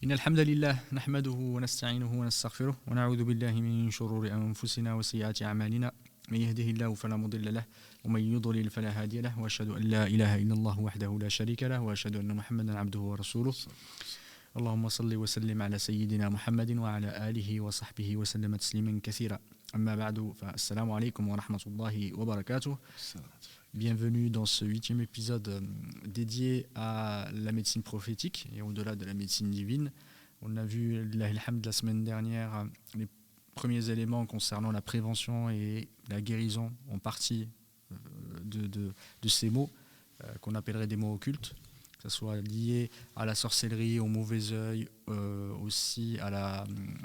إن الحمد لله نحمده ونستعينه ونستغفره ونعوذ بالله من شرور أنفسنا وسيئات أعمالنا من يهده الله فلا مضل له ومن يضلل فلا هادي له وأشهد أن لا إله إلا الله وحده لا شريك له وأشهد أن محمدا عبده ورسوله اللهم صل وسلم على سيدنا محمد وعلى آله وصحبه وسلم تسليما كثيرا أما بعد فالسلام عليكم ورحمة الله وبركاته. Bienvenue dans ce 8e épisode dédié à la médecine prophétique et au-delà de la médecine divine. On a vu la semaine dernière les premiers éléments concernant la prévention et la guérison en partie de ces mots qu'on appellerait des mots occultes, que ce soit lié à la sorcellerie, au mauvais œil, aussi à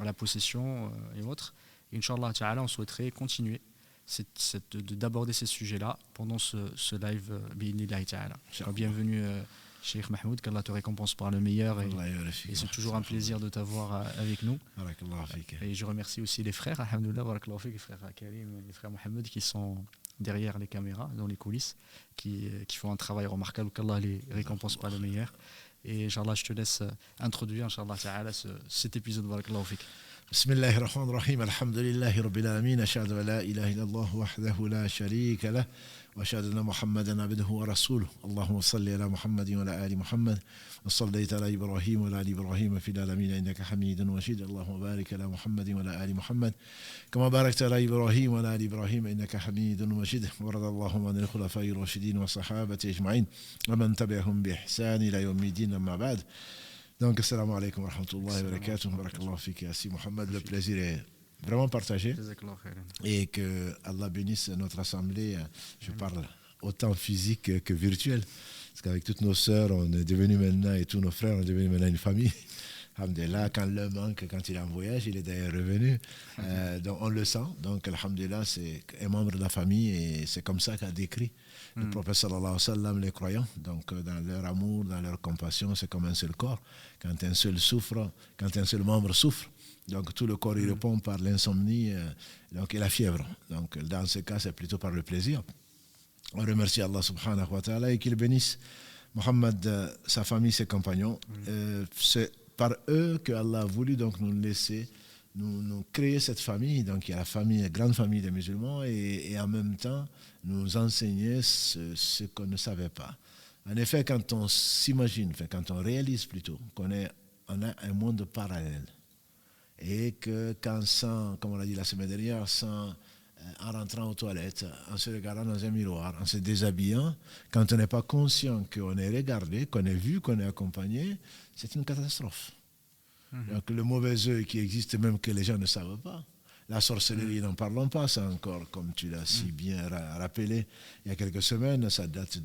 la possession et autres. Et Inch'Allah Ta'ala, on souhaiterait continuer d'aborder ces sujets-là pendant ce live bi'idhnillahi ta'ala. Bienvenue Cheikh Mahmoud, qu'Allah te récompense par le meilleur et c'est toujours un plaisir de t'avoir avec nous. Et je remercie aussi les frères, alhamdoulilah, les frères Karim et les frères Mohamed qui sont derrière les caméras, dans les coulisses, qui font un travail remarquable, qu'Allah les récompense par le meilleur. Et Inch'Allah, je te laisse introduire Inch'Allah ta'ala cet épisode. Barakallahu fik. بسم الله الرحمن الرحيم الحمد لله رب العالمين أشهد أن لا إله إلا الله وحده لا شريك له وأشهد أن محمدا عبده ورسوله اللهم صل على محمد وعلى آل محمد وصليت على إبراهيم وعلى آل إبراهيم في العالمين إنك حميد مجيد اللهم بارك على محمد وعلى آل محمد كما باركت على إبراهيم وعلى آل إبراهيم إنك حميد مجيد ورضى اللهم عن الخلفاء الراشدين والصحابة أجمعين ومن تبعهم بإحسان إلى يوم الدين أما بعد. Donc, assalamu alaikum wa rahmatullahi wa barakatuh. Barakallahu fik, Yassi Mohamed. Le plaisir est vraiment partagé. Et que Allah bénisse notre assemblée. Je parle autant physique que virtuel. Parce qu'avec toutes nos sœurs, on est devenus maintenant, et tous nos frères, on est devenus maintenant une famille. Alhamdulillah, quand le manque, quand il est en voyage, il est d'ailleurs revenu. Donc, on le sent. Donc, alhamdulillah, c'est un membre de la famille et c'est comme ça qu'a décrit le prophète sallallahu alayhi wa sallam les croyants. Donc, dans leur amour, dans leur compassion, c'est comme un seul corps. Quand un seul souffre, quand un seul membre souffre, donc tout le corps y répond par l'insomnie et la fièvre. Donc, dans ce cas, c'est plutôt par le plaisir. On remercie Allah subhanahu wa ta'ala et qu'il bénisse Mohammed, sa famille, ses compagnons. C'est par eux que Allah a voulu donc nous laisser, nous créer cette famille. Donc il y a la famille, la grande famille des musulmans et en même temps nous enseigner ce qu'on ne savait pas. En effet, quand on s'imagine, quand on réalise plutôt qu'on a un monde parallèle et que comme on l'a dit la semaine dernière, en rentrant aux toilettes, en se regardant dans un miroir, en se déshabillant, quand on n'est pas conscient qu'on est regardé, qu'on est vu, qu'on est accompagné, c'est une catastrophe. Donc le mauvais œil qui existe même que les gens ne savent pas. La sorcellerie, n'en parlons pas, c'est encore, comme tu l'as si bien rappelé, il y a quelques semaines, ça date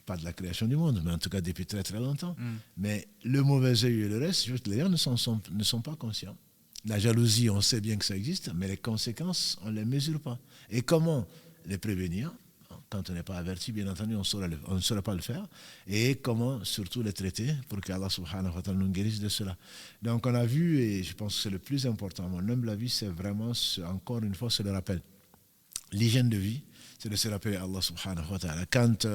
pas de la création du monde, mais en tout cas depuis très très longtemps. Mais le mauvais œil et le reste, juste les gens ne sont pas conscients. La jalousie, on sait bien que ça existe, mais les conséquences, on ne les mesure pas. Et comment les prévenir? Quand on n'est pas averti, bien entendu, on ne saurait pas le faire. Et comment surtout les traiter pour qu'Allah subhanahu wa ta'ala nous guérisse de cela. Donc on a vu, et je pense que c'est le plus important, mon humble avis, c'est vraiment, encore une fois, c'est le rappel. L'hygiène de vie, c'est de se rappeler Allah subhanahu wa ta'ala. Quand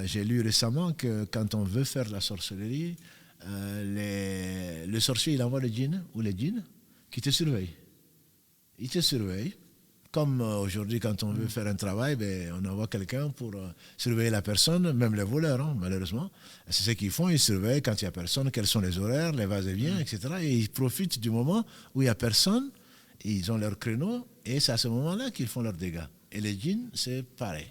j'ai lu récemment que quand on veut faire de la sorcellerie, le sorcier, il envoie le djinn ou les djinns qui te surveillent. Il te surveille. Comme aujourd'hui, quand on veut faire un travail, on envoie quelqu'un pour surveiller la personne, même les voleurs, malheureusement. C'est ce qu'ils font, ils surveillent quand il n'y a personne, quels sont les horaires, les va-et-vient, etc. Et ils profitent du moment où il n'y a personne, ils ont leur créneau, et c'est à ce moment-là qu'ils font leurs dégâts. Et les djinns, c'est pareil.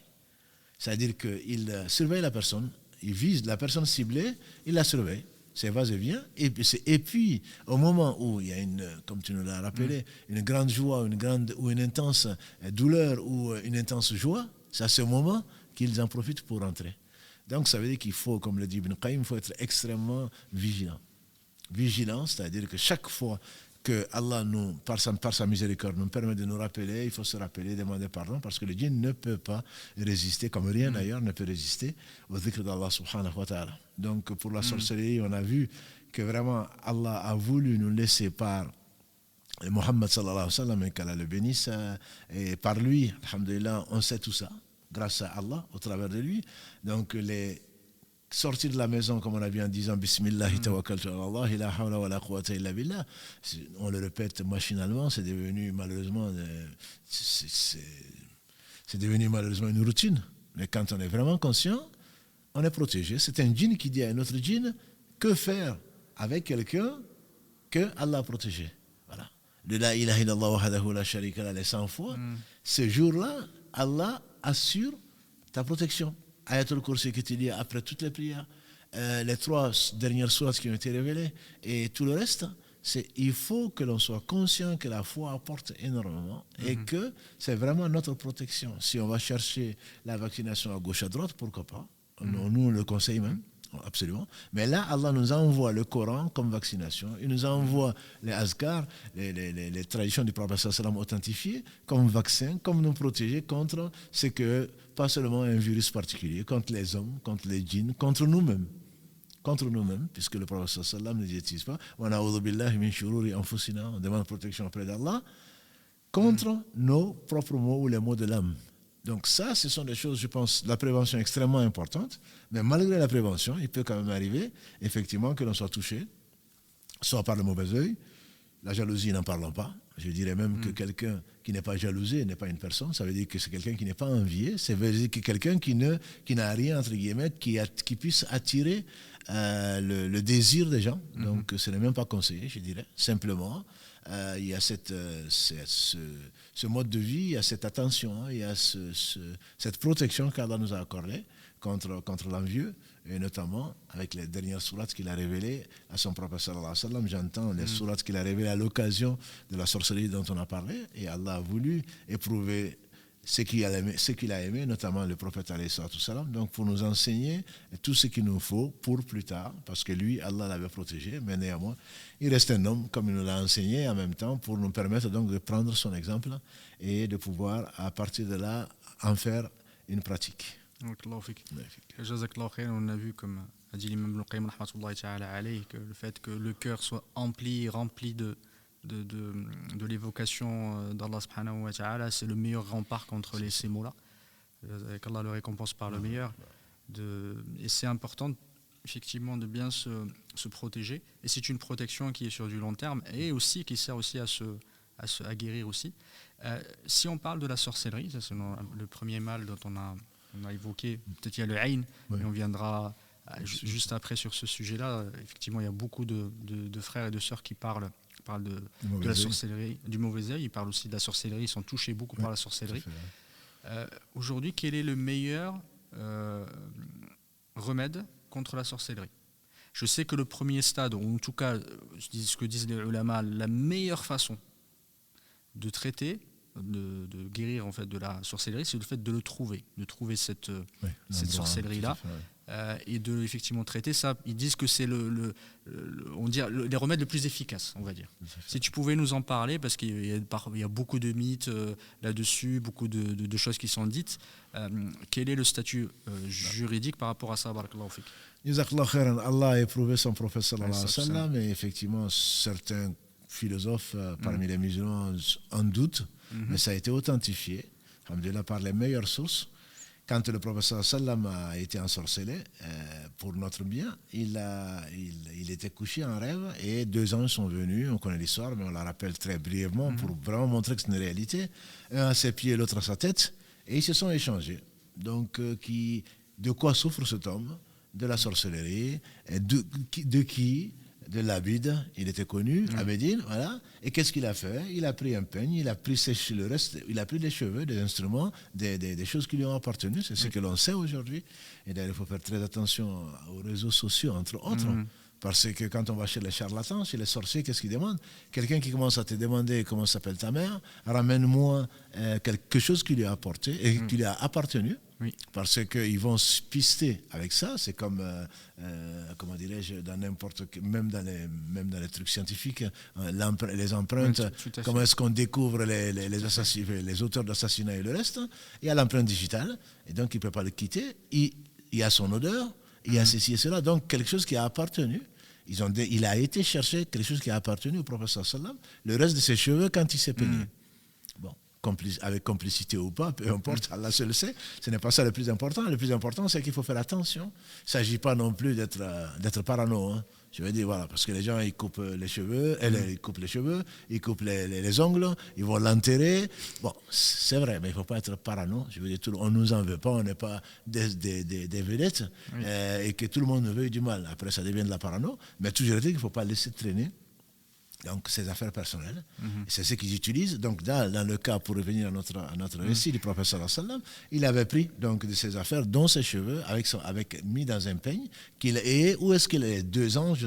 C'est-à-dire qu'ils surveillent la personne, ils visent la personne ciblée, ils la surveillent. C'est va-et-vient. Et puis, au moment où il y a comme tu nous l'as rappelé, une grande joie, ou une intense douleur, ou une intense joie, c'est à ce moment qu'ils en profitent pour entrer. Donc, ça veut dire qu'il faut, comme le dit Ibn Qayyim, il faut être extrêmement vigilant. Vigilant, c'est-à-dire que chaque fois que Allah, par sa miséricorde, nous permet de nous rappeler, il faut se rappeler, demander pardon, parce que le djinn ne peut pas résister, comme rien d'ailleurs ne peut résister au dhikr d'Allah subhanahu wa ta'ala. Donc pour la sorcellerie, on a vu que vraiment Allah a voulu nous laisser par Mohammed sallallahu alayhi wa sallam, et qu'Allah le bénisse, et par lui, alhamdulillah, on sait tout ça, grâce à Allah, au travers de lui. Donc les sortir de la maison, comme on a vu en disant Bismillah, tawakkaltu ala Allah, la hawla wa la quwwata illa billah. On le répète machinalement, c'est devenu malheureusement une routine. Mais quand on est vraiment conscient, on est protégé. C'est un djinn qui dit à un autre djinn que faire avec quelqu'un que Allah a protégé. Voilà. De la ilaha illallah wahdahu la sharika lah les 100 fois, ce jour-là, Allah assure ta protection. Ayatul Kursi qui te dit après toutes les prières, les 3 dernières sourates qui ont été révélées et tout le reste, il faut que l'on soit conscient que la foi apporte énormément et que c'est vraiment notre protection. Si on va chercher la vaccination à gauche à droite, pourquoi pas? Nous, on le conseille même. Absolument. Mais là, Allah nous envoie le Coran comme vaccination. Il nous envoie les azkars, les traditions du prophète sallam authentifiées comme vaccin, comme nous protéger contre ce que, pas seulement un virus particulier, contre les hommes, contre les djinns, contre nous-mêmes. Contre nous-mêmes, puisque le prophète sallam ne dit pas « Wa na'udhu billahi min shururi anfusina » on demande protection auprès d'Allah contre nos propres mots ou les mots de l'âme. Donc ça, ce sont des choses, je pense, la prévention est extrêmement importante, mais malgré la prévention, il peut quand même arriver, effectivement, que l'on soit touché, soit par le mauvais œil, la jalousie n'en parlons pas, je dirais même que quelqu'un qui n'est pas jalousé n'est pas une personne, ça veut dire que c'est quelqu'un qui n'est pas envié, ça veut dire que quelqu'un qui n'a rien, entre guillemets, qui puisse attirer le désir des gens, donc ce n'est même pas conseillé, je dirais, simplement. Il y a ce mode de vie, il y a cette attention, il y a cette protection qu'Allah nous a accordée contre l'envieux, et notamment avec les dernières sourates qu'il a révélées à son prophète sallallahu alayhi wa sallam. J'entends les sourates qu'il a révélées à l'occasion de la sorcellerie dont on a parlé, et Allah a voulu éprouver ce qu'il a aimé, notamment le prophète alayhi salam, donc pour nous enseigner tout ce qu'il nous faut pour plus tard, parce que lui, Allah l'avait protégé, mais néanmoins, il reste un homme, comme il nous l'a enseigné en même temps, pour nous permettre donc de prendre son exemple et de pouvoir, à partir de là, en faire une pratique. Jazakallah khair, on a vu, comme a dit l'imam Ibn Qayyim rahmatullahi ta'ala alayhi, que le fait que le cœur soit rempli de l'évocation d'Allah subhanahu wa ta'ala, c'est le meilleur rempart contre ces mots-là. Qu'Allah le récompense par le meilleur. Et c'est important, effectivement, de bien se protéger. Et c'est une protection qui est sur du long terme et aussi qui sert aussi à guérir aussi. Si on parle de la sorcellerie, ça c'est le premier mal dont on a évoqué, peut-être il y a le Ayn, mais on viendra juste après sur ce sujet-là. Effectivement, il y a beaucoup de frères et de sœurs qui parlent de la sorcellerie, du mauvais œil. Ils parlent aussi de la sorcellerie, ils sont touchés beaucoup par la sorcellerie. Aujourd'hui, quel est le meilleur remède contre la sorcellerie? Je sais que le premier stade, ou en tout cas, ce que disent les ulama, la meilleure façon de traiter, de guérir en fait de la sorcellerie, c'est le fait de trouver cette sorcellerie-là. Et de effectivement traiter ça. Ils disent que c'est les remèdes les plus efficaces, on va dire. Si tu pouvais nous en parler, parce qu'il y a beaucoup de mythes là-dessus, beaucoup de choses qui sont dites. Quel est le statut juridique par rapport à ça? Barakallahu fik. Jazakallahu khairan. Allah a éprouvé son prophète sallallahu alayhi wa sallam, et effectivement certains philosophes parmi les musulmans en doutent, mais ça a été authentifié, alhamdoulilah, par les meilleures sources. Quand le prophète sallam a été ensorcelé pour notre bien, il était couché en rêve et 2 anges sont venus, on connaît l'histoire, mais on la rappelle très brièvement pour vraiment montrer que c'est une réalité. Un à ses pieds, l'autre à sa tête, et ils se sont échangés. Donc, de quoi souffre cet homme? De la sorcellerie, de qui? De l'Abid, il était connu, à Médine, voilà. Et qu'est-ce qu'il a fait? Il a pris un peigne, il a pris le reste, il a pris des cheveux, des instruments, des choses qui lui ont appartenu. C'est ce que l'on sait aujourd'hui. Et d'ailleurs, il faut faire très attention aux réseaux sociaux, entre autres. Parce que quand on va chez les charlatans, chez les sorciers, qu'est-ce qu'ils demandent? Quelqu'un qui commence à te demander comment s'appelle ta mère, ramène-moi quelque chose qui lui a apporté et qui lui a appartenu. Oui. Parce qu'ils vont se pister avec ça. C'est comme, comment dirais-je, dans n'importe quel, même dans les trucs scientifiques, les empreintes. Oui, comment est-ce qu'on découvre les auteurs d'assassinats et le reste? Il y a l'empreinte digitale, et donc il ne peut pas le quitter. Il y a son odeur, il y a ceci et cela. Donc quelque chose qui a appartenu. Il a été chercher quelque chose qui a appartenu au prophète sallam. Le reste de ses cheveux quand il s'est peigné. Bon. avec complicité ou pas, peu importe, Allah seul le sait. Ce n'est pas ça le plus important. Le plus important, c'est qu'il faut faire attention. Il ne s'agit pas non plus d'être parano. Hein. Je veux dire, voilà, parce que les gens, ils coupent les cheveux, ils coupent les ongles, ils vont l'enterrer. Bon, c'est vrai, mais il ne faut pas être parano. Je veux dire, on ne nous en veut pas, on n'est pas des vedettes, et que tout le monde veuille du mal. Après, ça devient de la parano. Mais toujours est-il qu'il ne faut pas laisser traîner. Donc, ces affaires personnelles, c'est ce qu'ils utilisent. Donc, dans le cas, pour revenir à notre récit du prophète sallallahu alayhi wa sallam, il avait pris donc, de ses affaires, dont ses cheveux, mis dans un peigne, où est-ce que les deux anges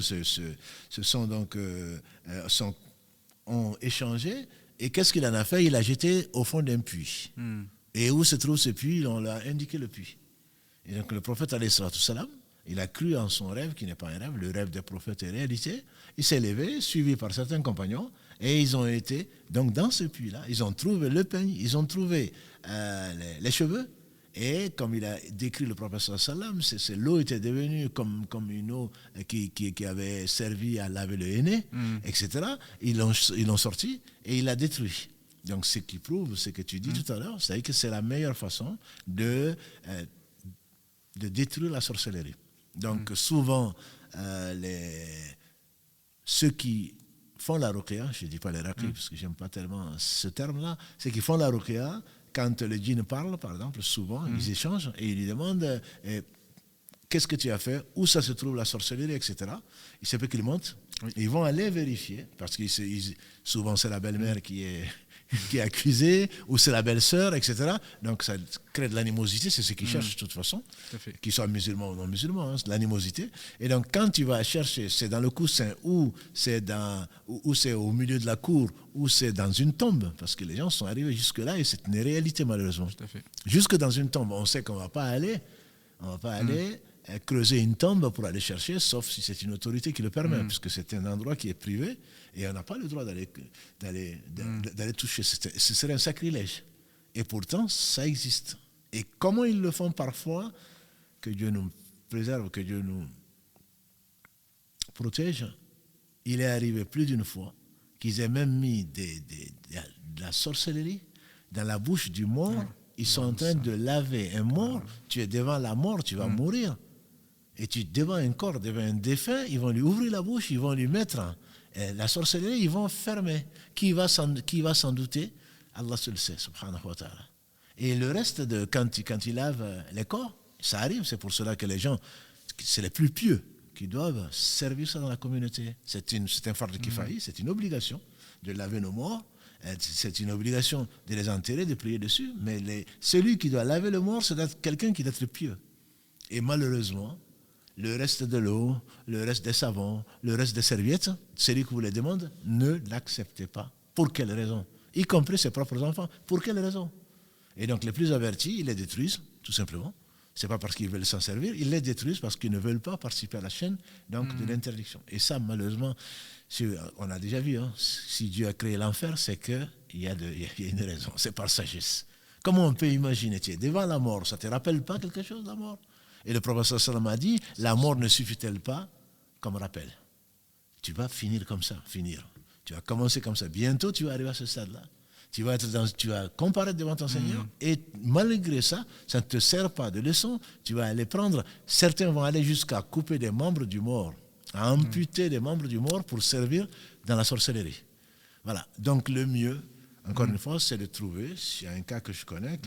ont échangé, et qu'est-ce qu'il en a fait? Il l'a jeté au fond d'un puits. Et où se trouve ce puits? On l'a indiqué le puits. Et donc, le prophète alayhi wa sallam, il a cru en son rêve, qui n'est pas un rêve, le rêve des prophètes est réalité. Il s'est levé, suivi par certains compagnons, et ils ont été donc dans ce puits-là. Ils ont trouvé le peigne, ils ont trouvé les cheveux, et comme il a décrit le prophète sallam, l'eau était devenue comme une eau qui avait servi à laver le henné, etc. Ils l'ont sorti et il l'a détruit. Donc ce qui prouve ce que tu dis tout à l'heure, c'est que c'est la meilleure façon de détruire la sorcellerie. Donc souvent, ceux qui font la ruqya, je ne dis pas les raqis parce que je n'aime pas tellement ce terme-là, ceux qui font la ruqya, quand le djinn parle, par exemple, souvent, ils échangent et ils lui demandent qu'est-ce que tu as fait, où ça se trouve la sorcellerie, etc. Il se peut qu'ils montent, ils vont aller vérifier, parce que souvent c'est la belle-mère qui est accusée, ou c'est la belle-sœur, etc. Donc ça crée de l'animosité, c'est ce qu'ils cherchent de toute façon, qu'ils soient musulmans ou non musulmans, hein, l'animosité. Et donc quand tu vas chercher, c'est dans le coussin, ou c'est au milieu de la cour, ou c'est dans une tombe, parce que les gens sont arrivés jusque-là, et c'est une réalité malheureusement. Jusque dans une tombe, on sait qu'on ne va pas aller creuser une tombe pour aller chercher, sauf si c'est une autorité qui le permet, puisque c'est un endroit qui est privé et on n'a pas le droit d'aller toucher. Ce serait un sacrilège. Et pourtant, ça existe. Et comment ils le font parfois, que Dieu nous préserve, que Dieu nous protège, il est arrivé plus d'une fois qu'ils aient même mis de la sorcellerie dans la bouche du mort. Ils sont en train de laver un mort. Tu es devant la mort, tu vas mourir. Et tu es devant un corps, devant un défunt, ils vont lui ouvrir la bouche, ils vont lui mettre la sorcellerie, ils vont fermer. Qui va s'en douter? Allah seul sait, subhanahu wa ta'ala. Et le reste, quand ils lavent les corps, ça arrive, c'est pour cela que les gens, c'est les plus pieux qui doivent servir ça dans la communauté. C'est un farde kifaï, c'est une obligation de laver nos morts. C'est une obligation de les enterrer, de prier dessus, mais celui qui doit laver le mort, c'est quelqu'un qui doit être pieux. Et malheureusement, le reste de l'eau, le reste des savons, le reste des serviettes, celui qui vous les demande, ne l'acceptez pas. Pour quelle raison? Y compris ses propres enfants. Pour quelle raison? Et donc les plus avertis, ils les détruisent, tout simplement. Ce n'est pas parce qu'ils veulent s'en servir, ils les détruisent parce qu'ils ne veulent pas participer à la chaîne donc, de l'interdiction. Et ça, malheureusement, on a déjà vu, hein, si Dieu a créé l'enfer, c'est qu'il y a une raison, c'est par sagesse. Comment on peut imaginer, tu es devant la mort, ça ne te rappelle pas quelque chose, la mort? Et le prophète sallam a dit, la mort ne suffit-elle pas comme rappel? Tu vas finir comme ça, Tu vas commencer comme ça. Bientôt, tu vas arriver à ce stade-là. Tu vas comparaître devant ton Seigneur et malgré ça, ça ne te sert pas de leçon. Tu vas aller prendre, certains vont aller jusqu'à couper des membres du mort, à amputer des membres du mort pour servir dans la sorcellerie. Voilà. Donc le mieux, encore une fois, c'est de trouver, il y a un cas que je connais,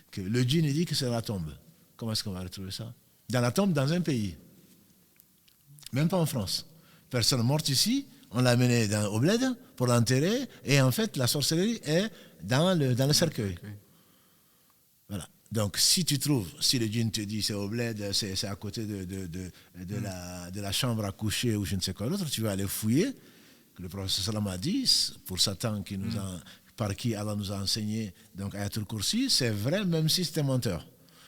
que le djinn dit que c'est la tombe. Comment est-ce qu'on va retrouver ça? Dans la tombe, dans un pays. Même pas en France. Personne morte ici, on l'a amené au bled pour l'enterrer, et en fait, la sorcellerie est dans le cercueil. Voilà. Donc, si le djinn te dit c'est au bled, c'est à côté de la chambre à coucher ou je ne sais quoi d'autre, tu vas aller fouiller. Le prophète sallam a dit, pour Satan par qui Allah nous a enseigné, donc Ayatul Kursi, c'est vrai même si c'est un menteur.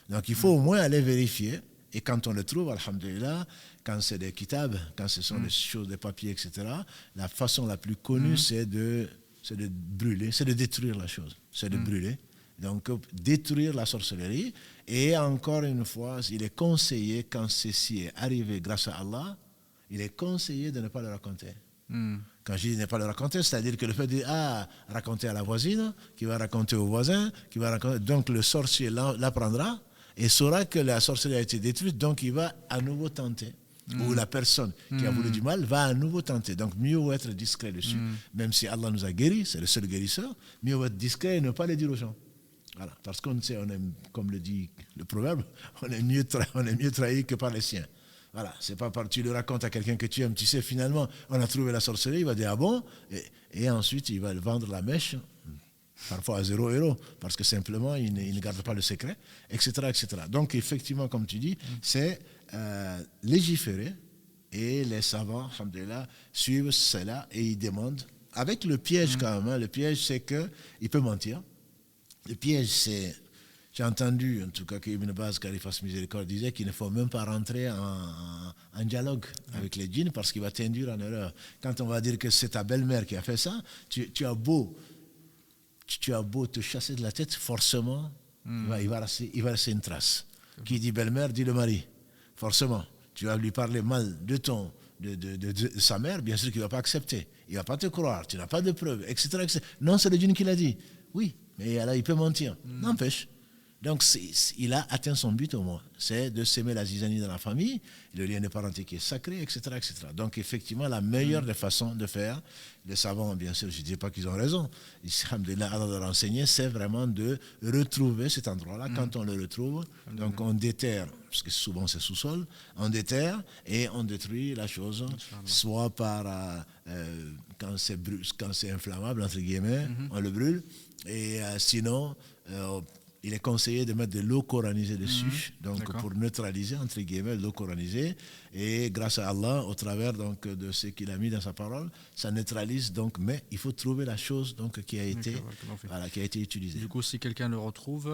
Donc il faut au moins aller vérifier. Et quand on le trouve, alhamdulillah, quand c'est des kitabs, quand ce sont des choses, des papiers, etc., la façon la plus connue, c'est de brûler, c'est de détruire la chose. C'est de brûler. Donc détruire la sorcellerie. Et encore une fois, il est conseillé, quand ceci est arrivé grâce à Allah, il est conseillé de ne pas le raconter. Quand je dis ne pas le raconter, c'est-à-dire que le fait de dire raconter à la voisine, qui va raconter au voisin, qui va raconter, donc le sorcier l'apprendra et saura que la sorcellerie a été détruite, donc il va à nouveau tenter. Ou la personne qui a voulu du mal va à nouveau tenter. Donc mieux vaut être discret dessus. Même si Allah nous a guéris, c'est le seul guérisseur, mieux vaut être discret et ne pas le dire aux gens. Voilà. Parce qu'on sait, comme le dit le proverbe, on est mieux trahi que par les siens. Voilà, c'est pas parce que tu le racontes à quelqu'un que tu aimes, tu sais, finalement, on a trouvé la sorcellerie, il va dire ah bon, et ensuite il va vendre la mèche, parfois à 0 €, parce que simplement il ne garde pas le secret, etc., etc. Donc effectivement, comme tu dis, c'est légiférer, et les savants, alhamdoulilah, suivent cela et ils demandent, avec le piège quand même, hein, le piège c'est qu'il peut mentir, le piège c'est. J'ai entendu, en tout cas, qu'Ibn Baz, qu'Allah fasse miséricorde, disait qu'il ne faut même pas rentrer en dialogue avec les djinns parce qu'il va t'induire en erreur. Quand on va dire que c'est ta belle-mère qui a fait ça, tu as beau te chasser de la tête, forcément, il va laisser une trace. Qui dit belle-mère, dit le mari. Forcément, tu vas lui parler mal de sa mère, bien sûr qu'il ne va pas accepter. Il ne va pas te croire, tu n'as pas de preuves, etc., etc. Non, c'est le djinn qui l'a dit. Oui, mais alors, il peut mentir. N'empêche. Donc, il a atteint son but au moins. C'est de s'aimer la zizanie dans la famille, le lien de parenté qui est sacré, etc., etc. Donc, effectivement, la meilleure des façons de faire, les savants, bien sûr, je ne dis pas qu'ils ont raison, alhamdoulilah, Allah leur enseigner, c'est vraiment de retrouver cet endroit-là. Quand on le retrouve, donc on déterre, parce que souvent c'est sous-sol, on déterre et on détruit la chose, soit par, quand c'est inflammable, entre guillemets, on le brûle, et sinon, il est conseillé de mettre de l'eau coranisée dessus, donc pour neutraliser, entre guillemets, l'eau coranisée. Et grâce à Allah, au travers donc, de ce qu'il a mis dans sa parole, ça neutralise. Donc, mais il faut trouver la chose donc, qui a été utilisée. Du coup, si quelqu'un le retrouve,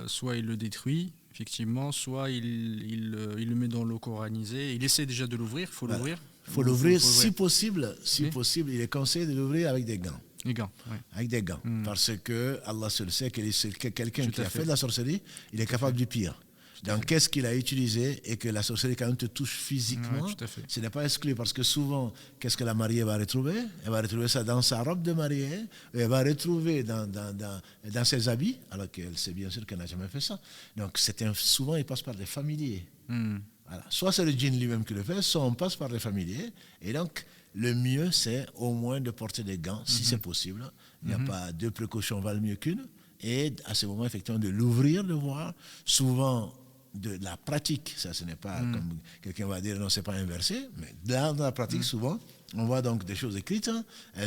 soit il le détruit, effectivement, soit il le met dans l'eau coranisée. Il essaie déjà de l'ouvrir, il faut l'ouvrir. Il faut l'ouvrir, si possible, il est conseillé de l'ouvrir avec des gants. Les gants, ouais. Avec des gants. Parce que Allah seul sait que quelqu'un qui a fait de la sorcellerie, il est capable du pire. Donc, qu'est-ce qu'il a utilisé et que la sorcellerie, quand même, te touche physiquement, ce n'est pas exclu. Parce que souvent, qu'est-ce que la mariée va retrouver? Elle va retrouver ça dans sa robe de mariée, elle va retrouver dans ses habits, alors qu'elle sait bien sûr qu'elle n'a jamais fait ça. Donc, souvent, il passe par des familiers. Voilà. Soit c'est le djinn lui-même qui le fait, soit on passe par les familiers. Et donc, le mieux, c'est au moins de porter des gants, si c'est possible. Il n'y a pas deux précautions valent mieux qu'une. Et à ce moment, effectivement, de l'ouvrir, de voir. Souvent, de la pratique, ça, ce n'est pas comme quelqu'un va dire, non, c'est pas inversé. Mais dans la pratique, souvent, on voit donc des choses écrites,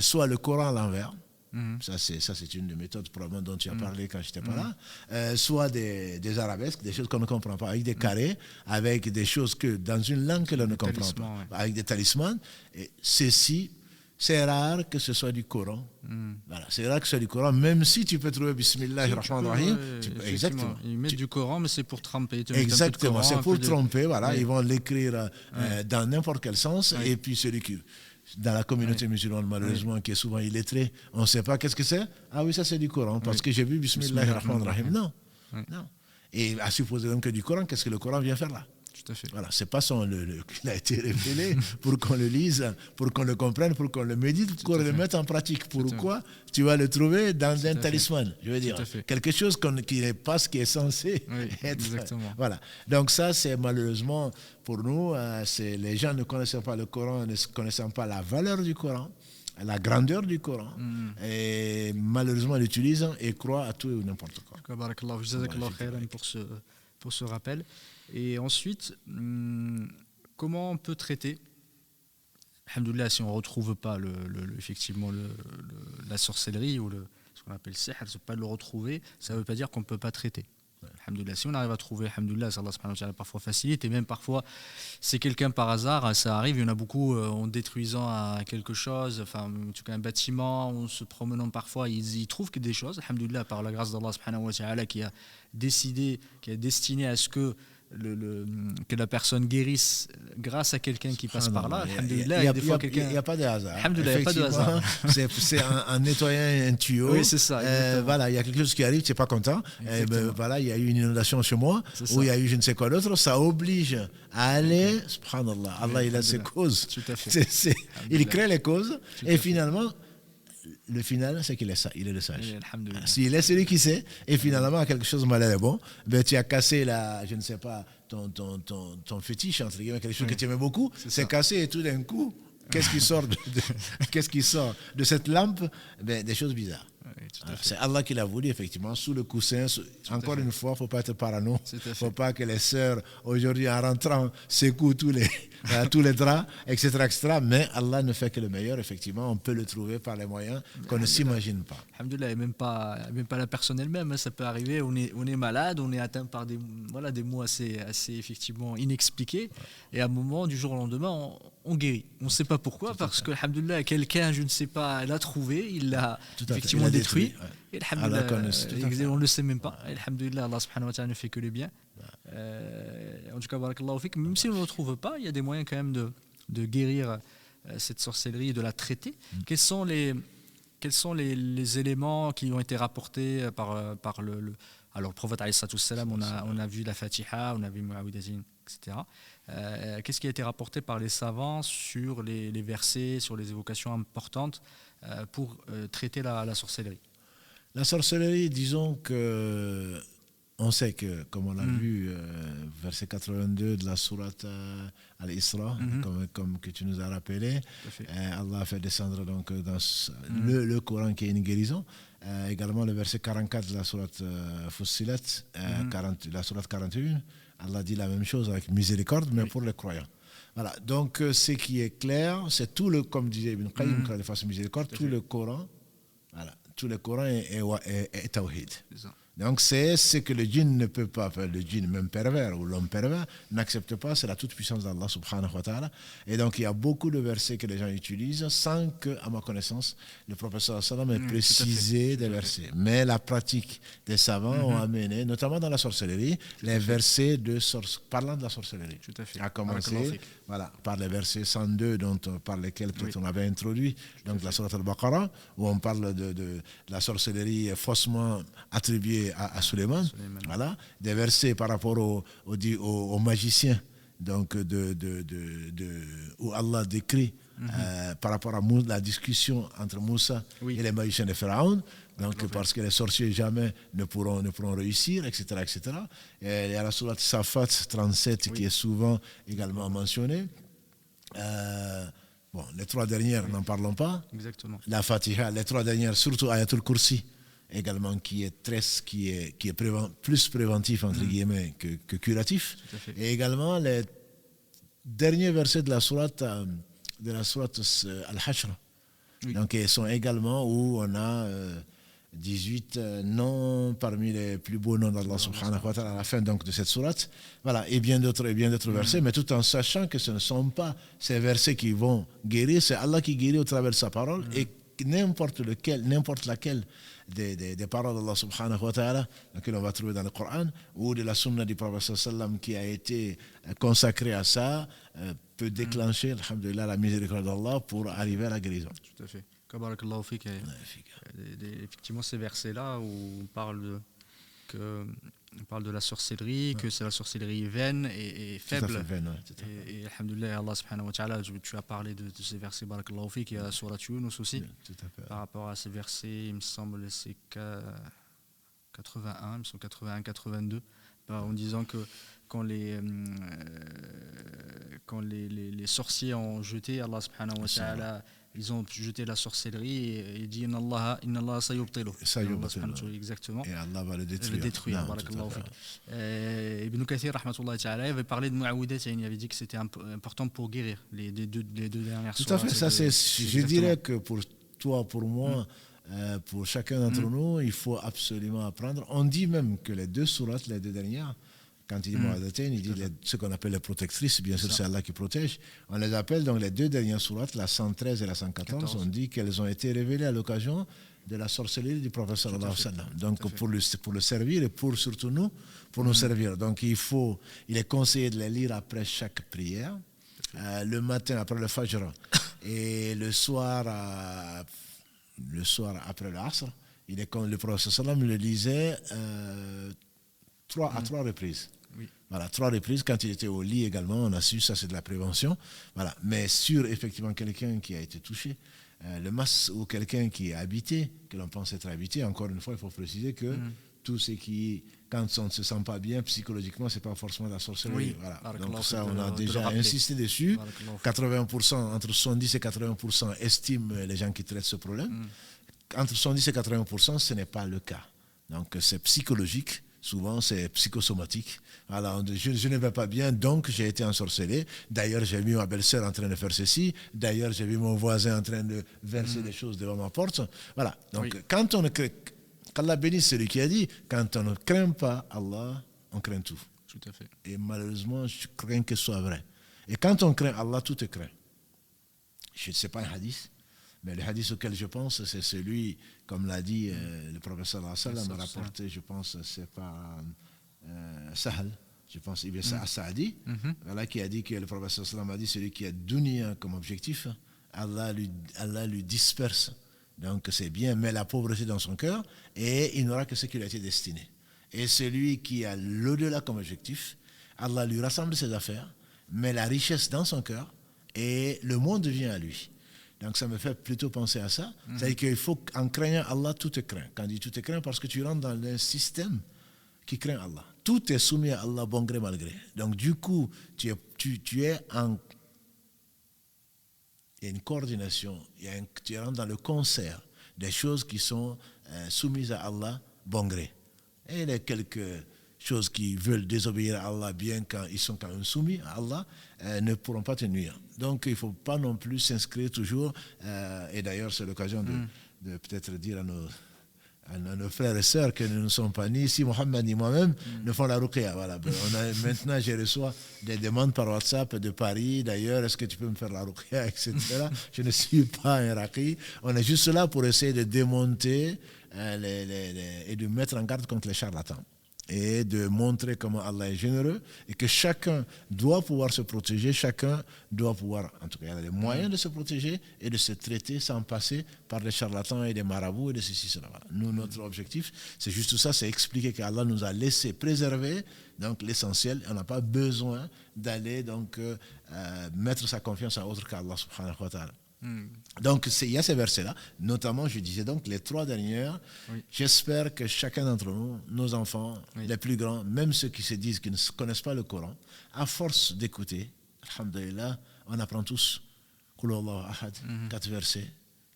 soit le Coran à l'envers. Ça, c'est une des méthodes probablement dont tu as parlé quand je n'étais pas là. Soit des arabesques, des choses qu'on ne comprend pas, avec des carrés, avec des choses que dans une langue que l'on ne comprend pas, avec des talismans. Et ceci, c'est rare que ce soit du Coran. Voilà, c'est rare que ce soit du Coran, même si tu peux trouver Bismillahirrahmanirrahim. Exactement. Ils mettent du Coran, mais c'est pour tromper. Exactement, c'est pour tromper. Voilà, ils vont l'écrire dans n'importe quel sens, et puis celui qui. Dans la communauté musulmane, malheureusement, qui est souvent illettrée, on ne sait pas qu'est-ce que c'est. Ah oui, ça c'est du Coran, parce que j'ai vu Bismillahirrahmanirrahim. Non. Et à supposer donc que du Coran, qu'est-ce que le Coran vient faire là? Tout à fait. Voilà, c'est pas qu'il a été révélé pour qu'on le lise, pour qu'on le comprenne, pour qu'on le médite, pour qu'on le mette en pratique. Pourquoi tu vas le trouver dans un talisman? Je veux dire, quelque chose qui n'est pas ce qui est censé être. Exactement. Voilà. Donc ça, c'est malheureusement pour nous, les gens ne connaissant pas le Coran, ne connaissant pas la valeur du Coran, la grandeur du Coran, et malheureusement l'utilisent et croient à tout et n'importe quoi. Pour ce rappel. Et ensuite, comment on peut traiter, alhamdoulilah, si on ne retrouve pas effectivement la sorcellerie ou ce qu'on appelle sihr, c'est pas de le retrouver, ça ne veut pas dire qu'on ne peut pas traiter. Alhamdoulilah, si on arrive à trouver, alhamdoulilah, Allah subhanahu wa ta'ala parfois facilite, et même parfois, c'est quelqu'un par hasard, ça arrive, il y en a beaucoup en détruisant quelque chose, enfin, en tout cas un bâtiment, en se promenant parfois, ils trouvent que des choses, alhamdoulilah, par la grâce d'Allah subhanahu wa ta'ala qui a destiné à ce que que la personne guérisse grâce à quelqu'un qui passe par là. Alhamdoulilah, il et des fois quelqu'un. Il n'y a pas de hasard. Alhamdoulilah, il n'y a pas de hasard. C'est en nettoyant un tuyau. Oui, c'est ça. Voilà, il y a quelque chose qui arrive, tu n'es pas content. Voilà, il y a eu une inondation chez moi, ou il y a eu je ne sais quoi d'autre. Ça oblige à aller, subhanallah, Allah il a ses causes. Tout à fait. Il crée les causes, et finalement, le final, c'est qu'il est ça, il est le sage. S'il est celui qui sait, et finalement, quelque chose de mal est bon, ben, tu as cassé je ne sais pas, ton fétiche, entre guillemets, quelque chose que tu aimais beaucoup, c'est cassé, et tout d'un coup, qu'est-ce qui sort de cette lampe? Ben, des choses bizarres. C'est Allah qui l'a voulu, effectivement, sous le coussin. Encore une fois, il ne faut pas être parano. Il ne faut pas que les sœurs, aujourd'hui, en rentrant, secouent tous les draps, etc. Mais Allah ne fait que le meilleur, effectivement. On peut le trouver par les moyens qu'on ne s'imagine pas. Alhamdoulilah, et même pas la personne elle-même. Ça peut arriver, on est malade, on est atteint par des maux assez effectivement inexpliqués. Et à un moment, du jour au lendemain, on guérit. On ne sait pas pourquoi, parce que, alhamdoulilah, quelqu'un, je ne sais pas, l'a trouvé, il l'a effectivement détruit. Et on ne le sait même pas. Et alhamdoulilah, Allah subhanahu wa ta'ala ne fait que le bien. En tout cas, barakallahu fik, même si on ne le trouve pas, il y a des moyens quand même de guérir cette sorcellerie et de la traiter. Quels sont les éléments qui ont été rapportés par alors le prophète alayhi salatu wassalam, on a vu la Fatiha, on a vu Mu'awwidhatain, etc. Qu'est-ce qui a été rapporté par les savants sur les versets, sur les évocations importantes pour traiter la sorcellerie? La sorcellerie, disons que on sait que, comme on l'a vu, verset 82 de la sourate Al-Isra, comme que tu nous as rappelé, Allah a fait descendre donc dans le Coran qui est une guérison. Également le verset 44 de la sourate Fussilat, la sourate 41, Allah dit la même chose avec miséricorde, mais pour les croyants. Voilà, donc ce qui est clair, c'est comme disait Ibn Qayyim, de façon miséricorde, tout le Coran, voilà, tout le Coran est tawhid. Donc c'est ce que le djinn ne peut pas faire, le djinn même pervers ou l'homme pervers n'accepte pas, c'est la toute-puissance d'Allah subhanahu wa ta'ala. Et donc il y a beaucoup de versets que les gens utilisent sans que, à ma connaissance, le prophète sallallahu alayhi wa sallam ait précisé des versets. Mais la pratique des savants ont amené, notamment dans la sorcellerie, les versets parlant de la sorcellerie. Tout à fait. À commencer par les versets 102 par lesquels peut-être on avait introduit, donc la sourate al-Baqarah, où on parle de la sorcellerie faussement attribuée à Suleiman. Voilà, des versets par rapport aux magiciens, donc où Allah décrit par rapport à la discussion entre Moussa et les magiciens de Pharaon. Donc, parce que les sorciers jamais ne pourront réussir, etc. Et il y a la sourate Safat 37 qui est souvent également mentionnée. Les trois dernières, n'en parlons pas. Exactement. La Fatiha, les trois dernières, surtout Ayatul Kursi, également qui est plus préventif entre guillemets que curatif. Et également les derniers versets de la sourate Al-Hashr. Donc, ils sont également où on a 18 noms parmi les plus beaux noms d'Allah subhanahu wa ta'ala à la fin donc, de cette sourate. Voilà, et bien d'autres versets, mais tout en sachant que ce ne sont pas ces versets qui vont guérir, c'est Allah qui guérit au travers de sa parole, et n'importe laquelle des paroles d'Allah subhanahu wa ta'ala que l'on va trouver dans le Coran ou de la sunna du prophète sallam qui a été consacrée à ça peut déclencher alhamdulillah la miséricorde d'Allah pour arriver à la guérison. Tout à fait. Barakallahu fik. Effectivement, ces versets-là où on parle de la sorcellerie, que c'est la sorcellerie vaine et faible. Tout à fait vaine, et alhamdulillah, Allah subhanahu wa ta'ala, tu as parlé de ces versets, barakallahu fik, il y a la sourate Yunus aussi. Tout à fait. Par rapport à ces versets, il me semble, c'est 81, ils sont 81-82, en disant que quand les sorciers ont jeté, Allah subhanahu wa ta'ala, ils ont jeté la sorcellerie et il dit Inna Allah sayubtilu. Exactement. Et Allah va le détruire. Ibn Kathir, rahmatullahi ta'ala, avait parlé de Mu'awwidhatain, il avait dit que c'était important pour guérir les deux dernières sourates. Tout à fait, je dirais que pour toi, pour moi, pour chacun d'entre nous, il faut absolument apprendre. On dit même que les deux sourates, les deux dernières, quand il dit Mu'awwidhatain, il dit ce qu'on appelle les protectrices, bien sûr c'est Allah qui protège. On les appelle donc les deux dernières sourates, la 113 et la 114, on dit qu'elles ont été révélées à l'occasion de la sorcellerie du prophète sallallahu alayhi wa sallam. Donc pour le servir et pour surtout nous, pour nous servir. Donc il est conseillé de les lire après chaque prière, le matin après le fajr et le soir après le asr. Il est comme le prophète sallallahu alayhi wa sallam le lisait à 3 reprises. Oui. Voilà, 3 reprises quand il était au lit également, on a su, ça c'est de la prévention. Voilà. Mais sur effectivement quelqu'un qui a été touché, le mas ou quelqu'un qui est habité, que l'on pense être habité, encore une fois, il faut préciser que tout ce qui, quand on ne se sent pas bien psychologiquement, c'est pas forcément la sorcellerie. Oui. Voilà. Donc Donc ça, on a déjà insisté dessus. 80%, entre 70 et 80% estiment les gens qui traitent ce problème. Entre 70 et 80%, ce n'est pas le cas. Donc c'est psychologique. Souvent, c'est psychosomatique. Voilà, je ne vais pas bien, donc j'ai été ensorcelé. D'ailleurs, j'ai vu ma belle-sœur en train de faire ceci. D'ailleurs, j'ai vu mon voisin en train de verser des choses devant ma porte. Voilà. Donc, quand on ne craint, qu'Allah bénisse celui qui a dit, quand on ne craint pas Allah, on craint tout. Tout à fait. Et malheureusement, je crains que ce soit vrai. Et quand on craint Allah, tout est craint. Je ne sais pas un hadith. Mais le hadith auquel je pense, c'est celui, comme l'a dit le professeur sallallahu m'a rapporté, je pense, c'est pas Sahal, je pense, Ibn Sa'adi, voilà, qui a dit que le professeur sallallahu a dit, celui qui a dunya comme objectif, Allah lui disperse. Donc c'est bien, mais la pauvreté dans son cœur, et il n'aura que ce qui lui a été destiné. Et celui qui a l'au-delà comme objectif, Allah lui rassemble ses affaires, met la richesse dans son cœur, et le monde vient à lui. Donc ça me fait plutôt penser à ça. C'est-à-dire qu'il faut, en craignant Allah, tout est craint. Quand on dit tout est craint, parce que tu rentres dans un système qui craint Allah. Tout est soumis à Allah, bon gré, mal gré. Donc du coup, il y a une coordination, tu rentres dans le concert des choses qui sont soumises à Allah, bon gré. Et il y a quelques choses qui veulent désobéir à Allah bien quand ils sont quand même soumis à Allah, ne pourront pas te nuire. Donc il ne faut pas non plus s'inscrire toujours, et d'ailleurs c'est l'occasion de peut-être dire à nos frères et sœurs que nous ne sommes pas ni si Mohammed ni moi-même ne font la ruqya. Voilà. Maintenant je reçois des demandes par WhatsApp de Paris, d'ailleurs est-ce que tu peux me faire la ruqya, etc. Je ne suis pas un raqi, on est juste là pour essayer de démonter et de mettre en garde contre les charlatans. Et de montrer comment Allah est généreux et que chacun doit pouvoir se protéger, chacun doit pouvoir, en tout cas, il y a les moyens de se protéger et de se traiter sans passer par des charlatans et des marabouts et de ceci, cela. Nous, notre objectif, c'est juste ça, c'est expliquer qu'Allah nous a laissé préserver donc l'essentiel. On n'a pas besoin d'aller donc mettre sa confiance à autre qu'Allah subhanahu wa ta'ala. Donc il y a ces versets-là, notamment je disais donc les 3 dernières. J'espère que chacun d'entre nous, nos enfants, les plus grands, même ceux qui se disent qu'ils ne connaissent pas le Coran, à force d'écouter, alhamdulillah, on apprend tous Qul Allahu Ahad, 4 versets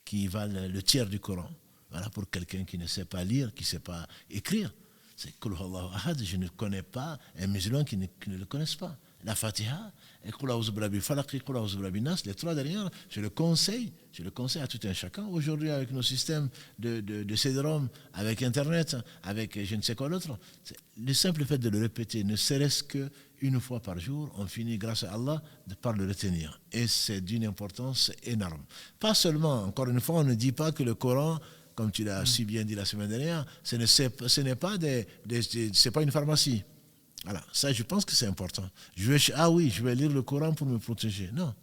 qui valent le tiers du Coran. Voilà, pour quelqu'un qui ne sait pas lire, qui ne sait pas écrire. C'est Qul Allahu Ahad, je ne connais pas un musulman qui ne le connaisse pas. La Fatiha, et Qul A'udhu Birabbil Falaq, Qul A'udhu Birabbin Nas, les 3 dernières, je le conseille à tout un chacun. Aujourd'hui, avec nos systèmes de CD-ROM, avec Internet, avec je ne sais quoi d'autre, le simple fait de le répéter, ne serait-ce qu'une fois par jour, on finit, grâce à Allah, par le retenir. Et c'est d'une importance énorme. Pas seulement, encore une fois, on ne dit pas que le Coran, comme tu l'as si bien dit la semaine dernière, ce n'est pas c'est pas une pharmacie. Voilà, ça je pense que c'est important. Je vais lire le Coran pour me protéger. Non.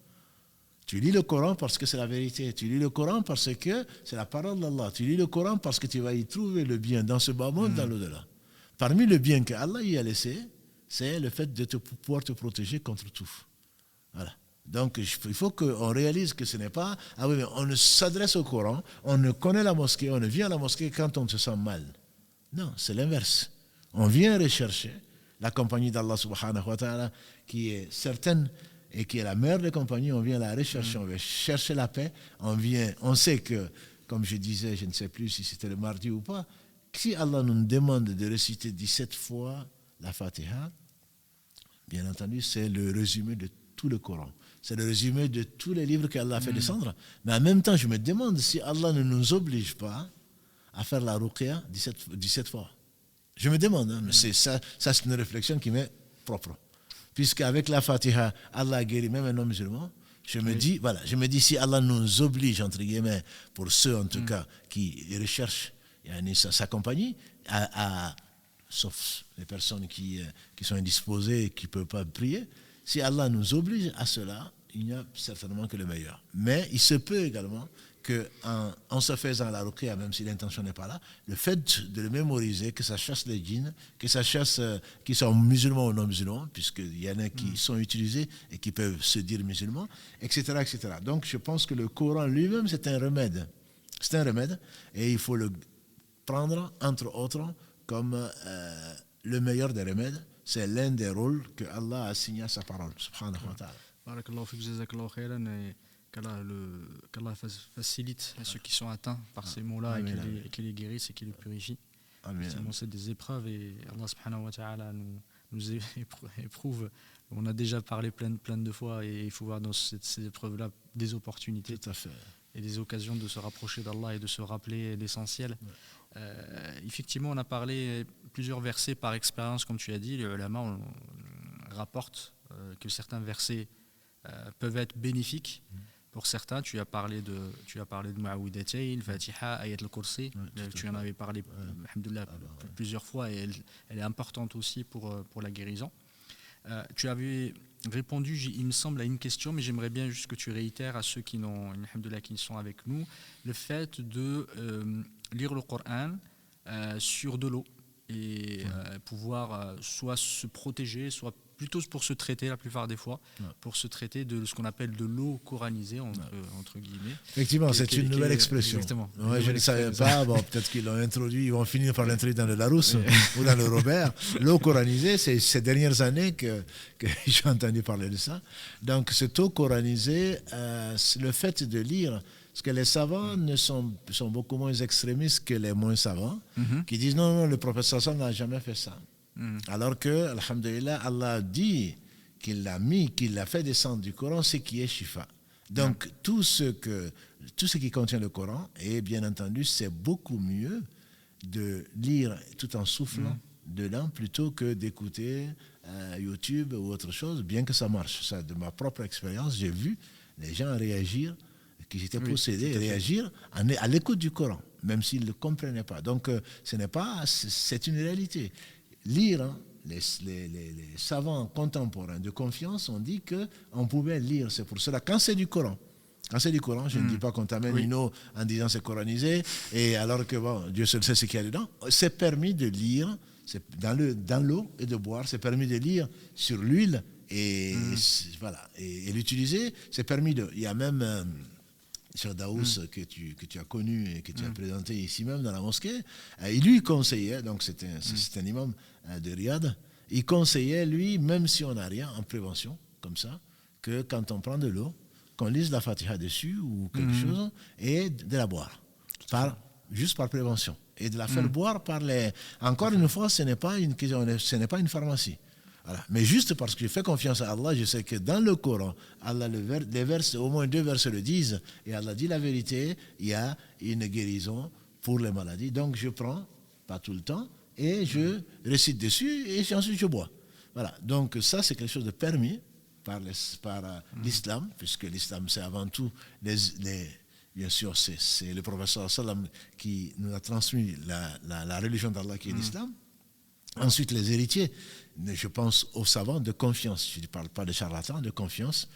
Tu lis le Coran parce que c'est la vérité. Tu lis le Coran parce que c'est la parole d'Allah. Tu lis le Coran parce que tu vas y trouver le bien dans ce bas monde, dans l'au-delà. Parmi le bien qu'Allah y a laissé, c'est le fait de pouvoir te protéger contre tout. Voilà. Donc il faut qu'on réalise que ce n'est pas... Ah oui, mais on s'adresse au Coran, on ne connaît la mosquée, on ne vient à la mosquée quand on se sent mal. Non, c'est l'inverse. On vient rechercher la compagnie d'Allah subhanahu wa ta'ala qui est certaine et qui est la meilleure des compagnies, on vient la rechercher, on vient chercher la paix, on sait que, comme je disais, je ne sais plus si c'était le mardi ou pas, si Allah nous demande de réciter 17 fois la Fatiha, bien entendu, c'est le résumé de tout le Coran. C'est le résumé de tous les livres qu'Allah a fait descendre. Mais en même temps, je me demande si Allah ne nous oblige pas à faire la ruqya 17 fois. Je me demande, mais c'est c'est une réflexion qui m'est propre. Puisqu'avec la Fatiha, Allah a guéri même un homme musulman, Je me dis, si Allah nous oblige, entre guillemets, pour ceux en tout cas qui recherchent sa compagnie, sauf les personnes qui sont indisposées et qui ne peuvent pas prier, si Allah nous oblige à cela, il n'y a certainement que le meilleur. Mais il se peut également qu'en se faisant la ruqya, même si l'intention n'est pas là, le fait de le mémoriser, que ça chasse les djinns, que ça chasse, qu'ils soient musulmans ou non musulmans, puisqu'il y en a qui sont utilisés et qui peuvent se dire musulmans, etc., etc. Donc je pense que le Coran lui-même, c'est un remède. C'est un remède et il faut le prendre, entre autres, comme le meilleur des remèdes. C'est l'un des rôles que Allah a assigné à sa parole, subhanahu wa ta'ala. Barakallahu fik, jazakallahu khairan, et qu'Allah facilite à ceux qui sont atteints par ces mots-là et qu'il les guérisse et qu'il les purifie. C'est des épreuves et Allah subhanahu wa ta'ala nous éprouve. On a déjà parlé plein de fois et il faut voir dans ces épreuves-là des opportunités. Tout à fait. Et des occasions de se rapprocher d'Allah et de se rappeler l'essentiel. Effectivement, on a parlé plusieurs versets par expérience, comme tu as dit. Les ulama rapportent que certains versets peuvent être bénéfiques pour certains. Tu as parlé de Mu'awwidatayn, Fatiha, Ayat al-Kursi. Tu en avais parlé alhamdoulilah, plusieurs fois et elle est importante aussi pour la guérison. Tu avais répondu, il me semble, à une question, mais j'aimerais bien juste que tu réitères à ceux qui sont avec nous, le fait de lire le Coran sur de l'eau et pouvoir soit se protéger, soit plutôt pour se traiter la plupart des fois, pour se traiter de ce qu'on appelle de l'eau coranisée, entre guillemets. Effectivement, c'est une nouvelle expression. Exactement. Ouais, je ne savais pas, peut-être qu'ils l'ont introduit, ils vont finir par l'introduire dans le Larousse ou dans le Robert. L'eau coranisée, c'est ces dernières années que j'ai entendu parler de ça. Donc, cette eau coranisée, le fait de lire, parce que les savants sont beaucoup moins extrémistes que les moins savants, qui disent non, le prophète sallallahu n'a jamais fait ça. Alors que, alhamdulillah, Allah dit qu'il a fait descendre du Coran ce qui est shifa. Donc, tout ce qui contient le Coran, et bien entendu, c'est beaucoup mieux de lire tout en soufflant dedans plutôt que d'écouter YouTube ou autre chose, bien que ça marche. Ça, de ma propre expérience, j'ai vu les gens réagir, qui étaient possédés, réagir à l'écoute du Coran, même s'ils ne le comprenaient pas. Donc, c'est une réalité. Lire, les savants contemporains de confiance ont dit qu'on pouvait lire. C'est pour cela, quand c'est du Coran, je ne dis pas qu'on t'amène une eau en disant c'est coranisé, et alors que Dieu seul sait ce qu'il y a dedans, c'est permis de lire dans l'eau et de boire, c'est permis de lire sur l'huile et l'utiliser, c'est permis de. Il y a même Cheikh Daous que tu as connu et que tu as présenté ici même dans la mosquée, il lui conseillait, donc c'est un imam de Riyad, il conseillait lui, même si on n'a rien en prévention, comme ça, que quand on prend de l'eau, qu'on lise la Fatiha dessus ou quelque chose et de la boire, juste par prévention, et de la faire boire par les. Encore une fois, ce n'est pas une pharmacie. Voilà. Mais juste parce que je fais confiance à Allah, je sais que dans le Coran, Allah les versets, au moins 2 versets le disent, et Allah dit la vérité, il y a une guérison pour les maladies. Donc je prends, pas tout le temps, et je récite dessus, et ensuite je bois. Voilà. Donc ça, c'est quelque chose de permis par l'islam, puisque l'islam, c'est avant tout, bien sûr, c'est le prophète sallam qui nous a transmis la religion d'Allah qui est l'islam. Ensuite, les héritiers, je pense aux savants de confiance, je ne parle pas de charlatans, de confiance,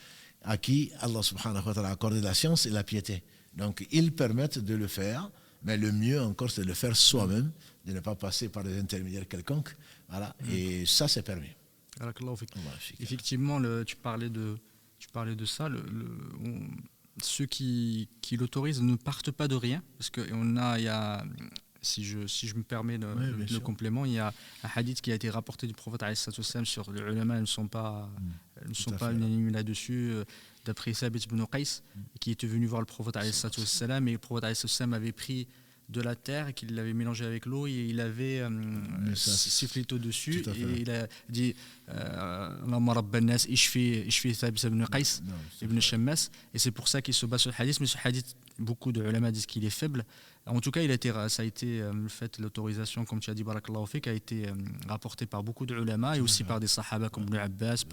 à qui Allah subhanahu wa ta'ala a accordé la science et la piété. Donc, ils permettent de le faire, mais le mieux encore, c'est de le faire soi-même, de ne pas passer par des intermédiaires quelconques. Voilà, et ça, c'est permis. Effectivement, tu parlais de ça, ceux qui l'autorisent ne partent pas de rien, parce qu'il y a. Si je me permets le complément, il y a un hadith qui a été rapporté du prophète sur les ulama, ne sont pas unanimes là-dessus, d'après Thabit ibn Qais, qui était venu voir le prophète et le prophète avait pris de la terre, qu'il l'avait mélangé avec l'eau et il avait sifflé au-dessus et il a dit Allahumma rabban nas ishfi Thabit ibn Qais ibn Shammas, et c'est pour ça qu'il se base sur le hadith, mais ce hadith beaucoup de ulama disent qu'il est faible. En tout cas, ça a été le fait, l'autorisation, comme tu as dit, barakallahu fik, a été rapporté par beaucoup de ulama et aussi par des sahaba comme Ibn Abbas.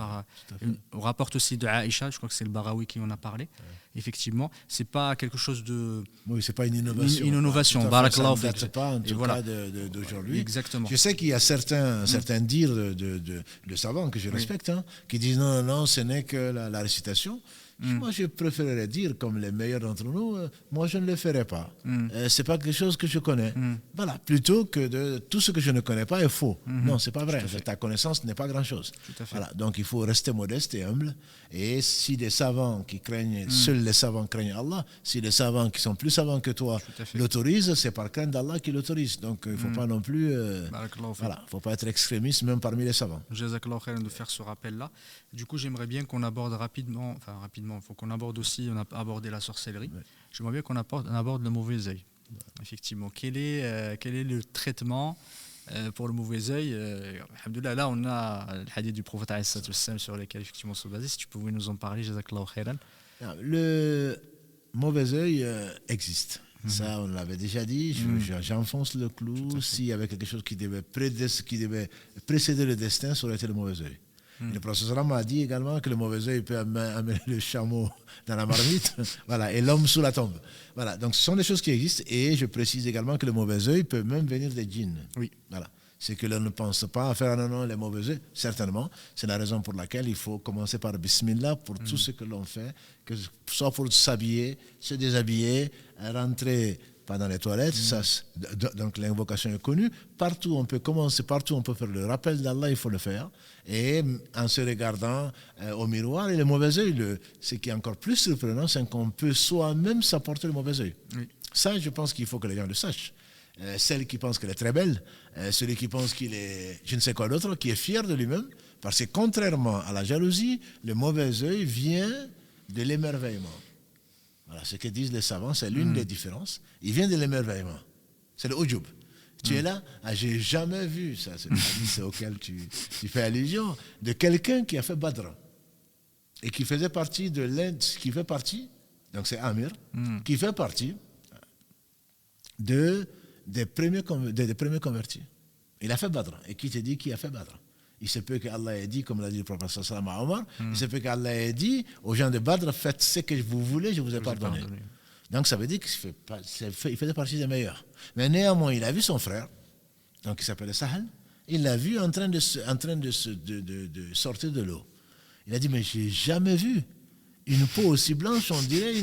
On rapporte aussi de Aïcha, je crois que c'est le Barawi qui en a parlé. Effectivement, c'est pas quelque chose de. Oui, c'est pas une innovation. Une innovation, barakallahu fik. Ça ne date pas en tout cas d'aujourd'hui. Exactement. Je sais qu'il y a certains dires de savants que je respecte, qui disent non, ce n'est que la récitation. Moi, je préférerais dire, comme les meilleurs d'entre nous, moi, je ne le ferai pas. C'est pas quelque chose que je connais. Voilà, plutôt que de tout ce que je ne connais pas est faux. Non, c'est pas vrai. Ta connaissance n'est pas grand-chose. Voilà, donc il faut rester modeste et humble. Et si des savants qui craignent, seuls les savants craignent Allah, si les savants qui sont plus savants que toi l'autorisent, c'est par crainte d'Allah qui l'autorise. Donc il ne faut pas non plus, faut pas être extrémiste même parmi les savants. Jazakallahu khairan de faire ce rappel-là. Du coup, j'aimerais bien qu'on aborde rapidement, il faut qu'on aborde aussi, on a abordé la sorcellerie. Ouais. J'aimerais bien qu'on aborde le mauvais œil. Ouais. Effectivement, quel est le traitement pour le mauvais œil? Alhamdoulilah, là on a le hadith du prophète sur lequel effectivement on se basait. Si tu pouvais nous en parler, jazakallahu khairan. Le mauvais œil existe. Ça, on l'avait déjà dit. J'enfonce le clou. S'il y avait quelque chose qui devait précéder le destin, ça aurait été le mauvais œil. Le professeur m'a dit également que le mauvais œil peut amener le chameau dans la marmite, voilà, et l'homme sous la tombe. Voilà, donc ce sont des choses qui existent, et je précise également que le mauvais œil peut même venir des djinns. Oui. Voilà. C'est que l'on ne pense pas à faire les mauvais œils, certainement. C'est la raison pour laquelle il faut commencer par Bismillah pour tout ce que l'on fait, que soit pour s'habiller, se déshabiller, rentrer pas dans les toilettes, donc l'invocation est connue. Partout on peut commencer, partout on peut faire le rappel d'Allah, il faut le faire. Et en se regardant au miroir, et le mauvais œil, ce qui est encore plus surprenant, c'est qu'on peut soi-même s'apporter le mauvais œil. Oui. Ça, je pense qu'il faut que les gens le sachent. Celle qui pense qu'elle est très belle, celui qui pense qu'il est je ne sais quoi d'autre, qui est fier de lui-même, parce que contrairement à la jalousie, le mauvais œil vient de l'émerveillement. Voilà, ce que disent les savants, c'est l'une des différences. Il vient de l'émerveillement. C'est le ujub. Tu es là, j'ai jamais vu, ça c'est le hadith auquel tu fais allusion, de quelqu'un qui a fait Badr et qui faisait partie de l'Inde, qui fait partie, donc c'est Amir, qui fait partie des premiers convertis. Il a fait Badr. Et qui te dit qui a fait Badr? Il se peut qu'Allah ait dit, comme l'a dit le prophète sallallahu alayhi wa sallam à Omar, il se peut qu'Allah ait dit aux gens de Badr, faites ce que vous voulez, je vous ai pardonné. Donc ça veut dire qu'il faisait partie des meilleurs. Mais néanmoins, il a vu son frère, donc il s'appelait Sahel, il l'a vu en train de sortir de l'eau. Il a dit, mais j'ai jamais vu une peau aussi blanche, on dirait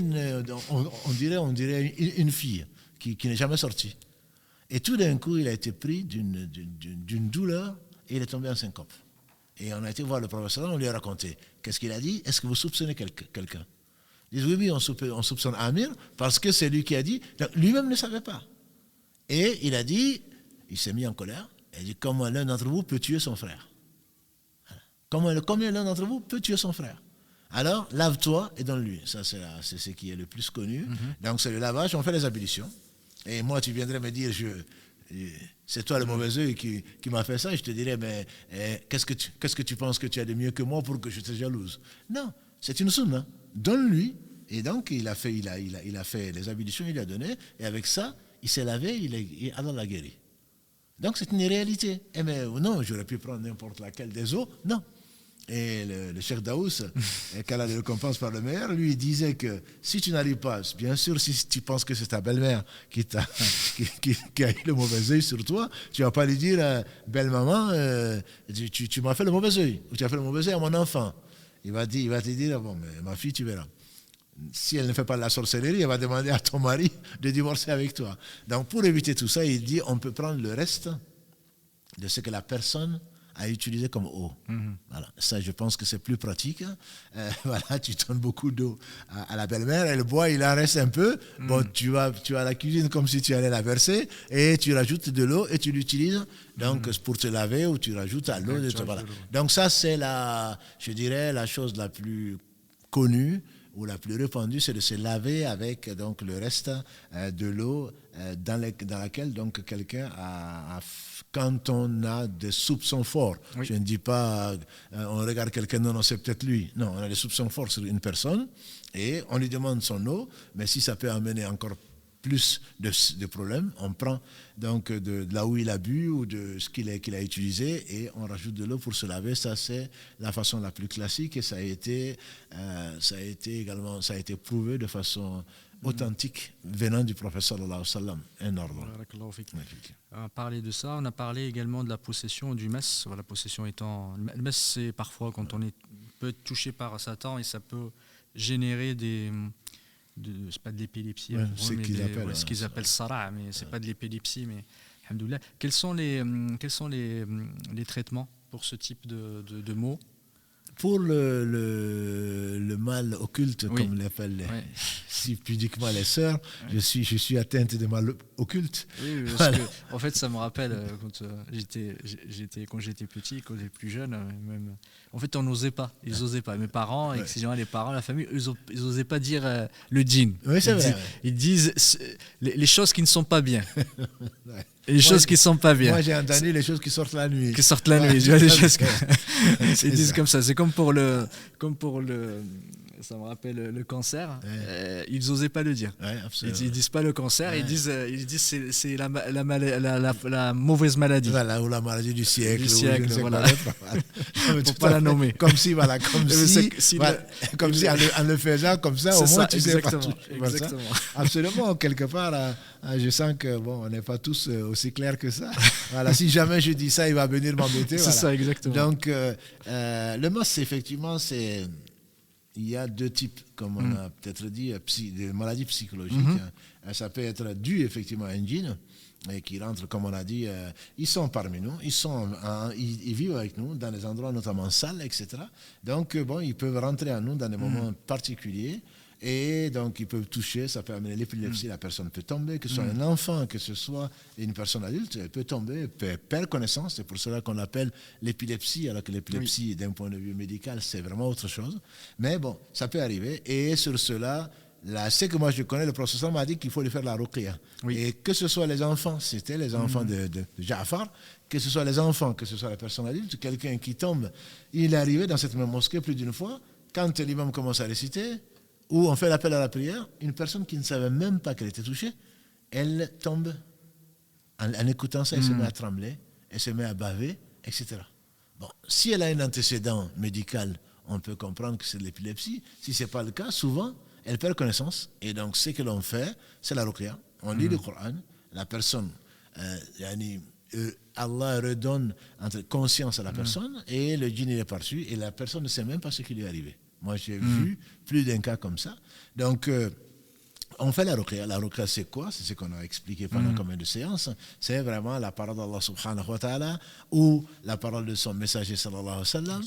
une fille qui n'est jamais sortie. Et tout d'un coup, il a été pris d'une douleur, et il est tombé en syncope. Et on a été voir le professeur, on lui a raconté. Qu'est-ce qu'il a dit? Est-ce que vous soupçonnez quelqu'un? Ils disent oui, on soupçonne Amir, parce que c'est lui qui a dit. Donc, lui-même ne savait pas. Et il a dit, il s'est mis en colère, il a dit, comment l'un d'entre vous peut tuer son frère? Voilà. Comment l'un d'entre vous peut tuer son frère? Alors, lave-toi et donne-lui. Ça, c'est ce qui est le plus connu. Donc, c'est le lavage, on fait les ablutions. Et moi, tu viendrais me dire, c'est toi le mauvais œil qui m'a fait ça, et je te dirais, mais qu'est-ce que tu penses que tu as de mieux que moi pour que je te jalouse? Non, c'est une sunna. Donne-lui. Et donc, il a fait les ablutions, il a donné, et avec ça, il s'est lavé, Allah l'a guéri. Donc, c'est une réalité. Et mais non, j'aurais pu prendre n'importe laquelle des eaux. Non. Et le Cheikh Daous, qu'Allah le récompense par le meilleur, lui disait que si tu n'arrives pas, bien sûr, si tu penses que c'est ta belle-mère qui a eu le mauvais œil sur toi, tu ne vas pas lui dire, belle maman, tu m'as fait le mauvais œil, ou tu as fait le mauvais œil à mon enfant. Il va te dire, bon, mais ma fille, tu verras. Si elle ne fait pas de la sorcellerie, elle va demander à ton mari de divorcer avec toi. Donc, pour éviter tout ça, il dit, on peut prendre le reste de ce que la personne a utilisé comme eau. Voilà. Ça, je pense que c'est plus pratique. Voilà, tu donnes beaucoup d'eau à la belle-mère, elle boit, il en reste un peu. Bon, tu vas à la cuisine comme si tu allais la verser, et tu rajoutes de l'eau et tu l'utilises donc pour te laver, ou tu rajoutes à l'eau. Voilà. Donc ça, c'est je dirais, la chose la plus connue ou la plus répandue, c'est de se laver avec donc le reste de l'eau dans laquelle donc quelqu'un quand on a des soupçons forts. Oui. Je ne dis pas on regarde quelqu'un, non, c'est peut-être lui. Non, on a des soupçons forts sur une personne et on lui demande son eau, mais si ça peut amener encore plus de problèmes, on prend donc de là où il a bu ou de ce qu'il a utilisé et on rajoute de l'eau pour se laver. Ça, c'est la façon la plus classique et ça a été prouvé de façon authentique venant du prophète sallallahu alayhi wa sallam, un ordre. On a parlé de ça, on a parlé également de la possession du mess. La possession étant, le mess, c'est parfois quand peut être touché par Satan et ça peut générer c'est pas de l'épilepsie, ce qu'ils appellent Sara', mais c'est pas de l'épilepsie, mais alhamdoulilah. Quels sont les traitements pour ce type de maux? Pour le mal occulte, comme l'appellent si pudiquement les sœurs, je suis atteinte de mal occulte. Oui, parce que, en fait, ça me rappelle quand j'étais petit, quand j'étais plus jeune, même. En fait, on n'osait pas. Ils n'osaient pas. Mes parents, excusez-moi, les parents, la famille, ils n'osaient pas dire le djinn. Oui, c'est vrai. Ils disent les choses qui ne sont pas bien. Les choses qui ne sont pas bien. Moi, j'ai entendu les choses qui sortent la nuit. Qui sortent la nuit. Je vois des choses ils disent comme ça. C'est comme pour le. Ça me rappelle le cancer. Ils n'osaient pas le dire. Ils disent pas le cancer. Ils disent c'est la mauvaise maladie. Voilà, ou la maladie du siècle. Voilà. Pour pas la nommer. Comme si en le faisant comme ça, au moins tu sais pas tout. Exactement. Absolument. Quelque part, je sens que on n'est pas tous aussi clairs que ça. Voilà. Si jamais je dis ça, il va venir m'embêter. C'est ça, exactement. Donc, le MOS, effectivement, il y a deux types, comme on a peut-être dit, de maladies psychologiques. Ça peut être dû effectivement à un djinn et qui rentre, comme on a dit, ils sont parmi nous, ils vivent avec nous dans des endroits notamment sales, etc. Donc, ils peuvent rentrer en nous dans des moments particuliers. Et donc, ils peuvent toucher, ça peut amener l'épilepsie, la personne peut tomber, que ce soit un enfant, que ce soit une personne adulte, elle peut tomber, peut perdre connaissance. C'est pour cela qu'on l'appelle l'épilepsie, alors que l'épilepsie, d'un point de vue médical, c'est vraiment autre chose. Mais bon, ça peut arriver. Et sur cela, ce que moi je connais, le professeur m'a dit qu'il faut lui faire la ruqya. Et que ce soit les enfants, c'était les enfants de Ja'far, que ce soit les enfants, que ce soit la personne adulte, quelqu'un qui tombe, il est arrivé dans cette même mosquée plus d'une fois, quand l'imam commence à réciter, où on fait l'appel à la prière, une personne qui ne savait même pas qu'elle était touchée, elle tombe en écoutant ça, elle se met à trembler, elle se met à baver, etc. Bon, si elle a un antécédent médical, on peut comprendre que c'est de l'épilepsie. Si ce n'est pas le cas, souvent, elle perd connaissance. Et donc, ce que l'on fait, c'est la ruqya. On lit le Coran, la personne, Allah redonne conscience à la personne, et le djinn est parti, et la personne ne sait même pas ce qui lui est arrivé. Moi, j'ai vu plus d'un cas comme ça. Donc, on fait la ruqya. La ruqya, c'est quoi? C'est ce qu'on a expliqué pendant combien de séances. C'est vraiment la parole d'Allah subhanahu wa ta'ala ou la parole de son messager sallallahu alayhi wa sallam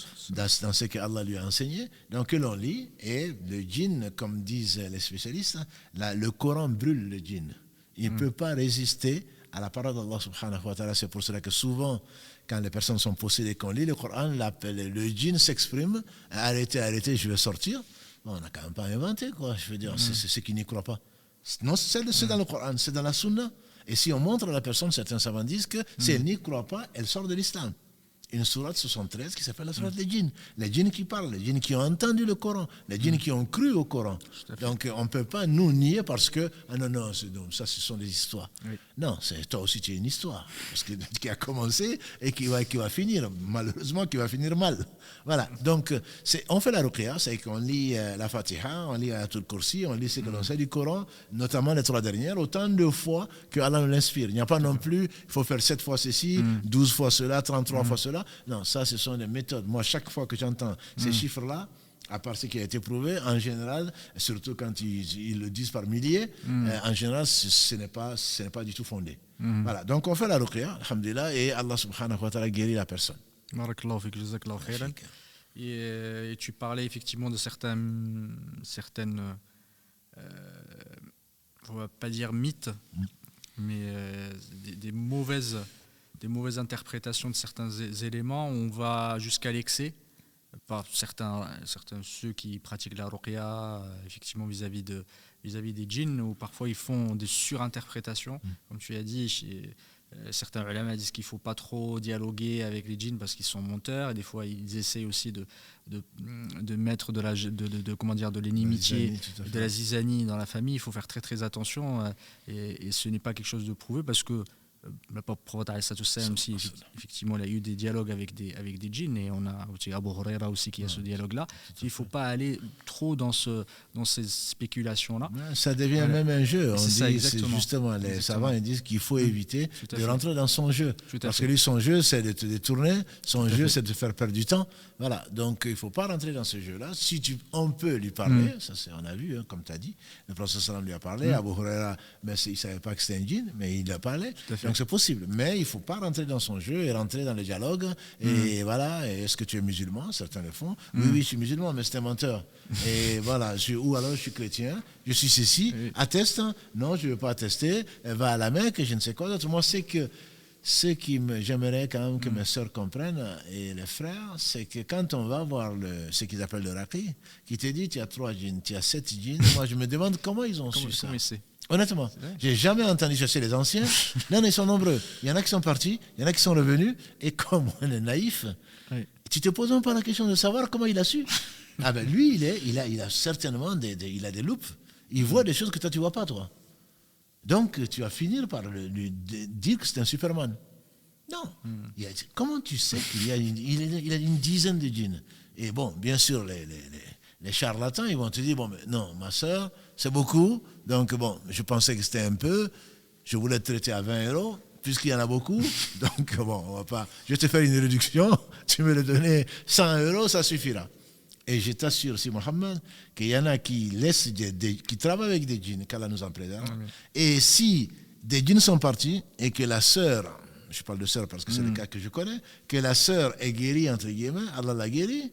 dans ce qu'Allah lui a enseigné. Donc, que l'on lit, et le djinn, comme disent les spécialistes, le Coran brûle le djinn. Il ne peut pas résister à la parole d'Allah subhanahu wa ta'ala. C'est pour cela que souvent, quand les personnes sont possédées, qu'on lit le Coran, le djinn s'exprime, arrêtez, je vais sortir. Bon, on n'a quand même pas inventé, quoi. Je veux dire, c'est ceux qui n'y croient pas. Non, c'est dans le Coran, c'est dans la Sunna. Et si on montre à la personne, certains savants disent que si elle n'y croit pas, elle sort de l'islam. Une sourate 73 qui s'appelle la sourate des djinns. Les djinns qui parlent, les djinns qui ont entendu le Coran, les djinns qui ont cru au Coran. Donc on ne peut pas nous nier parce que non, ça ce sont des histoires. Oui. Non, toi aussi tu es une histoire. Parce que qui a commencé et qui va finir, malheureusement qui va finir mal. Voilà, donc on fait la ruqya, c'est qu'on lit la Fatiha, on lit Ayatul Kursi, on lit ce que l'on sait du Coran, notamment les 3 dernières, autant de fois que Allah nous l'inspire. Il n'y a pas non plus, il faut faire 7 fois ceci, 12 fois cela, 33 fois cela. Non, ça, ce sont des méthodes. Moi, chaque fois que j'entends ces chiffres-là, à part ce qui a été prouvé, en général, surtout quand ils le disent par milliers, en général, ce n'est pas du tout fondé. Voilà, donc on fait la ruqya, alhamdulillah, et Allah subhanahu wa ta'ala guérit la personne. Barakallahu fik, jazakallahu khairan. Et tu parlais effectivement de certaines on ne va pas dire mythes, mais des mauvaises interprétations de certains éléments. On va jusqu'à l'excès. par certains ceux qui pratiquent la ruqya, effectivement vis-à-vis des djinns, où parfois ils font des surinterprétations, comme tu as dit. Certains ulama disent qu'il ne faut pas trop dialoguer avec les djinns parce qu'ils sont menteurs, et des fois ils essayent aussi de mettre de l'inimitié, de la zizanie dans la famille. Il faut faire très très attention, et ce n'est pas quelque chose de prouvé, parce que le prophète même si effectivement il a eu des dialogues avec des djinns, et on a Abu Huraira aussi qui a ce dialogue-là. Il ne faut pas aller trop dans ces spéculations-là. Ça devient même un jeu. On dit, ça, c'est justement, les savants ils disent qu'il faut éviter de rentrer dans son jeu. Parce que lui, son jeu, c'est de te détourner, son jeu, c'est de te faire perdre du temps. Voilà, donc il ne faut pas rentrer dans ce jeu-là. Si on peut lui parler, ça on a vu, comme tu as dit, le prophète sallam lui a parlé, Abu Huraira, mais il ne savait pas que c'était un djinn, mais il a parlé. Donc c'est possible, mais il ne faut pas rentrer dans son jeu et rentrer dans le dialogue. Et voilà, est-ce que tu es musulman? Certains le font. Oui, je suis musulman, mais c'est un menteur. Et voilà, ou alors je suis chrétien, je suis ceci, atteste, non, je ne veux pas attester, va à la Mecque, je ne sais quoi d'autre. Moi, c'est que j'aimerais quand même que mes sœurs comprennent, et les frères, c'est que quand on va voir ce qu'ils appellent le raqi, qui te dit tu as 3 djinns, tu as 7 djinns, moi je me demande comment ils ont su ça. Honnêtement, j'ai jamais entendu chercher les anciens. Non, ils sont nombreux. Il y en a qui sont partis, il y en a qui sont revenus, et comme on est naïf, tu te poses même pas la question de savoir comment il a su. Ah ben lui, il a certainement il a des loupes. Il voit des choses que toi tu vois pas, toi. Donc tu vas finir par lui dire que c'est un Superman. Non. Comment tu sais qu'il a une dizaine de djinns? Et bon, bien sûr, les charlatans, ils vont te dire, bon, mais non, ma soeur, c'est beaucoup. Donc bon, je pensais que c'était un peu. Je voulais te traiter à 20 €, puisqu'il y en a beaucoup. Donc bon, on va pas. Je vais te faire une réduction. Tu me le donner 100 €, ça suffira. Et je t'assure, si Mohamed, qu'il y en a qui laissent qui travaillent avec des djinns, qu'Allah nous en préserve. Et si des djinns sont partis et que la sœur, je parle de sœur parce que c'est le cas que je connais, que la sœur est guérie, entre guillemets, Allah l'a guérie,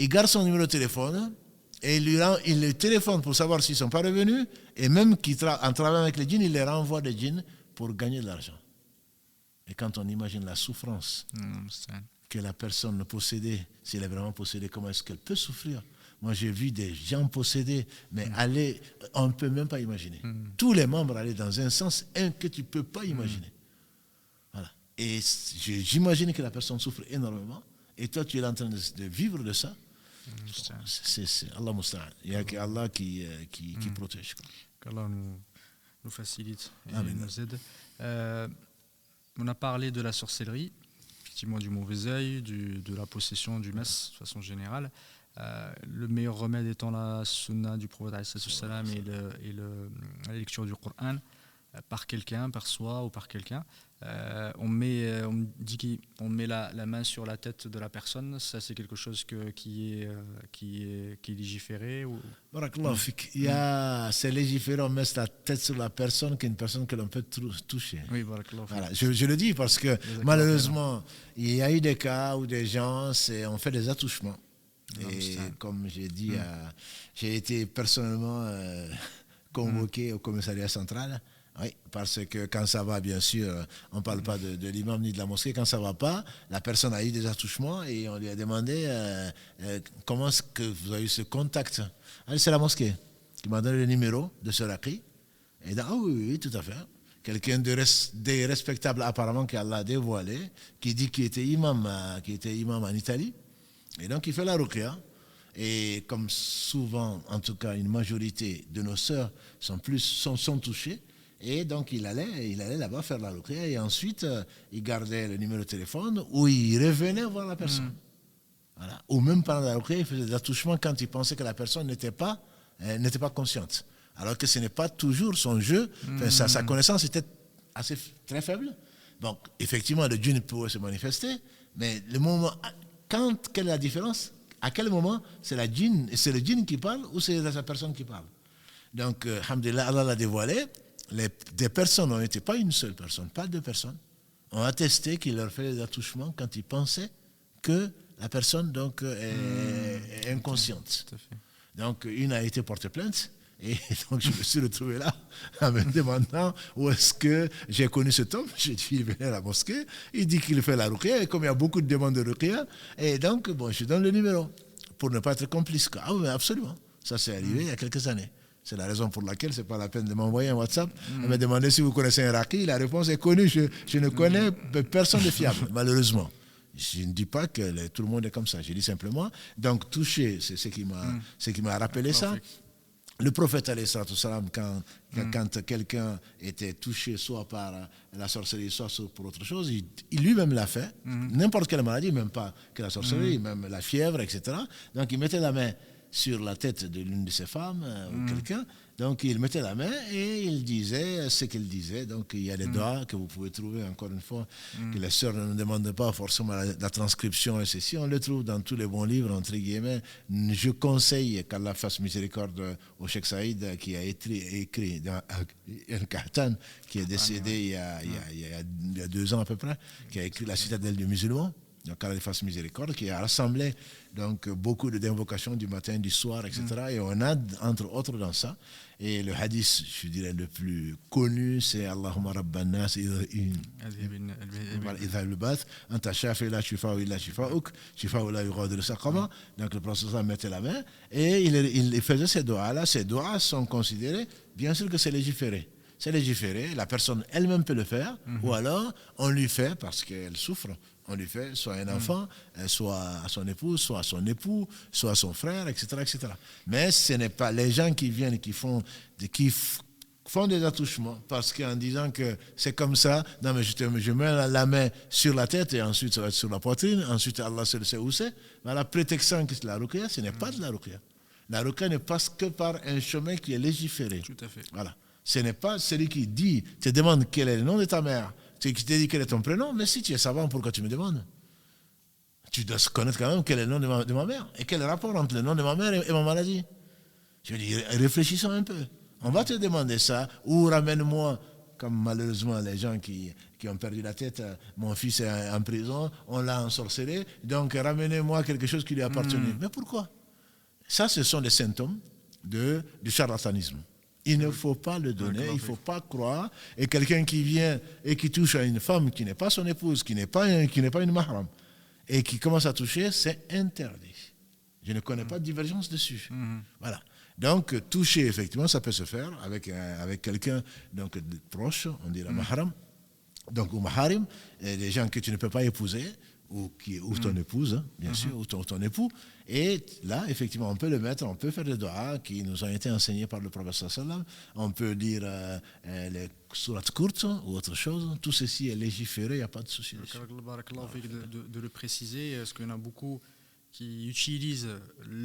il garde son numéro de téléphone et il le téléphone pour savoir s'ils ne sont pas revenus, et même en travaillant avec les djinns, il les renvoie des djinns pour gagner de l'argent. Et quand on imagine la souffrance que la personne possédée, si elle est vraiment possédée, comment est-ce qu'elle peut souffrir? Moi, j'ai vu des gens possédés, mais on ne peut même pas imaginer. Tous les membres allaient dans un sens que tu ne peux pas imaginer. Voilà. Et j'imagine que la personne souffre énormément, et toi, tu es en train de vivre de ça. C'est Allah Musta'an. Il n'y a qu'Allah qui protège. Qu'Allah nous facilite et nous aide. On a parlé de la sorcellerie, effectivement du mauvais œil, de la possession, du mas, de façon générale. Le meilleur remède étant la sunna du prophète et la lecture du Coran par quelqu'un, par soi ou par quelqu'un. On dit qu'on met la main sur la tête de la personne. Ça, c'est quelque chose qui est légiféré ou... Barakallahu fik. C'est légiféré, on met la tête sur la personne qu'une personne que l'on peut toucher. Oui, barakallahu fik. Voilà, je le dis parce que malheureusement, il y a eu des cas où des gens ont fait des attouchements. Et comme j'ai dit, j'ai été personnellement convoqué au commissariat central. Oui, parce que quand ça va, bien sûr, on ne parle pas de l'imam ni de la mosquée. Quand ça ne va pas, la personne a eu des attouchements et on lui a demandé comment est-ce que vous avez eu ce contact. C'est la mosquée qui m'a donné le numéro de ce raqi. Et dit, oui, tout à fait. Quelqu'un de respectable apparemment qu'Allah a dévoilé, qui dit qu'il était imam en Italie. Et donc il fait la ruqya. Et comme souvent, en tout cas une majorité de nos sœurs sont touchées, et donc il allait là-bas faire la ruqya, et ensuite il gardait le numéro de téléphone, ou il revenait voir la personne. Voilà. Ou même pendant la ruqya, il faisait des attouchements quand il pensait que la personne n'était pas consciente. Alors que ce n'est pas toujours son jeu, sa connaissance était très faible. Donc effectivement le djinn pouvait se manifester, mais le moment, quelle est la différence? À quel moment c'est le djinn qui parle ou c'est la personne qui parle? Donc, alhamdulillah, Allah l'a dévoilé. Des personnes n'ont été, pas une seule personne, pas 2 personnes, ont attesté qu'il leur fait des attouchements quand ils pensaient que la personne donc, est inconsciente. Tout à fait. Donc, une a été portée plainte Et donc, je me suis retrouvé là en me demandant où est-ce que j'ai connu cet homme. J'ai dit, il venait à la mosquée, il dit qu'il fait la ruqya, et comme il y a beaucoup de demandes de ruqya, et donc, bon, je donne le numéro pour ne pas être complice. Ah oui, mais absolument. Ça, c'est arrivé il y a quelques années. C'est la raison pour laquelle ce n'est pas la peine de m'envoyer un WhatsApp et me demander si vous connaissez un raqi. La réponse est connue. Je ne connais personne de fiable, malheureusement. Je ne dis pas que tout le monde est comme ça. Je dis simplement, donc toucher, c'est ce qui m'a rappelé ça. Le prophète, quand quelqu'un était touché soit par la sorcellerie, soit pour autre chose, il lui-même l'a fait. N'importe quelle maladie, même pas que la sorcellerie, même la fièvre, etc. Donc il mettait la main sur la tête de l'une de ses femmes ou quelqu'un. Donc il mettait la main et il disait ce qu'il disait. Donc il y a des doigts que vous pouvez trouver, encore une fois, que les sœurs ne nous demandent pas forcément la transcription et ceci. On le trouve dans tous les bons livres, entre guillemets. Je conseille qu'Allah fasse miséricorde au Cheikh Saïd qui a écrit dans un Kahtan qui est décédé il y a 2 ans à peu près, qui a écrit La citadelle du musulman. Donc, qu'Allah fasse miséricorde, qui a rassemblé donc, beaucoup d'invocations du matin, du soir, etc. Et on a, entre autres, dans ça. Et le hadith, je dirais, le plus connu, c'est Allahumma rabban nas idha al-bath, anta shafi la shifa'u illa shifa'uk, shifa'u la yughadiru saqama. Donc, le prophète mettait la main et il faisait ces doigts-là. Ces doigts sont considérés, bien sûr que c'est légiféré. C'est légiféré, la personne elle-même peut le faire, ou alors on lui fait, parce qu'elle souffre, on lui fait soit un enfant, soit à son épouse, soit à son époux, soit à son frère, etc., etc. Mais ce n'est pas les gens qui viennent, qui font des attouchements, parce qu'en disant que c'est comme ça, non mais je mets la main sur la tête et ensuite ça va être sur la poitrine, ensuite Allah seul sait où c'est, voilà, prétextant que c'est la ruqya, ce n'est pas de la ruqya. La ruqya ne passe que par un chemin qui est légiféré. Tout à fait. Voilà. Ce n'est pas celui qui dit, te demande quel est le nom de ta mère, qui te dit quel est ton prénom, mais si tu es savant, pourquoi tu me demandes? Tu dois connaître quand même quel est le nom de ma mère. Et quel est le rapport entre le nom de ma mère et ma maladie? Je veux dire, réfléchissons un peu. On va te demander ça, ou ramène-moi, comme malheureusement les gens qui ont perdu la tête, mon fils est en prison, on l'a ensorcelé, donc ramenez-moi quelque chose qui lui appartenait. Mais pourquoi? Ça, ce sont des symptômes du charlatanisme. Il ne faut pas le donner, il ne faut pas croire. Et quelqu'un qui vient et qui touche à une femme qui n'est pas son épouse, qui n'est pas une mahram, et qui commence à toucher, c'est interdit. Je ne connais pas de divergence dessus. Voilà. Donc, toucher, effectivement, ça peut se faire avec quelqu'un donc, de proche, on dit la mahram, donc ou maharim, des gens que tu ne peux pas épouser, ou ton épouse, hein, bien sûr, ou ton époux. Et là, effectivement, on peut le mettre, on peut faire des doigts qui nous ont été enseignés par le prophète sallam. On peut dire les surat courtes ou autre chose. Tout ceci est légiféré, il n'y a pas de souci. De le préciser, parce qu'il y en a beaucoup qui utilisent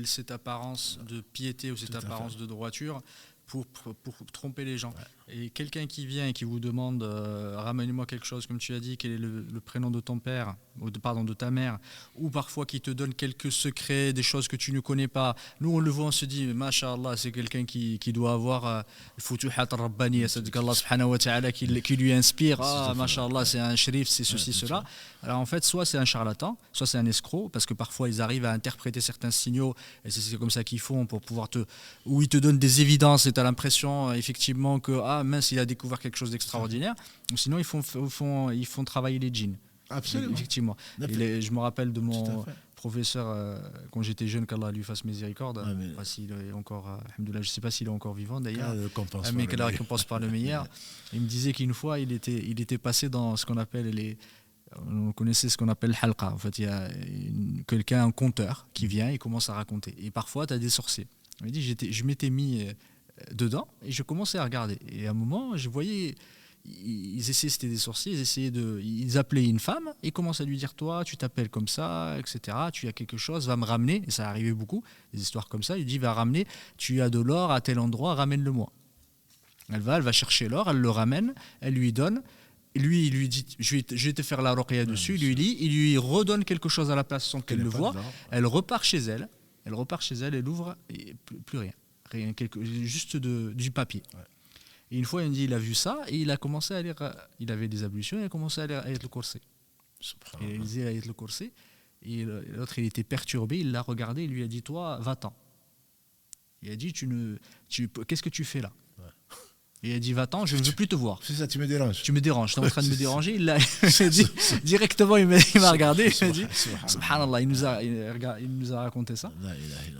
cette apparence de piété ou cette apparence de droiture pour tromper les gens. Ouais. Et quelqu'un qui vient et qui vous demande ramène-moi quelque chose, comme tu as dit, quel est le prénom de ton père, de ta mère, ou parfois qui te donne quelques secrets, des choses que tu ne connais pas. Nous, on le voit, on se dit, Masha'Allah, c'est quelqu'un qui doit avoir Futuhat al-Rabbani, c'est-à-dire qu'Allah subhanahu wa ta'ala qui lui inspire, Masha'Allah, c'est un shérif, c'est ceci, cela. Alors en fait, soit c'est un charlatan, soit c'est un escroc, parce que parfois ils arrivent à interpréter certains signaux, et c'est comme ça qu'ils font pour pouvoir où ils te donnent des évidences, et tu as l'impression effectivement que mince, il a découvert quelque chose d'extraordinaire. Ou sinon, ils font travailler les djinns. Absolument. Effectivement. Je me rappelle de mon professeur, quand j'étais jeune, qu'Allah lui fasse miséricorde. S'il est encore, je ne sais pas s'il est encore vivant d'ailleurs, mais qu'Allah récompense par le meilleur. Il me disait qu'une fois, il était passé dans ce qu'on appelle on connaissait ce qu'on appelle halqa. En fait, il y a quelqu'un, un conteur, qui vient et commence à raconter. Et parfois, tu as des sorciers. Il me dit, je m'étais mis dedans et je commençais à regarder. Et à un moment, je voyais, ils essayaient, c'était des sorciers, ils appelaient une femme et commençaient à lui dire, toi, tu t'appelles comme ça, etc. Tu as quelque chose, va me ramener. Et ça arrivait beaucoup, des histoires comme ça. Il dit, va ramener, tu as de l'or à tel endroit, ramène-le-moi. Elle va chercher l'or, elle le ramène, elle lui donne. Lui, il lui dit, je vais te faire la ruqya dessus. Il lui redonne quelque chose à la place sans qu'elle le voie. Elle repart chez elle. Elle ouvre et plus rien. Juste du papier. Ouais. Et une fois, il me dit, il a vu ça et il a commencé à lire. Il avait des ablutions, il a commencé à lire Ayat al-Kursi. Et il lisait Ayat al-Kursi. Et l'autre, il était perturbé, il l'a regardé, il lui a dit, toi, va-t'en. Il a dit, qu'est-ce que tu fais là? Il a dit, va-t'en, je ne veux plus te voir. C'est ça, tu me déranges. Tu me déranges, tu es en train de me déranger. Il a dit, directement, il m'a regardé, il m'a dit, subhanallah, il nous a raconté ça.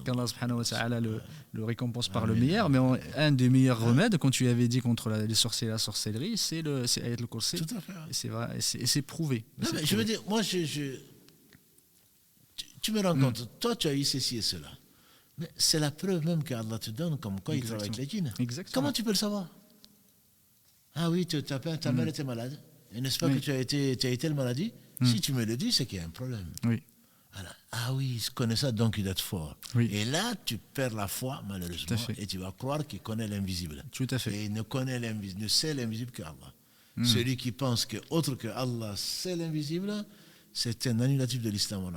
Qu'Allah subhanahu wa ta'ala le récompense par le meilleur. Mais un des meilleurs remèdes, quand tu avais dit contre les sorciers et la sorcellerie, c'est Ayat al-Kursi. Tout à fait. Et c'est vrai, et c'est prouvé. Non, mais je veux dire, moi, tu me rends compte, toi, tu as eu ceci et cela. Mais c'est la preuve même qu'Allah te donne comme quoi il travaille avec les djinns. Exactement. Comment tu peux le savoir? Ah oui, ta mère était malade. Et n'est-ce pas que tu as eu telle maladie? Si tu me le dis, c'est qu'il y a un problème. Oui. Alors, ah oui, il connaît ça, donc il doit être fort. Oui. Et là, tu perds la foi, malheureusement, et tu vas croire qu'il connaît l'invisible. Tout à fait. Et il ne sait l'invisible qu'Allah. Celui qui pense que autre que Allah sait l'invisible, c'est un annulatif de l'islam.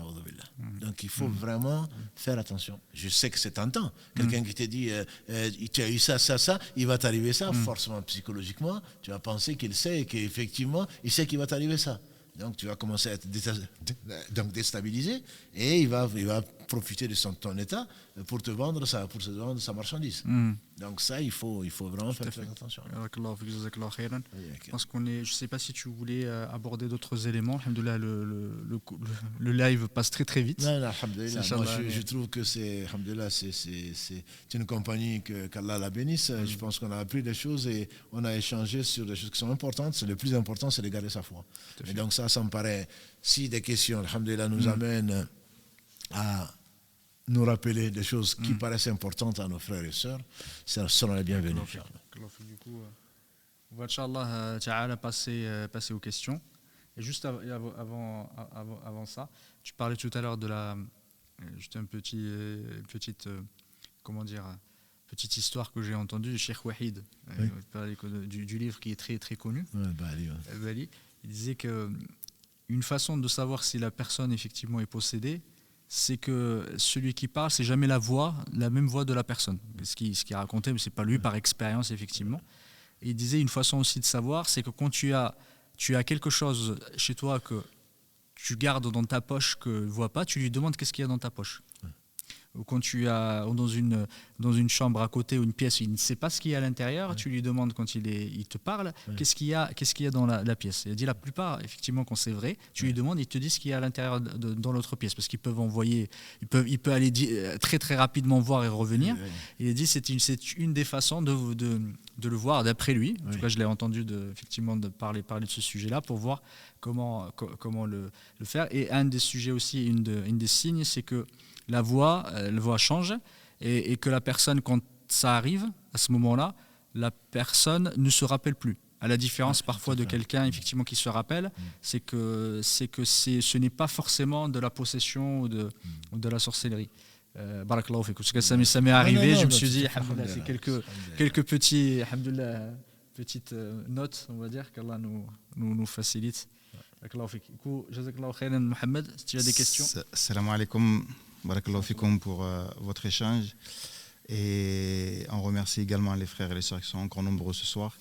Donc il faut vraiment faire attention. Je sais que c'est tentant. Quelqu'un qui te dit tu as eu ça, il va t'arriver ça, forcément psychologiquement, tu vas penser qu'il sait et qu'effectivement, il sait qu'il va t'arriver ça. Donc tu vas commencer à être déstabilisé et il va profiter de ton état pour te vendre sa marchandise. Donc ça, il faut vraiment faire attention. Je pense je ne sais pas si tu voulais aborder d'autres éléments. Alhamdoulilah, le live passe très très vite. Non, alhamdoulilah. Moi, je trouve que c'est une compagnie qu'Allah la bénisse. Je pense qu'on a appris des choses et on a échangé sur des choses qui sont importantes. Le plus important, c'est de garder sa foi. Et donc ça me paraît, si des questions, alhamdoulilah, nous amènent à nous rappeler des choses qui paraissent importantes à nos frères et sœurs, ça sera les bienvenus. Du coup, on va, Inch'Allah, ta'ala, passer aux questions. Et juste avant ça, tu parlais tout à l'heure de juste une petite histoire que j'ai entendue du Cheikh Wahid, du livre qui est très très connu. Bali. Il disait qu'une façon de savoir si la personne effectivement est possédée, c'est que celui qui parle, c'est jamais la même voix de la personne. Ce qu'il racontait, mais c'est pas lui par expérience effectivement. Et il disait une façon aussi de savoir, c'est que quand tu as quelque chose chez toi que tu gardes dans ta poche que ne voit pas, tu lui demandes qu'est-ce qu'il y a dans ta poche. Ou quand tu as dans une chambre à côté ou une pièce, il ne sait pas ce qu'il y a à l'intérieur, tu lui demandes quand il te parle, qu'est-ce qu'il y a dans la pièce. Il a dit la plupart, effectivement, quand c'est vrai, tu lui demandes, il te dit ce qu'il y a à l'intérieur dans l'autre pièce, parce qu'ils peuvent envoyer, il peut aller très très rapidement voir et revenir. Il a dit c'est une des façons de le voir, d'après lui. En tout cas, je l'ai entendu effectivement de parler de ce sujet-là pour voir comment le faire. Et un des sujets aussi, une des signes, c'est que la voix change et que la personne, quand ça arrive, à ce moment-là, la personne ne se rappelle plus. À la différence parfois de quelqu'un effectivement qui se rappelle, c'est que ce n'est pas forcément de la possession ou de la sorcellerie. Barakallahu fik. Parce que ça m'est arrivé, je me suis dit, c'est quelques petites notes, on va dire, qu'Allah nous facilite. Barakallahu fik. Du coup, jazakallahu khairan, Mohamed, si tu as des questions. Salam alaikum. Barakallahu fikum pour votre échange et on remercie également les frères et les sœurs qui sont encore nombreux ce soir.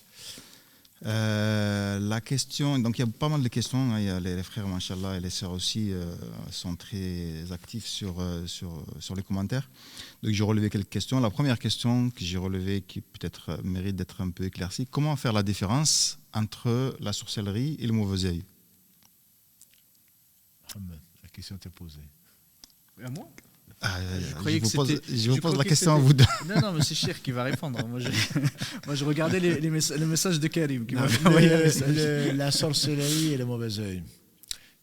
La question, donc il y a pas mal de questions, hein, il y a les frères machallah et les sœurs aussi sont très actifs sur les commentaires. Donc j'ai relevé quelques questions. La première question que j'ai relevée qui peut-être mérite d'être un peu éclaircie, comment faire la différence entre la sorcellerie et le mauvais œil? La question t'est posée. À moi? Je vous pose la question à vous deux. Non, mais c'est Cheikh qui va répondre. Moi, je regardais le message de Karim qui m'a envoyé un message. La sorcellerie et le mauvais œil,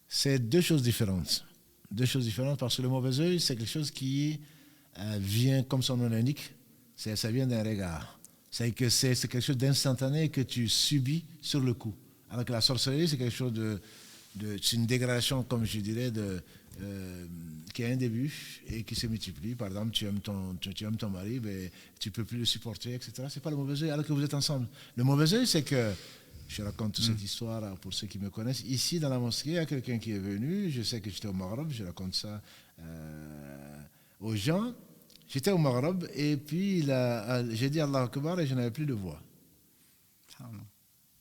c'est deux choses différentes. Parce que le mauvais œil, c'est quelque chose qui vient, comme son nom l'indique, ça vient d'un regard. C'est quelque chose d'instantané que tu subis sur le coup. Alors que la sorcellerie, c'est quelque chose c'est une dégradation, comme je dirais, qui a un début et qui se multiplie. Par exemple, tu aimes ton mari, mais tu ne peux plus le supporter, etc. Ce n'est pas le mauvais œil alors que vous êtes ensemble. Le mauvais œil, c'est que, je raconte cette histoire pour ceux qui me connaissent, ici dans la mosquée, il y a quelqu'un qui est venu, je sais que j'étais au Maghreb, je raconte ça aux gens. J'étais au Maghreb et puis j'ai dit Allah Akbar et je n'avais plus de voix.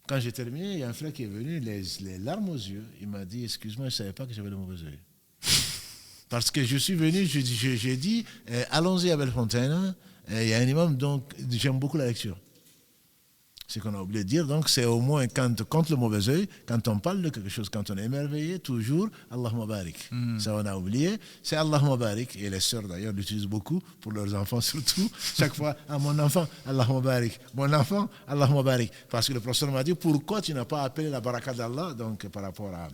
Quand j'ai terminé, il y a un frère qui est venu, les larmes aux yeux, il m'a dit, excuse-moi, je ne savais pas que j'avais le mauvais œil. Parce que je suis venu, j'ai dit, allons-y à Bellefontaine, il y a un imam, donc j'aime beaucoup la lecture. Ce qu'on a oublié de dire, donc c'est au moins contre le mauvais œil, quand on parle de quelque chose, quand on est émerveillé, toujours Allahumma barik. Ça on a oublié, c'est Allahumma barik. Et les sœurs d'ailleurs l'utilisent beaucoup, pour leurs enfants surtout. Chaque fois, mon enfant, Allahumma barik. Mon enfant, Allahumma barik. Parce que le professeur m'a dit, pourquoi tu n'as pas appelé la baraka d'Allah, donc par rapport à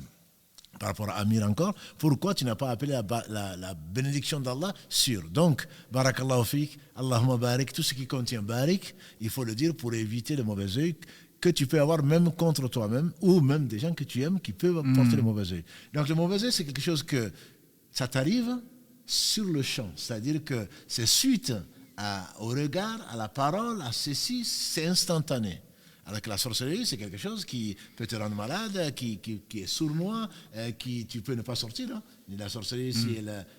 Amir encore, pourquoi tu n'as pas appelé la bénédiction d'Allah sur. Donc, barakallahu fik, Allahumma barik, tout ce qui contient barik, il faut le dire pour éviter le mauvais œil que tu peux avoir même contre toi-même ou même des gens que tu aimes qui peuvent porter le mauvais œil. Donc, le mauvais œil, c'est quelque chose que ça t'arrive sur le champ, c'est-à-dire que c'est suite au regard, à la parole, à ceci, c'est instantané. Alors que la sorcellerie, c'est quelque chose qui peut te rendre malade, qui est sournois, tu peux ne pas sortir. Hein. La sorcellerie,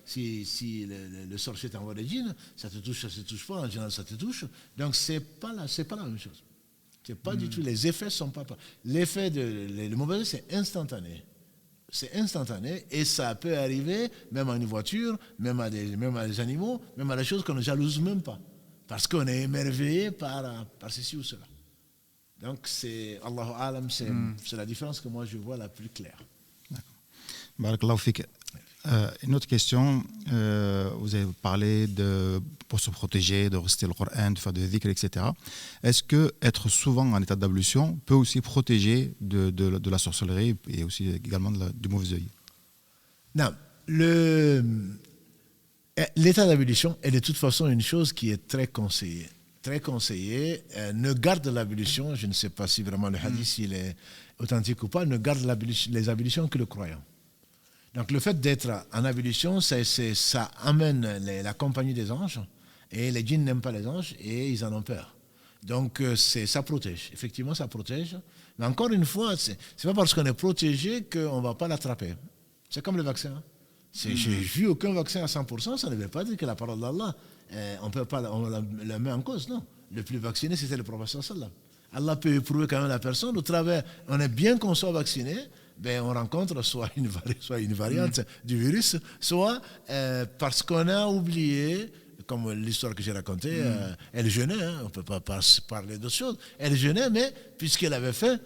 si le sorcier t'envoie des djinns, ça te touche pas, en général ça te touche. Donc c'est pas la même chose. C'est pas du tout, les effets sont pas. L'effet le mauvais, c'est instantané. C'est instantané et ça peut arriver même à une voiture, même à des animaux, même à des choses qu'on ne jalouse même pas. Parce qu'on est émerveillé par ceci ou cela. Donc, Allahu Alam, c'est la différence que moi je vois la plus claire. Barakallahu fik. Une autre question, vous avez parlé pour se protéger, de réciter le Coran, de faire des dhikr, etc. Est-ce que être souvent en état d'ablution peut aussi protéger de la sorcellerie et aussi également du mauvais œil? Non. L'état d'ablution est de toute façon une chose qui est très conseillée. Très conseillé, ne garde l'ablution, je ne sais pas si vraiment le hadith il est authentique ou pas, ne garde les ablutions que le croyant. Donc le fait d'être en ablution, ça amène la compagnie des anges, et les djinns n'aiment pas les anges, et ils en ont peur. Donc ça protège, effectivement ça protège, mais encore une fois, c'est pas parce qu'on est protégé qu'on ne va pas l'attraper. C'est comme le vaccin. J'ai vu aucun vaccin à 100%, ça ne veut pas dire que la parole d'Allah, on la met en cause, non. Le plus vacciné, c'était le prophète sallam. Allah peut éprouver quand même la personne au travers, on est bien qu'on soit vacciné, on rencontre soit une variante du virus, soit parce qu'on a oublié, comme l'histoire que j'ai racontée, elle jeûnait, on ne peut pas parler d'autre chose, elle jeûnait, mais puisqu'elle avait faim,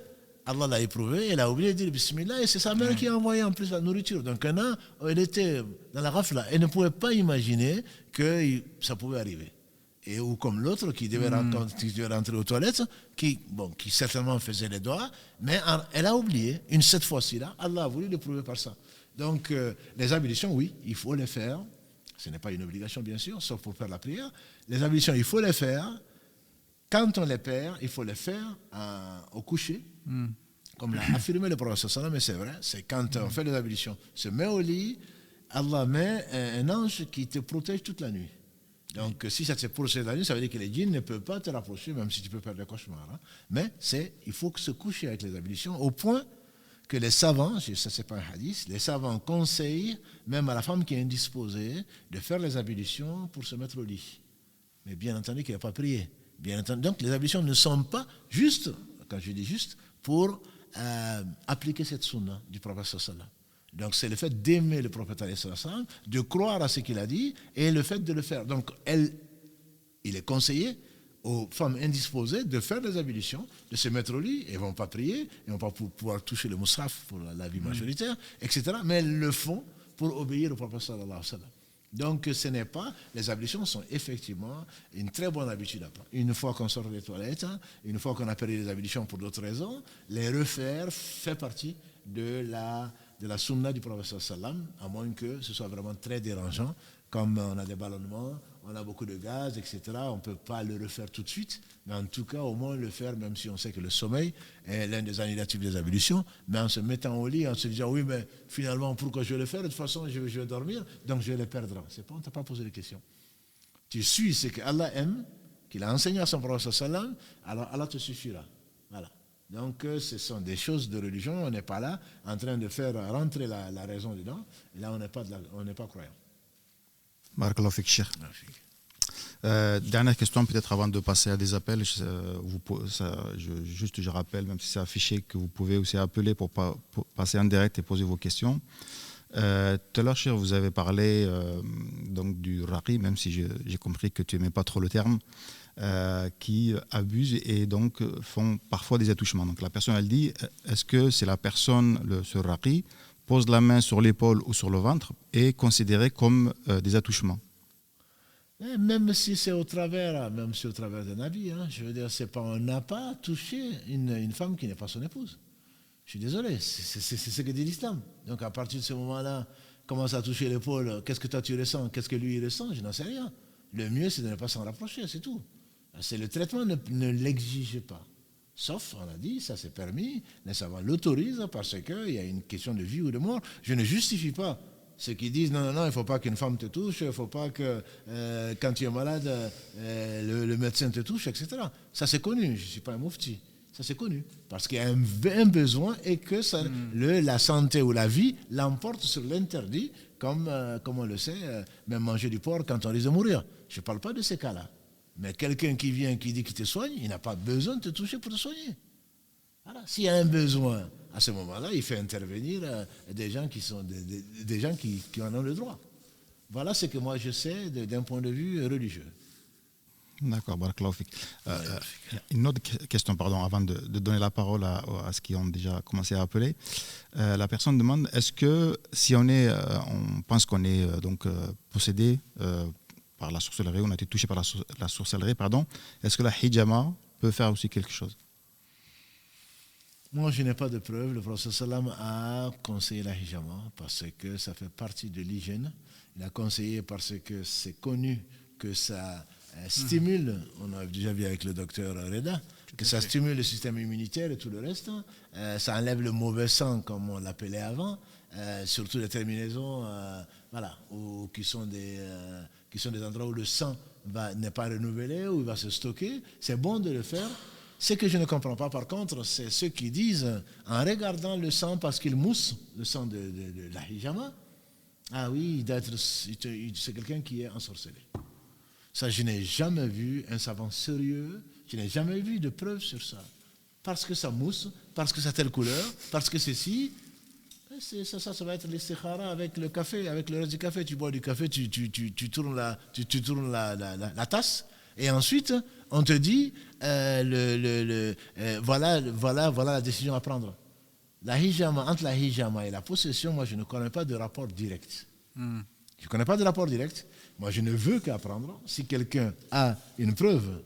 Allah l'a éprouvé, elle a oublié de dire Bismillah, et c'est sa mère qui a envoyé en plus la nourriture. Donc un an, elle était dans la rafla, elle ne pouvait pas imaginer que ça pouvait arriver. Ou comme l'autre qui devait rentrer aux toilettes, qui certainement faisait les doigts, mais elle a oublié. Cette fois-ci-là, Allah a voulu l'éprouver par ça. Donc les ablutions, oui, il faut les faire. Ce n'est pas une obligation, bien sûr, sauf pour faire la prière. Les ablutions, il faut les faire. Quand on les perd, il faut les faire au coucher. Comme l'a affirmé le prophète sallallahu alayhi wa sallam, mais c'est vrai, c'est quand on fait les ablutions, se met au lit, Allah met un ange qui te protège toute la nuit. Donc si ça te protège la nuit, ça veut dire que les djinns ne peuvent pas te rapprocher, même si tu peux faire des cauchemars. Hein. Mais il faut que se coucher avec les ablutions, au point que les savants, ça c'est pas un hadith, les savants conseillent même à la femme qui est indisposée de faire les ablutions pour se mettre au lit. Mais bien entendu qu'il n'y a pas prié. Bien entendu, donc les ablutions ne sont pas juste, quand je dis juste, pour appliquer cette sunna du prophète sallallahu. Donc c'est le fait d'aimer le prophète sallallahu, de croire à ce qu'il a dit et le fait de le faire. Donc il est conseillé aux femmes indisposées de faire des ablutions, de se mettre au lit, elles ne vont pas prier, elles ne vont pas pouvoir toucher le mushaf pour la vie majoritaire, etc. Mais elles le font pour obéir au prophète sallallahu alayhi wa sallam. Donc ce n'est pas, les ablutions sont effectivement une très bonne habitude à prendre. Une fois qu'on sort des toilettes, une fois qu'on a perdu les ablutions pour d'autres raisons, les refaire fait partie de la sunna du prophète sallam, à moins que ce soit vraiment très dérangeant, comme on a des ballonnements, on a beaucoup de gaz, etc. On ne peut pas le refaire tout de suite, mais en tout cas, au moins le faire, même si on sait que le sommeil est l'un des annulatifs des ablutions, mais en se mettant au lit, en se disant, oui, mais finalement, pourquoi je vais le faire? De toute façon, je vais dormir, donc je vais le perdre. C'est pas, on ne t'a pas posé de question. Tu suis ce qu'Allah aime, qu'il a enseigné à son prophète sallam, alors Allah te suffira. Voilà. Donc, ce sont des choses de religion, on n'est pas là en train de faire rentrer la raison dedans, là, on n'est pas croyant. Barakallahu fik, Cheikh. Dernière question, peut-être avant de passer à des appels. Je rappelle, même si c'est affiché, que vous pouvez aussi appeler pour passer en direct et poser vos questions. Tout à l'heure, cher, vous avez parlé donc du raqi, même si j'ai compris que tu n'aimais pas trop le terme, qui abusent et donc font parfois des attouchements. Donc la personne, elle dit, est-ce que c'est la personne, ce raqi, pose la main sur l'épaule ou sur le ventre et considéré comme des attouchements? Même si c'est au travers, même si au travers d'un habit, hein, je veux dire, c'est pas, on n'a pas touché une femme qui n'est pas son épouse. Je suis désolé, c'est ce que dit l'islam. Donc à partir de ce moment-là, commence à toucher l'épaule, qu'est-ce que toi tu ressens, qu'est-ce que lui il ressent, je n'en sais rien. Le mieux c'est de ne pas s'en rapprocher, c'est tout. C'est le traitement ne l'exige pas. Sauf, on a dit, ça c'est permis, les savants l'autorisent parce qu'il y a une question de vie ou de mort. Je ne justifie pas ceux qui disent non, il ne faut pas qu'une femme te touche, il ne faut pas que quand tu es malade, le médecin te touche, etc. Ça c'est connu, je ne suis pas un moufti. Ça c'est connu. Parce qu'il y a un besoin et que ça, la santé ou la vie l'emporte sur l'interdit, comme on le sait, même manger du porc quand on risque de mourir. Je ne parle pas de ces cas-là. Mais quelqu'un qui vient, qui dit qu'il te soigne, il n'a pas besoin de te toucher pour te soigner. Voilà. S'il y a un besoin, à ce moment-là, il fait intervenir des gens qui sont des gens qui en ont le droit. Voilà ce que moi je sais d'un point de vue religieux. D'accord, barakallahu fik. Une autre question, pardon, avant de donner la parole à ceux qui ont déjà commencé à appeler. La personne demande, est-ce que si on pense qu'on est possédé par la sorcellerie, on a été touché par la sorcellerie, pardon, est-ce que la hijama peut faire aussi quelque chose? Moi, je n'ai pas de preuve. Le prophète sallam a conseillé la hijama parce que ça fait partie de l'hygiène. Il a conseillé parce que c'est connu que ça stimule, on a déjà vu avec le docteur Reda, que ça stimule le système immunitaire et tout le reste. Ça enlève le mauvais sang, comme on l'appelait avant, surtout les terminaisons qui sont des endroits où le sang n'est pas renouvelé, où il va se stocker. C'est bon de le faire. Ce que je ne comprends pas, par contre, c'est ceux qui disent, en regardant le sang, parce qu'il mousse, le sang de la hijama, ah oui, c'est quelqu'un qui est ensorcelé. Ça, je n'ai jamais vu un savant sérieux, je n'ai jamais vu de preuve sur ça. Parce que ça mousse, parce que ça a telle couleur, parce que ceci, ça va être l'istikhara avec le café, avec le reste du café. Tu bois du café, tu tournes la tasse, et ensuite, on te dit, voilà la décision à prendre. Entre la hijama et la possession, moi, je ne connais pas de rapport direct. Je ne connais pas de rapport direct. Moi, je ne veux qu'apprendre. Si quelqu'un a une preuve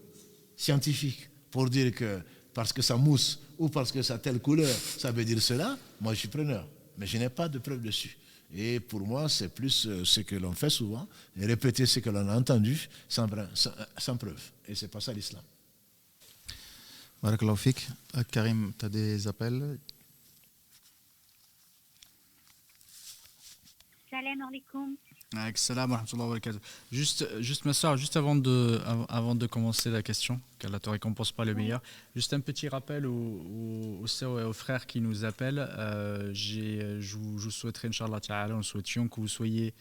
scientifique pour dire que parce que ça mousse ou parce que ça a telle couleur, ça veut dire cela, moi, je suis preneur. Mais je n'ai pas de preuve dessus. Et pour moi, c'est plus ce que l'on fait souvent, répéter ce que l'on a entendu sans preuve. Et ce n'est pas ça l'islam. Barakallahu fik. Karim, tu as des appels? Salam alaikum. Salam wa rahmatullahi wa barakatuh. Juste ma soeur, juste avant de commencer la question, qu'Allah te récompense pas le meilleur, juste un petit rappel aux sœurs et aux frères qui nous appellent. Je vous souhaiterais, Inch'Allah Ta'ala, nous souhaitions que vous soyez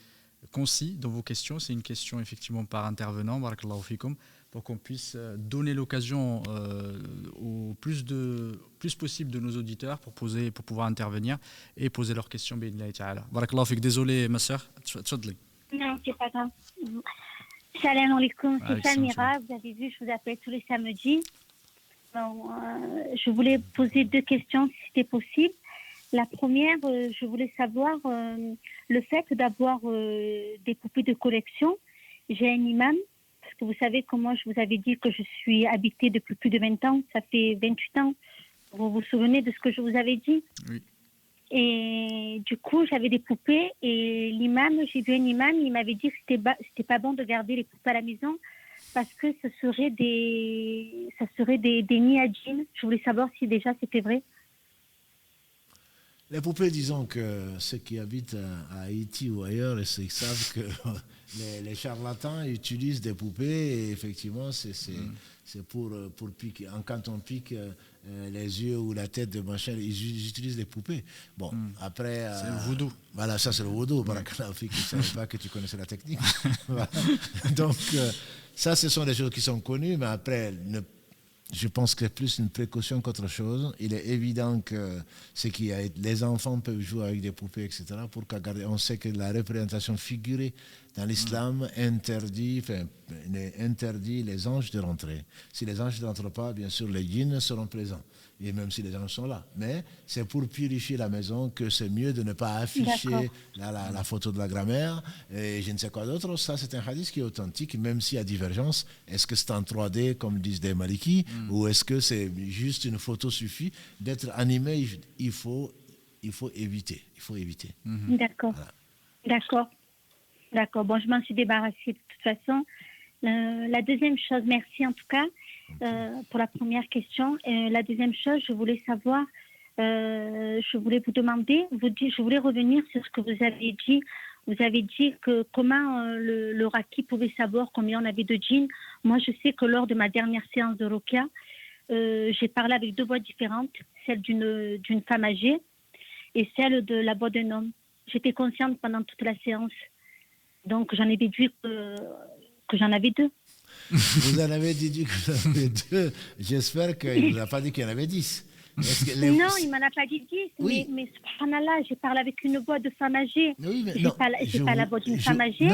concis dans vos questions. C'est une question effectivement par intervenant, barakallahu fikum, pour qu'on puisse donner l'occasion au plus possible de nos auditeurs pour pouvoir intervenir et poser leurs questions. Barakallahu fik. Désolé ma soeur, tfadli. Non, c'est pas grave. Salam alaikum, c'est Alaikum Samira. Vous avez vu, je vous appelle tous les samedis. Bon, je voulais poser 2 questions si c'était possible. La première, je voulais savoir le fait d'avoir des poupées de collection. J'ai un imam, parce que vous savez comment je vous avais dit que je suis habitée depuis plus de 20 ans, ça fait 28 ans. Vous vous souvenez de ce que je vous avais dit? Oui. Et du coup, j'avais des poupées et j'ai vu un imam, il m'avait dit que c'était pas bon de garder les poupées à la maison parce que ça serait des nids à djinns. Je voulais savoir si déjà c'était vrai. Les poupées, disons que ceux qui habitent à Haïti ou ailleurs, ils savent que les charlatans utilisent des poupées et effectivement, c'est pour piquer. Quand on pique les yeux ou la tête de machin, ils utilisent des poupées. Bon, après... c'est le vaudou. Voilà, ça c'est le vaudou. Barakallahu fik, je ne savais pas que tu connaissais la technique. Voilà. Donc, ça, ce sont des choses qui sont connues, mais après, Je pense que c'est plus une précaution qu'autre chose. Il est évident que les enfants peuvent jouer avec des poupées, etc. On sait que la représentation figurée dans l'islam interdit les anges de rentrer. Si les anges ne rentrent pas, bien sûr, les djinns seront présents. Et même si les anges sont là. Mais c'est pour purifier la maison que c'est mieux de ne pas afficher la photo de la grand-mère et je ne sais quoi d'autre. Ça, c'est un hadith qui est authentique, même s'il y a divergence. Est-ce que c'est en 3D, comme disent des Malikis, ou est-ce que c'est juste une photo suffit? D'être animé, il faut éviter. D'accord. Voilà. D'accord. Bon, je m'en suis débarrassée de toute façon. La deuxième chose, merci en tout cas pour la première question. La deuxième chose, je voulais savoir, je voulais vous demander, je voulais revenir sur ce que vous avez dit. Vous avez dit que comment le Raki pouvait savoir combien on avait de djinns. Moi, je sais que lors de ma dernière séance de Ruqya, j'ai parlé avec 2 voix différentes, celle d'une femme âgée et celle de la voix d'un homme. J'étais consciente pendant toute la séance. Donc, j'en ai déduit que j'en avais 2. Vous en avez déduit que vous en avez 2. J'espère qu'il ne vous a pas dit qu'il y en avait 10. Non, il ne m'en a pas dit 10, oui. mais subhanallah, j'ai parlé avec une voix de femme âgée. Oui, mais j'ai pas la voix d'une femme âgée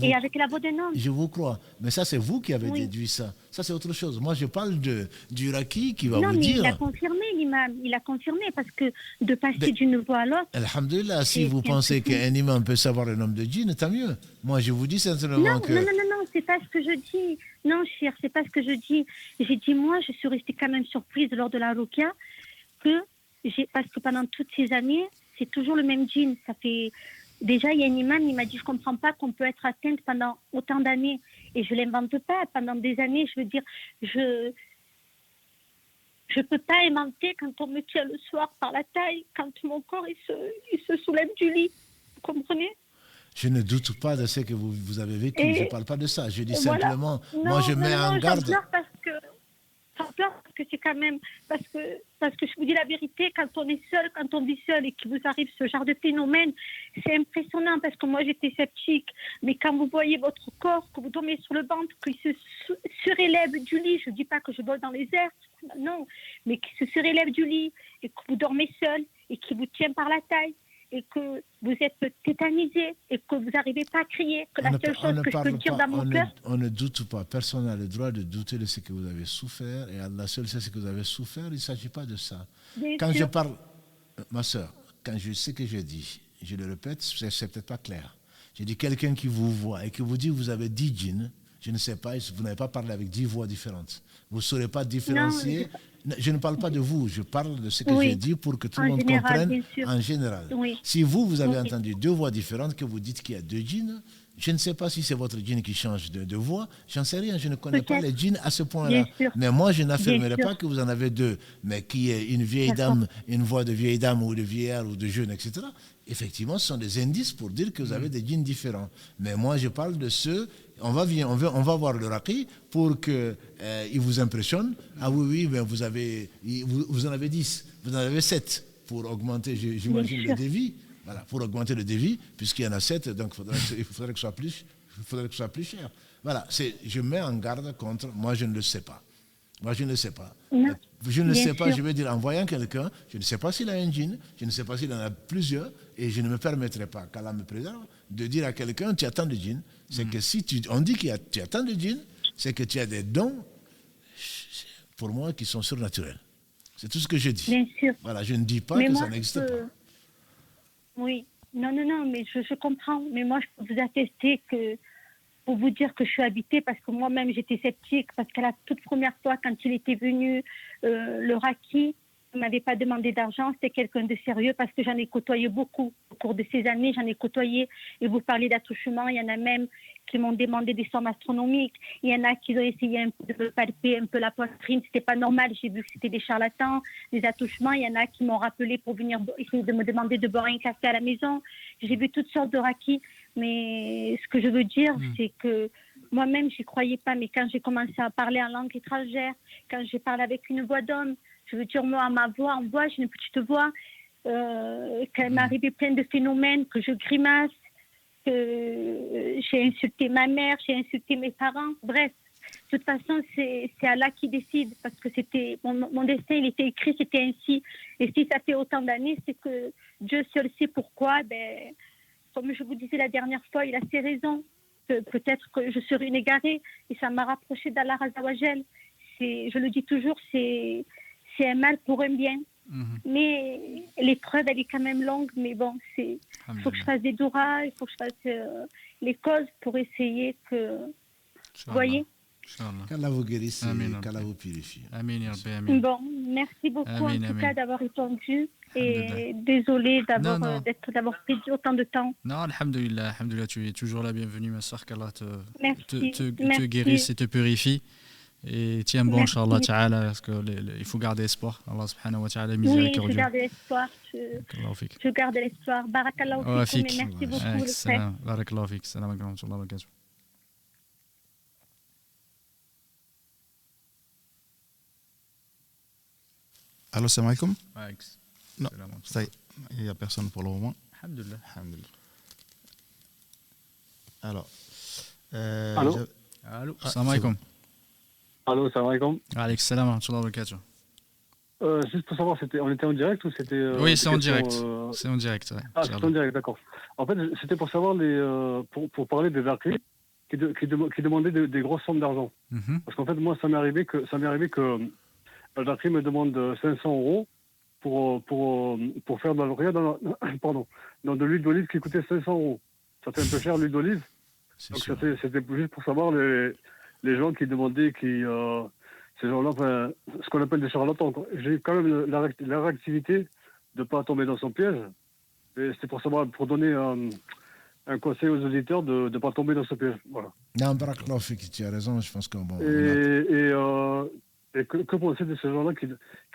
et avec la voix d'un homme. Je vous crois, mais ça c'est vous qui avez déduit ça. Ça c'est autre chose. Moi je parle du Raki qui va vous dire... Non, mais il a confirmé, l'imam. Il a confirmé parce que de passer d'une voix à l'autre... Alhamdulillah, si vous pensez qu'un imam peut savoir le nombre de djinns, tant mieux. Moi je vous dis simplement que... Non, c'est pas ce que je dis. Non, cher, c'est pas ce que je dis. J'ai dit, moi, je suis restée quand même surprise lors de la Ruqya parce que pendant toutes ces années, c'est toujours le même djinn. Ça fait... Déjà, il y a un imam, il m'a dit, je comprends pas qu'on peut être atteinte pendant autant d'années. Et je l'invente pas. Pendant des années, je veux dire, je peux pas inventer quand on me tient le soir par la taille, quand mon corps, il se soulève du lit. Vous comprenez? Je ne doute pas de ce que vous avez vécu. Je ne parle pas de ça. Je dis simplement, moi je mets en garde... J'en pleure parce que c'est quand même... Parce que je vous dis la vérité, quand on est seul, quand on vit seul et qu'il vous arrive ce genre de phénomène, c'est impressionnant parce que moi j'étais sceptique. Mais quand vous voyez votre corps, que vous dormez sur le ventre, qu'il se surélève du lit, je ne dis pas que je vole dans les airs, non, mais qu'il se surélève du lit et que vous dormez seul et qu'il vous tient par la taille et que vous êtes tétanisé et que vous n'arrivez pas à crier, que la seule chose que je peux dire dans mon cœur... On ne doute pas. Personne n'a le droit de douter de ce que vous avez souffert et Allah seul sait ce que vous avez souffert. Il ne s'agit pas de ça. Quand je parle... Ma soeur, quand je sais que je dis, je le répète, c'est peut-être pas clair. Je dis quelqu'un qui vous voit et qui vous dit que vous avez 10 djinns, je ne sais pas, vous n'avez pas parlé avec 10 voix différentes. Vous ne saurez pas différencier... Je ne parle pas de vous, je parle de ce que j'ai dit pour que tout le monde comprenne en général. Oui. Si vous avez entendu 2 voix différentes, que vous dites qu'il y a 2 djinns, je ne sais pas si c'est votre djinn qui change de voix, j'en sais rien, je ne connais pas les djinns à ce point-là. Mais moi, je n'affirmerai pas que vous en avez 2, mais qui est une vieille dame, une voix de vieille dame ou de vieillard ou de jeune, etc. Effectivement, ce sont des indices pour dire que vous avez des djinns différents. Mais moi, je parle de ceux... On va voir le Raki pour qu'il vous impressionne. Ah oui, mais vous en avez 10, vous en avez 7 pour augmenter, j'imagine, le devis. Voilà, pour augmenter le devis, puisqu'il y en a 7, donc il faudrait que ce soit plus cher. Voilà, je mets en garde contre, moi je ne le sais pas. Je ne sais pas, je veux dire, en voyant quelqu'un, je ne sais pas s'il a un djinn, je ne sais pas s'il en a plusieurs, et je ne me permettrai pas, qu'Allah me préserve, de dire à quelqu'un, tu as tant de djinns. C'est que si on dit que tu as tant de djinns, c'est que tu as des dons, pour moi, qui sont surnaturels. C'est tout ce que je dis. Bien sûr. Voilà, je ne dis pas que ça n'existe pas. Oui, non, mais je comprends. Mais moi, je peux vous attester que, pour vous dire que je suis habitée, parce que moi-même, j'étais sceptique, parce qu'à la toute première fois, quand il était venu, le Raki, il ne m'avait pas demandé d'argent, c'était quelqu'un de sérieux, parce que j'en ai côtoyé beaucoup. Au cours de ces années, j'en ai côtoyé. Et vous parlez d'attouchement, il y en a même qui m'ont demandé des sommes astronomiques. Il y en a qui ont essayé un peu de me palper un peu la poitrine. C'était pas normal, j'ai vu que c'était des charlatans, des attouchements. Il y en a qui m'ont rappelé pour venir essayer de me demander de boire un café à la maison. J'ai vu toutes sortes de Raki. Mais ce que je veux dire, c'est que moi-même, j'y croyais pas. Mais quand j'ai commencé à parler en langue étrangère, quand j'ai parlé avec une voix d'homme, je veux dire, moi, ma voix, en voix, j'ai une petite voix, quand m'est arrivé plein de phénomènes, que je grimace, que j'ai insulté ma mère, j'ai insulté mes parents. Bref, de toute façon, c'est Allah qui décide, parce que c'était mon destin, il était écrit, c'était ainsi. Et si ça fait autant d'années, c'est que Dieu seul sait pourquoi. Ben, comme je vous disais la dernière fois, il a ses raisons. Peut-être que je serai une égarée, et ça m'a rapproché d'Allah Azzawajal. Je le dis toujours, c'est un mal pour un bien. Mais l'épreuve, elle est quand même longue. Mais bon, il faut que je fasse des douras, il faut que je fasse les causes pour essayer que... Vous voyez? Qu'Allah vous guérisse et qu'Allah vous purifie. Amin, ya Rabbi, amin. Bon, merci beaucoup Amin, en tout amin. cas d'avoir répondu. Et désolée d'avoir pris autant de temps. Non, alhamdulillah, tu es toujours la bienvenue, ma soeur, qu'Allah te Merci. guérisse et te purifie. Et tiens bon, Inch'Allah Ta'ala, parce qu'il faut garder espoir. Allah subhanahu wa ta'ala est miséricordieux. Oui, je garde l'espoir. Je garde l'espoir. Barakallahu fikum et merci beaucoup, le frère. Barakallahu fik. Salam alaikum wa rahmatullahi wa barakatuh. Allô, salam alaikum. Non, Salam. ça y est, il n'y a personne pour le moment. Alhamdulillah. Alhamdulillah. Alors, Allô. Allô, salam alaikum. Allô, salam alaikum. Alaykum salam wa rahmatullahi wa barakatuh. Juste pour savoir, on était en direct ou c'était... Oui, c'est en direct. C'est en direct, ouais. Ah, c'est en direct, d'accord. En fait, c'était pour savoir, pour parler des arcades qui demandaient des grosses sommes d'argent. Parce qu'en fait, moi, ça m'est arrivé que l'arcade me demande 500 € pour faire dans de l'huile d'olive qui coûtait 500 €. Ça fait un peu cher, l'huile d'olive. Donc c'était juste pour savoir les gens qui demandaient, ces gens-là, enfin, ce qu'on appelle des charlatans. J'ai quand même la réactivité de ne pas tomber dans son piège. Et c'était pour savoir, pour donner un conseil aux auditeurs de ne pas tomber dans ce piège. Voilà. Non, Barakallahu fik, tu as raison, je pense qu'on... Et que penser de ces gens-là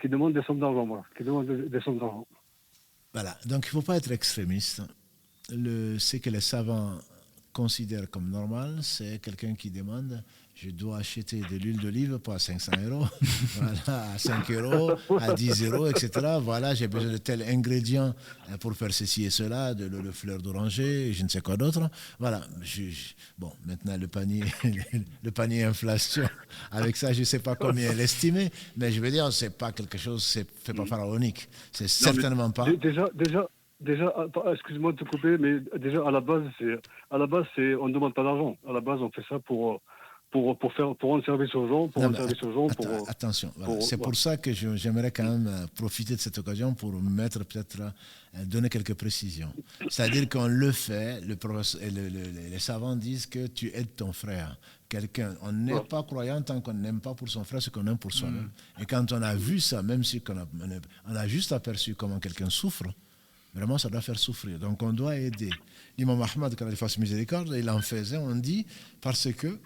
qui demandent des sommes d'argent, voilà, qui demandent des sommes d'argent. Voilà, donc il ne faut pas être extrémiste. Ce que les savants considèrent comme normal, c'est quelqu'un qui demande je dois acheter de l'huile d'olive pas à 500 €, voilà, à 5 €, à 10 €, etc. Voilà, j'ai besoin de tel ingrédient pour faire ceci et cela, de fleur d'oranger, je ne sais quoi d'autre. Voilà, bon, maintenant le panier inflation, avec ça, je ne sais pas combien elle est estimée, mais je veux dire, ce n'est pas quelque chose, c'est pas pharaonique. C'est certainement pas. Déjà, excuse-moi de te couper, mais déjà à la base, on ne demande pas d'argent. À la base, on fait ça pour rendre service aux gens, attention, voilà. C'est pour ça que j'aimerais quand même profiter de cette occasion pour donner quelques précisions. C'est-à-dire qu'on le fait, les savants disent que tu aides ton frère. On n'est pas croyant tant qu'on n'aime pas pour son frère ce qu'on aime pour soi-même. Et quand on a vu ça, même si on a juste aperçu comment quelqu'un souffre, vraiment, ça doit faire souffrir. Donc, on doit aider. L'imam Ahmad, quand il fasse miséricorde, il en faisait, on dit, parce que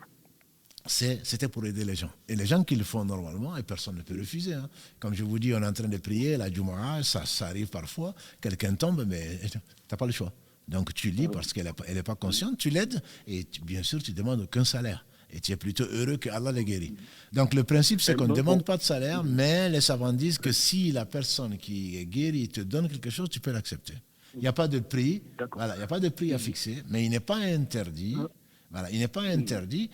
c'était pour aider les gens. Et les gens qui le font normalement, et personne ne peut refuser. Hein. Comme je vous dis, on est en train de prier, la Jumu'ah, ça arrive parfois, quelqu'un tombe, mais tu n'as pas le choix. Donc, tu lis parce qu'elle n'est pas consciente, tu l'aides, et bien sûr, tu ne demandes aucun salaire. Et tu es plutôt heureux que Allah les guérit. Donc le principe, c'est qu'on ne demande pas de salaire, mais les savants disent que si la personne qui est guérie te donne quelque chose, tu peux l'accepter. Il n'y a pas de prix, voilà, il n'y a pas de prix à fixer, mais il n'est pas interdit, voilà, il n'est pas interdit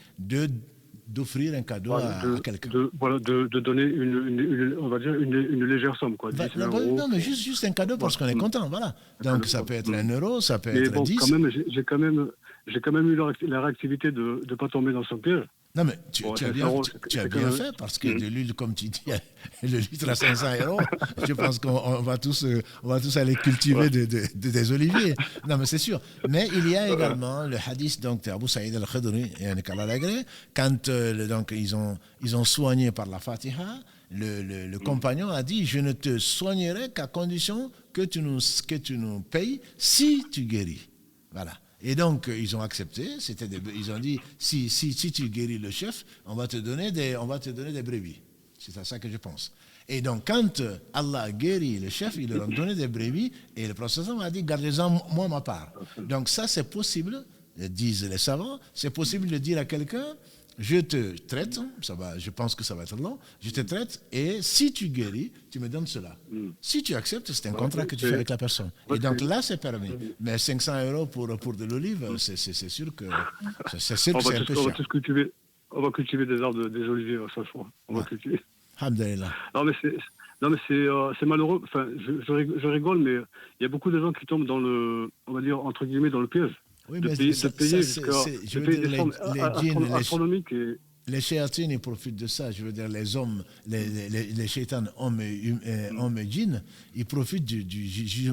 d'offrir un cadeau à quelqu'un. De donner une légère somme, quoi. Non, mais juste un cadeau parce qu'on est content, voilà. Donc ça peut être 1 €, ça peut être 10. J'ai quand même eu la réactivité de ne pas tomber dans son piège. Non, mais tu as bien fait, parce que de l'huile, comme tu dis, le litre à 500 €, je pense qu'on va tous aller cultiver des oliviers. Non, mais c'est sûr. Mais il y a également le hadith de Abu Saïd al-Khudri et Nicolas Lagré, quand donc, ils ont soigné par la Fatiha, le compagnon a dit, je ne te soignerai qu'à condition que tu nous payes si tu guéris. Voilà. Et donc, ils ont accepté. Ils ont dit, si tu guéris le chef, on va te donner des brebis. C'est à ça que je pense. Et donc, quand Allah a guéri le chef, il leur a donné des brebis, et le prophète a dit, gardez-en moi ma part. Donc ça, c'est possible, disent les savants, c'est possible de dire à quelqu'un, je te traite, je pense que ça va être long, je te traite, et si tu guéris, tu me donnes cela. Si tu acceptes, c'est un contrat que tu fais avec la personne. Et donc là, c'est permis. Mais 500 € pour de l'olive, c'est sûr que c'est un peu cher. on va cultiver des arbres, des oliviers à chaque fois. On va cultiver. Alhamdulillah. Non, mais c'est malheureux. Enfin, je rigole, mais il y a beaucoup de gens qui tombent dans le, on va dire, entre guillemets, dans le piège. Oui, de mais payer des sommes djinns, astronomiques. Les chéatines, ils profitent de ça. Je veux dire, les hommes, les chétans, hommes et djinns, ils profitent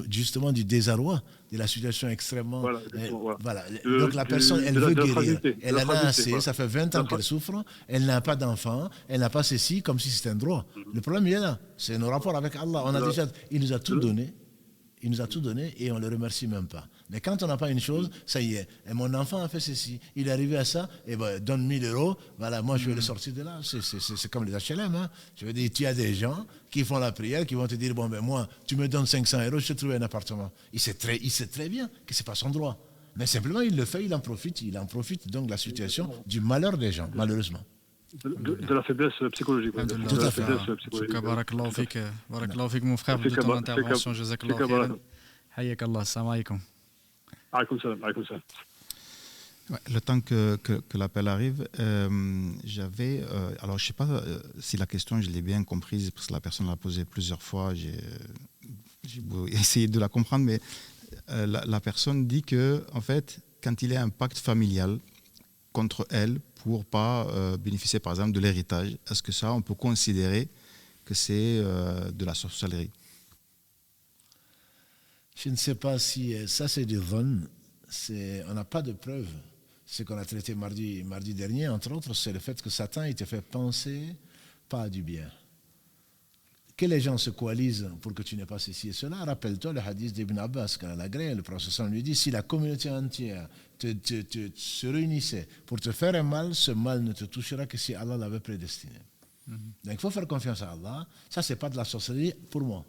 justement du désarroi, de la situation extrêmement. Voilà. Donc la personne, elle veut guérir. Elle en a assez, ça fait 20 ans qu'elle souffre, elle n'a pas d'enfant, elle n'a pas ceci, comme si c'était un droit. Le problème, il est là. C'est nos rapports avec Allah. Il nous a tout donné. Il nous a tout donné et on ne le remercie même pas. Mais quand on n'a pas une chose, ça y est. Et mon enfant a fait ceci, il est arrivé à ça, et ben donne 1000 €, voilà, moi je vais le sortir de là. C'est comme les HLM. Hein. Je veux dire, tu as des gens qui font la prière, qui vont te dire, bon ben moi, tu me donnes 500 €, je te trouve un appartement. Il sait très bien que ce n'est pas son droit. Mais simplement, il le fait, il en profite donc de la situation du malheur des gens, malheureusement. De la faiblesse psychologique. Tout à fait. Barakallahu fik mon frère de ton intervention. Jazakallahu khairan. Hayyak Allah. Salam alaikum. Alaykoum salam. Le temps que l'appel arrive, j'avais... alors, je ne sais pas si la question, je l'ai bien comprise, parce que la personne l'a posée plusieurs fois. J'ai essayé de la comprendre, mais la personne dit que, en fait, quand il y a un pacte familial contre elle, pour ne pas bénéficier, par exemple, de l'héritage, est-ce que ça, on peut considérer que c'est de la sorcellerie? Je ne sais pas si ça, c'est du von. On n'a pas de preuves. Ce qu'on a traité mardi dernier, entre autres, c'est le fait que Satan, il te fait penser pas du bien. Que les gens se coalisent pour que tu n'aies pas ceci et cela. Rappelle-toi le hadith d'Ibn Abbas, quand la grêle, le prophète lui dit, si la communauté entière se réunissait pour te faire un mal, ce mal ne te touchera que si Allah l'avait prédestiné. Donc il faut faire confiance à Allah. Ça, ce n'est pas de la sorcellerie pour moi.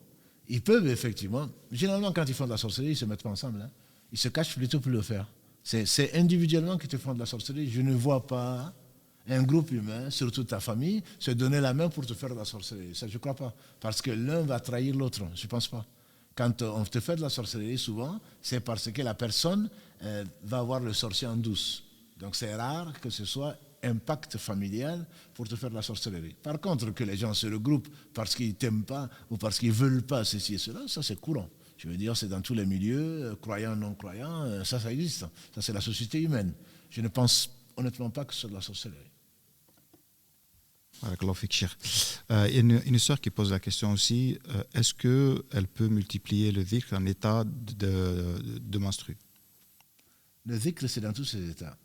Ils peuvent effectivement, généralement quand ils font de la sorcellerie, ils ne se mettent pas ensemble. Hein. Ils se cachent plutôt pour le faire. C'est individuellement qu'ils te font de la sorcellerie. Je ne vois pas un groupe humain, surtout ta famille, se donner la main pour te faire de la sorcellerie. Ça, je ne crois pas. Parce que l'un va trahir l'autre. Je ne pense pas. Quand on te fait de la sorcellerie, souvent, c'est parce que la personne va voir le sorcier en douce. Donc c'est rare que ce soit un pacte familial pour te faire de la sorcellerie. Par contre, que les gens se regroupent parce qu'ils ne t'aiment pas ou parce qu'ils ne veulent pas ceci et cela, ça c'est courant. Je veux dire, c'est dans tous les milieux, croyants, non-croyants, ça existe. Ça, c'est la société humaine. Je ne pense honnêtement pas que ce soit de la sorcellerie. Une sœur qui pose la question aussi, est-ce qu'elle peut multiplier le dhikr en état de menstru? Le dhikr, c'est dans tous ses états.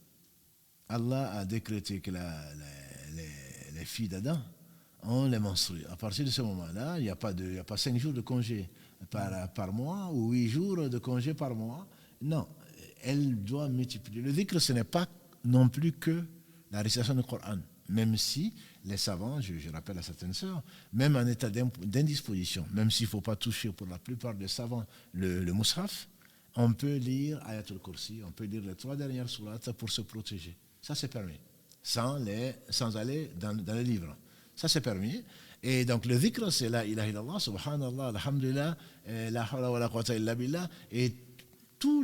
Allah a décrété que les filles d'Adam ont les menstrues. À partir de ce moment-là, il n'y a pas 5 jours de congé par mois ou 8 jours de congé par mois. Non, elle doit multiplier. Le dhikr, ce n'est pas non plus que la récitation du Coran. Même si les savants, je rappelle à certaines sœurs, même en état d'indisposition, même s'il ne faut pas toucher pour la plupart des savants le mushaf, on peut lire Ayatul Kursi, on peut lire les 3 dernières sourates pour se protéger. Ça, c'est permis, sans aller dans les livres. Ça, c'est permis. Et donc, le dhikr, c'est la ilaha illallah, subhanallah, alhamdulillah, la hawla wa la quwwata illa billah, et tout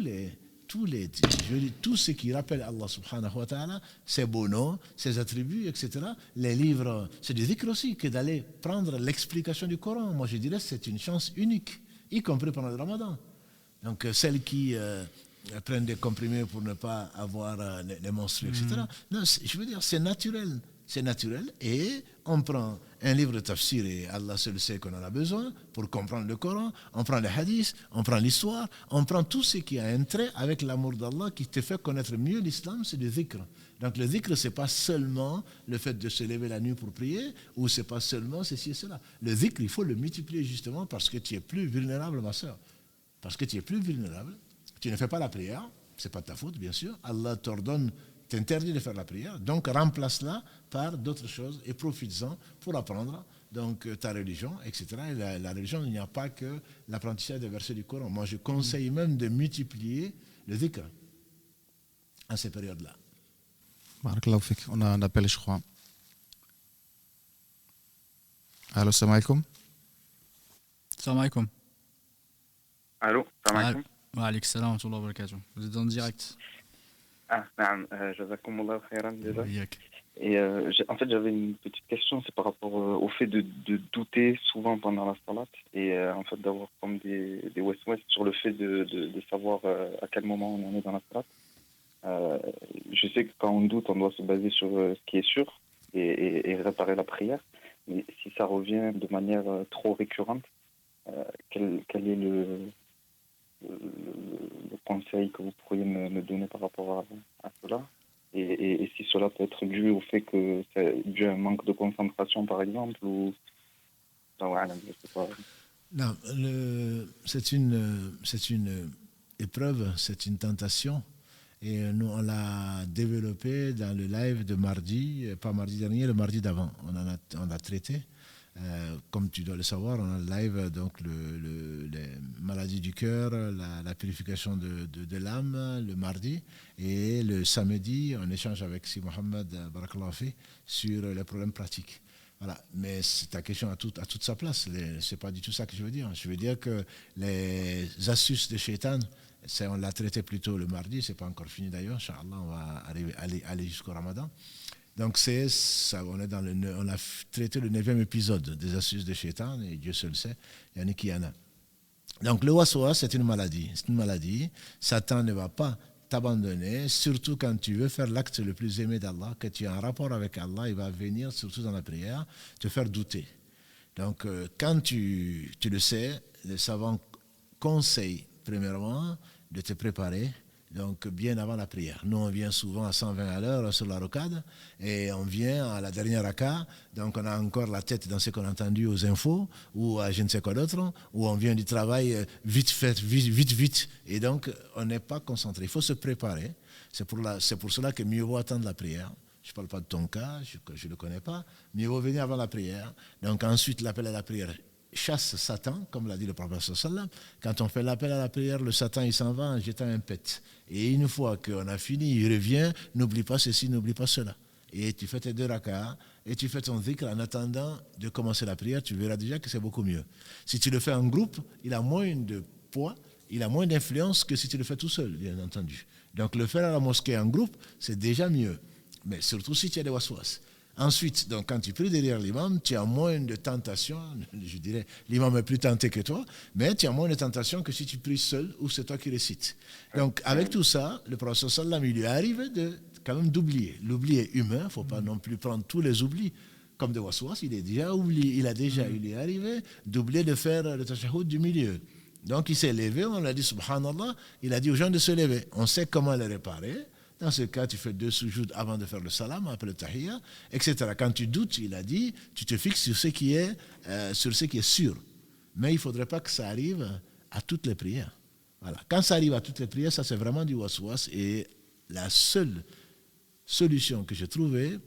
ce qui rappelle Allah subhanahu wa ta'ala, ses beaux noms, ses attributs, etc. Les livres, c'est du dhikr aussi que d'aller prendre l'explication du Coran. Moi, je dirais que c'est une chance unique, y compris pendant le Ramadan. Donc, celles qui prennent des comprimés pour ne pas avoir les monstres, etc. Non, je veux dire, c'est naturel. C'est naturel. Et on prend un livre de tafsir, et Allah seul sait qu'on en a besoin pour comprendre le Coran. On prend les hadiths, on prend l'histoire, on prend tout ce qui a un trait avec l'amour d'Allah qui te fait connaître mieux l'islam, c'est le dhikr. Donc le dhikr, ce n'est pas seulement le fait de se lever la nuit pour prier, ou ce n'est pas seulement ceci et cela. Le dhikr, il faut le multiplier justement parce que tu es plus vulnérable, ma soeur. Parce que tu es plus vulnérable. Tu ne fais pas la prière, ce n'est pas de ta faute, bien sûr. Allah t'interdit de faire la prière, donc remplace-la par d'autres choses et profites-en pour apprendre donc, ta religion, etc. Et la religion, il n'y a pas que l'apprentissage des versets du Coran. Moi, je conseille même de multiplier le dhikr à ces périodes-là. Barakallahu fik. On a un appel, je crois. Allô, salam alaikum. Salam alaikum. Allô, salam alaikum. Wa alaikum salam wa rahmatullahi wa barakatuh. Vous êtes en direct. نعم جزاكم الله خيرا جزاك. Et en fait, j'avais une petite question, c'est par rapport au fait de douter souvent pendant la salat et en fait d'avoir comme des west-west sur le fait de savoir à quel moment on en est dans la salat. Je sais que quand on doute, on doit se baser sur ce qui est sûr et réparer la prière. Mais si ça revient de manière trop récurrente, quel est le conseil que vous pourriez me donner par rapport à cela? Et si cela peut être dû au fait que c'est dû à un manque de concentration, par exemple, ou... Non, je sais pas. Non, c'est une épreuve, c'est une tentation. Et nous, on l'a développé dans le live de mardi, pas mardi dernier, le mardi d'avant. On a traité. Comme tu dois le savoir, on a le live, donc les maladies du cœur, la purification de l'âme le mardi, et le samedi, on échange avec Si Mohamed Barakallahu Fi sur les problèmes pratiques. Voilà. Mais ta question a toute sa place. C'est pas du tout ça que je veux dire. Je veux dire que les astuces de Shaitan, on l'a traité plutôt le mardi, c'est pas encore fini d'ailleurs, Inch'Allah, on va aller jusqu'au Ramadan. Donc c'est ça, on a traité le 9e épisode des astuces de Shaitan, et Dieu seul sait, Yannick Yana. Donc le waswas, c'est une maladie. Satan ne va pas t'abandonner, surtout quand tu veux faire l'acte le plus aimé d'Allah, que tu as un rapport avec Allah, il va venir, surtout dans la prière, te faire douter. Donc quand tu le sais, les savants conseillent premièrement de te préparer, donc bien avant la prière. Nous, on vient souvent à 120 à l'heure sur la rocade, et on vient à la dernière raka, donc on a encore la tête dans ce qu'on a entendu aux infos, ou à je ne sais quoi d'autre, ou on vient du travail vite, et donc on n'est pas concentré. Il faut se préparer. C'est pour cela que mieux vaut attendre la prière. Je ne parle pas de ton cas, je ne le connais pas. Mieux vaut venir avant la prière. Donc ensuite, l'appel à la prière chasse Satan, comme l'a dit le prophète sallam. Quand on fait l'appel à la prière, le Satan il s'en va en jetant un pet. Et une fois qu'on a fini, il revient, n'oublie pas ceci, n'oublie pas cela. Et tu fais tes 2 raka'as et tu fais ton dhikr en attendant de commencer la prière, tu verras déjà que c'est beaucoup mieux. Si tu le fais en groupe, il a moins de poids, il a moins d'influence que si tu le fais tout seul, bien entendu. Donc le faire à la mosquée en groupe, c'est déjà mieux. Mais surtout si tu as des waswas. Ensuite, donc, quand tu pries derrière l'imam, tu as moins de tentation. Je dirais, l'imam est plus tenté que toi, mais tu as moins de tentation que si tu pries seul ou c'est toi qui récites. Donc, avec tout ça, le prophète sallam, il lui arrive quand même d'oublier. L'oubli est humain, il ne faut pas non plus prendre tous les oublis comme des waswas. Il est déjà oublié, il lui est arrivé d'oublier de faire le tashahhud du milieu. Donc, il s'est levé, on l'a dit subhanallah, il a dit aux gens de se lever. On sait comment le réparer. Dans ce cas, tu fais 2 sujoud avant de faire le salam, après le tahiyya, etc. Quand tu doutes, il a dit, tu te fixes sur ce qui est sûr. Mais il ne faudrait pas que ça arrive à toutes les prières. Voilà. Quand ça arrive à toutes les prières, ça c'est vraiment du waswas. Et la seule solution que j'ai trouvée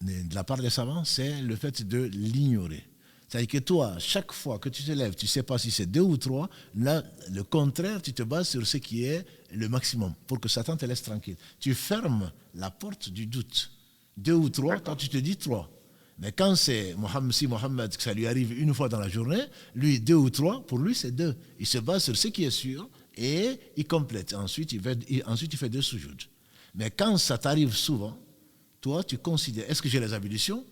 de la part des savants, c'est le fait de l'ignorer. C'est-à-dire que toi, chaque fois que tu te lèves, tu ne sais pas si c'est 2 ou 3, là, le contraire, tu te bases sur ce qui est le maximum, pour que Satan te laisse tranquille. Tu fermes la porte du doute. 2 ou 3, toi tu te dis 3. Mais quand c'est Mohammed, que ça lui arrive une fois dans la journée, lui, 2 ou 3, pour lui c'est 2. Il se base sur ce qui est sûr et il complète. Ensuite, il fait 2 sujoud. Mais quand ça t'arrive souvent, toi, tu considères, est-ce que j'ai les ablutions?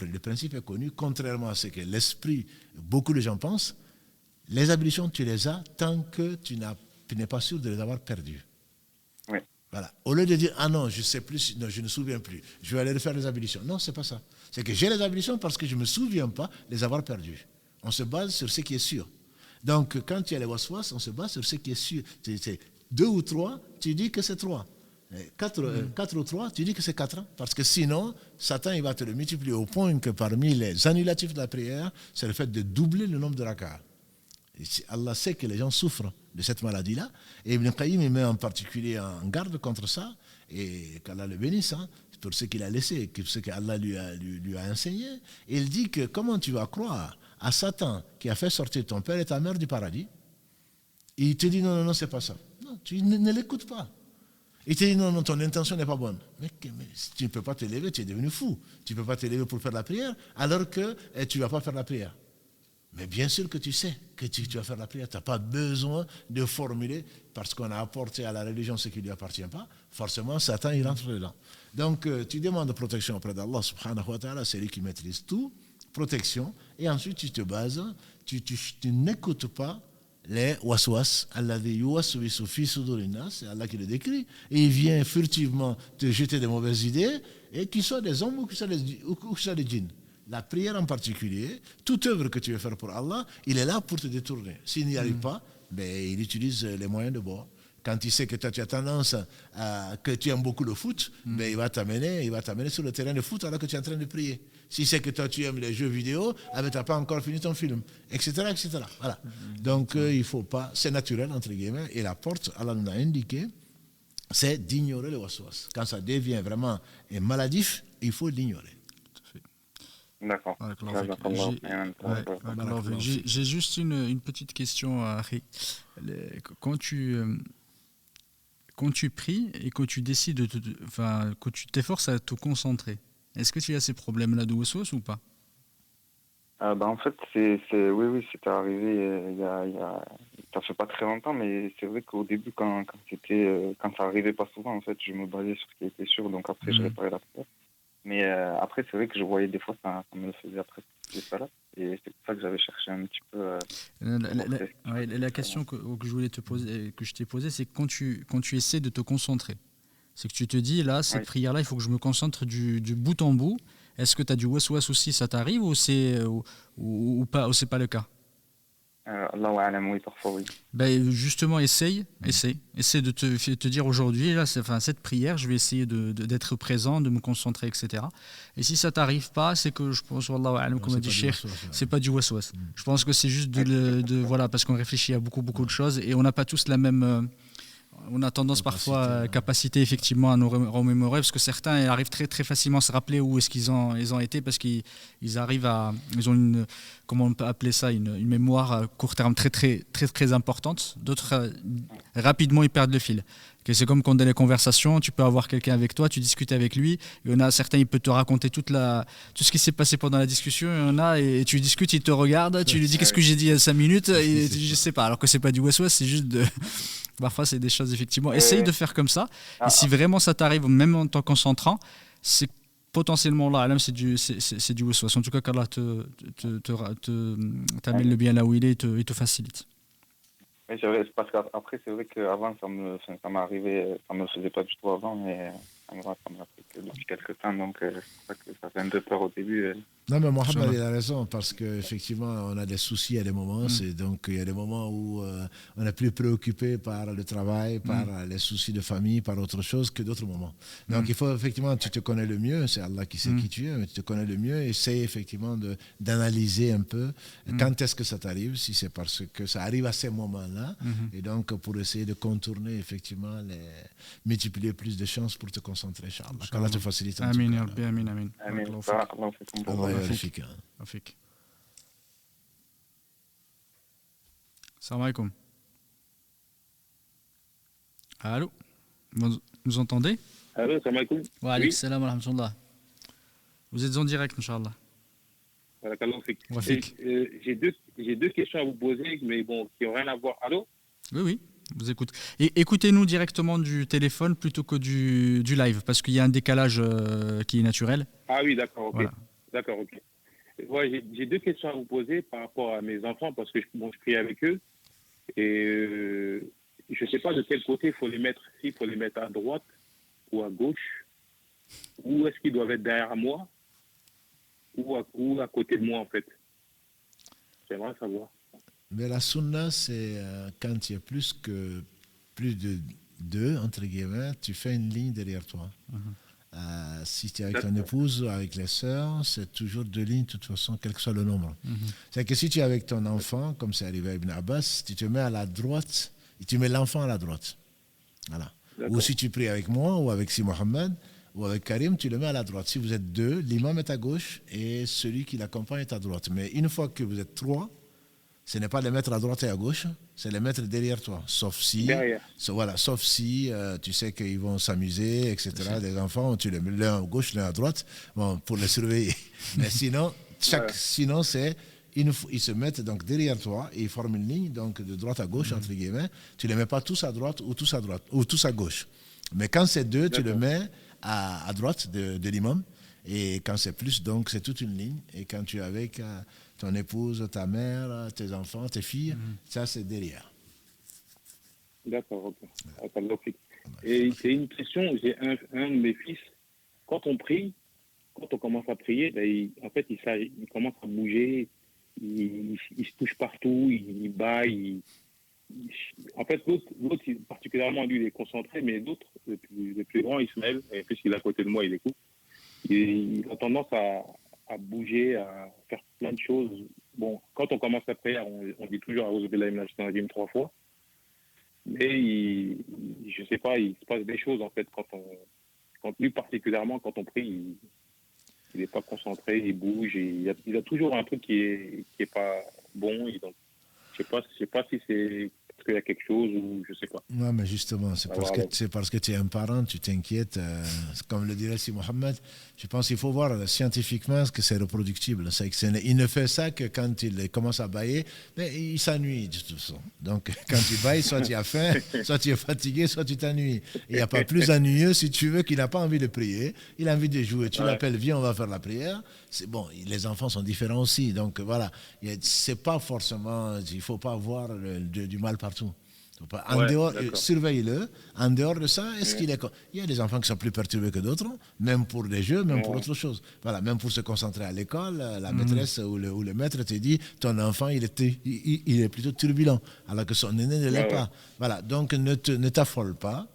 Le principe est connu, contrairement à ce que beaucoup de gens pensent, les ablutions, tu les as tant que tu n'es pas sûr de les avoir perdues. Oui. Voilà. Au lieu de dire, ah non, je ne sais plus, non, je ne me souviens plus, je vais aller refaire les ablutions. Non, ce n'est pas ça. C'est que j'ai les ablutions parce que je ne me souviens pas les avoir perdues. On se base sur ce qui est sûr. Donc, quand tu as les waswas, on se base sur ce qui est sûr. C'est 2 ou 3, tu dis que c'est 3. 4 ou 3, tu dis que c'est 4, parce que sinon, Satan il va te le multiplier au point que parmi les annulatifs de la prière, c'est le fait de doubler le nombre de raka'as. Allah sait que les gens souffrent de cette maladie-là, et Ibn Qayyim il met en particulier en garde contre ça, et qu'Allah le bénisse, pour ce qu'il a laissé, pour ce qu'Allah lui a enseigné. Et il dit que comment tu vas croire à Satan qui a fait sortir ton père et ta mère du paradis, et il te dit non, c'est pas ça. Non, tu ne l'écoutes pas. Il te dit non, ton intention n'est pas bonne. Mais tu ne peux pas te lever, tu es devenu fou. Tu ne peux pas te lever pour faire la prière alors que tu ne vas pas faire la prière. Mais bien sûr que tu sais que tu vas faire la prière. Tu n'as pas besoin de formuler parce qu'on a apporté à la religion ce qui ne lui appartient pas. Forcément, Satan, il rentre dedans. Donc, tu demandes protection auprès d'Allah subhanahu wa ta'ala, c'est lui qui maîtrise tout, protection, et ensuite tu te bases, tu n'écoutes pas les waswas, alladhi yuwaswisu fi sudurin nas, c'est Allah qui le décrit, et il vient furtivement te jeter des mauvaises idées, et qu'ils soient des hommes ou qu'ils soient des djinns. La prière en particulier, toute œuvre que tu veux faire pour Allah, il est là pour te détourner. S'il n'y arrive pas, ben, il utilise les moyens de bord. Quand il sait que toi, tu as tendance que tu aimes beaucoup le foot, ben, il va t'amener sur le terrain de foot alors que tu es en train de prier. S'il sait que toi, tu aimes les jeux vidéo, tu n'as pas encore fini ton film, etc. etc. Voilà. Donc, il ne faut pas, c'est naturel, entre guillemets, et la porte, Allah nous a indiqué, c'est d'ignorer le waswas. Quand ça devient vraiment maladif, il faut l'ignorer. D'accord. J'ai juste une petite question à Harry. Quand tu pries et que tu décides que tu t'efforces à te concentrer, est-ce que tu as ces problèmes-là de waswas ou pas? En fait, oui, c'était arrivé ça fait pas très longtemps, mais c'est vrai qu'au début, quand ça arrivait pas souvent, en fait, je me basais sur ce qui était sûr, donc après, je réparais la prière. Mais après, c'est vrai que je voyais des fois, ça me le faisait après les salades. Et c'est pour ça que j'avais cherché un petit peu... la question que je voulais te poser, que je t'ai posée, c'est que quand tu essaies de te concentrer, c'est que tu te dis, là, cette prière-là, il faut que je me concentre du bout en bout. Est-ce que tu as du waswas aussi, ça t'arrive, ou c'est pas le cas? Allahu a'lam, oui, parfois, oui. Ben justement, essaye de te dire aujourd'hui, là, cette prière, je vais essayer d'être présent, de me concentrer, etc. Et si ça t'arrive pas, c'est que je pense, Wallahu a'lam, comme a dit Cheikh, c'est pas du waswas. Je pense que c'est juste voilà, parce qu'on réfléchit à beaucoup de choses et on n'a pas tous la même... on a tendance parfois, capacité effectivement à nous remémorer, parce que certains arrivent très très facilement à se rappeler où est-ce qu'ils ont été, parce qu'ils arrivent ils ont une, comment on peut appeler ça, une mémoire à court terme très très très très importante. D'autres rapidement ils perdent le fil. C'est comme quand dans les conversations, tu peux avoir quelqu'un avec toi, tu discutes avec lui, il y en a certains, il peut te raconter tout ce qui s'est passé pendant la discussion, il y en a, et tu discutes, il te regarde, tu lui dis qu'est-ce que j'ai dit il y a 5 minutes, et je sais pas, alors que c'est pas du waswas, c'est juste de... Parfois, c'est des choses, effectivement. Essaye de faire comme ça. Et si vraiment ça t'arrive, même en t'en concentrant, c'est potentiellement là, c'est du waswas. En tout cas, qu'Allah t'amène le bien là où il est et te facilite. Oui, c'est vrai, parce qu'après, c'est vrai qu'avant, ça m'arrivait, ça me le faisait pas du tout avant, mais ça me l'a fait depuis quelques temps, donc c'est pour ça que ça fait un peu peur au début. Non, mais Mohamed, il a raison, parce qu'effectivement, on a des soucis à des moments. Donc, il y a des moments où on est plus préoccupé par le travail, par les soucis de famille, par autre chose que d'autres moments. Donc, il faut effectivement, tu te connais le mieux, c'est Allah qui sait qui tu es, mais tu te connais le mieux, essaye effectivement d'analyser un peu quand est-ce que ça t'arrive, si c'est parce que ça arrive à ces moments-là, et donc pour essayer de contourner, effectivement, multiplier plus de chances pour te concentrer, Inch'Allah. Qu'Allah te facilite. Amin, amin, amin. Afik. Salam alaikum. Allô, vous nous entendez? Allô, salam alaikum. Wa alaikum salam wa rahmatullah. Vous êtes en direct, Inch'Allah. J'ai deux questions à vous poser, mais bon, qui n'ont rien à voir. Allô? Oui, vous écoute. Et écoutez-nous directement du téléphone plutôt que du live, parce qu'il y a un décalage qui est naturel. Ah oui, d'accord, ok. Voilà. D'accord, ok. Ouais, j'ai deux questions à vous poser par rapport à mes enfants, parce que je prie avec eux. Et je ne sais pas de quel côté il faut les mettre. S'il faut les mettre à droite ou à gauche, ou est-ce qu'ils doivent être derrière moi, ou à côté de moi, en fait. J'aimerais savoir. Mais la sunna, c'est quand il y a plus de deux, entre guillemets, tu fais une ligne derrière toi. Si tu es avec ton épouse ou avec les sœurs, c'est toujours deux lignes, de toute façon, quel que soit le nombre. C'est que si tu es avec ton enfant, comme c'est arrivé à Ibn Abbas, tu te mets à la droite et tu mets l'enfant à la droite. Voilà. Ou si tu pries avec moi ou avec Si Mohamed ou avec Karim, tu le mets à la droite. Si vous êtes deux, l'imam est à gauche et celui qui l'accompagne est à droite. Mais une fois que vous êtes trois, ce n'est pas les mettre à droite et à gauche, c'est les mettre derrière toi. Sauf si, tu sais qu'ils vont s'amuser, etc. Des enfants, tu les mets l'un à gauche, l'un à droite, bon, pour les surveiller. Mais sinon, sinon c'est ils se mettent donc derrière toi et ils forment une ligne donc de droite à gauche, entre guillemets. Tu ne les mets pas tous à droite ou tous à gauche. Mais quand c'est deux, tu le mets à droite de l'imam. Et quand c'est plus, donc c'est toute une ligne. Et quand tu es avec ton épouse, ta mère, tes enfants, tes filles, ça c'est derrière. D'accord, ok. Et c'est une question, j'ai un de mes fils, quand on prie, quand on commence à prier, ben, il commence à bouger, il se touche partout, il baille. En fait, l'autre, particulièrement lui, il est concentré, mais d'autres, le plus grand, Ismaël, et puisqu'il est à côté de moi, il écoute, il a tendance à bouger, à faire plein de choses. Bon, quand on commence à prier, on dit toujours A'oudhu billahi minash shaitanir rajim 3 fois. Mais je sais pas, il se passe des choses en fait quand lui particulièrement quand on prie, il n'est pas concentré, il bouge, il a toujours un truc qui est pas bon. Et donc, je sais pas si c'est parce qu'il y a quelque chose ou je sais pas. Non, mais justement, c'est parce que tu es un parent, tu t'inquiètes. Comme le dirait si Mohamed, je pense qu'il faut voir scientifiquement que c'est reproductible. Il ne fait ça que quand il commence à bailler, mais il s'ennuie de toute façon. Donc, quand tu bailles, soit tu as faim, soit tu es fatigué, soit tu t'ennuies. Il n'y a pas plus ennuyeux, si tu veux, qu'il n'a pas envie de prier, il a envie de jouer. Tu l'appelles, viens, on va faire la prière. C'est bon, les enfants sont différents aussi. Donc, voilà, c'est pas forcément, il ne faut pas voir du mal partout. En dehors, surveille-le. En dehors de ça, il y a des enfants qui sont plus perturbés que d'autres, même pour des jeux, même pour autre chose. Voilà, même pour se concentrer à l'école, la maîtresse ou le maître te dit ton enfant il est plutôt turbulent, alors que son aîné ne l'est pas. Voilà, donc ne t'affole pas.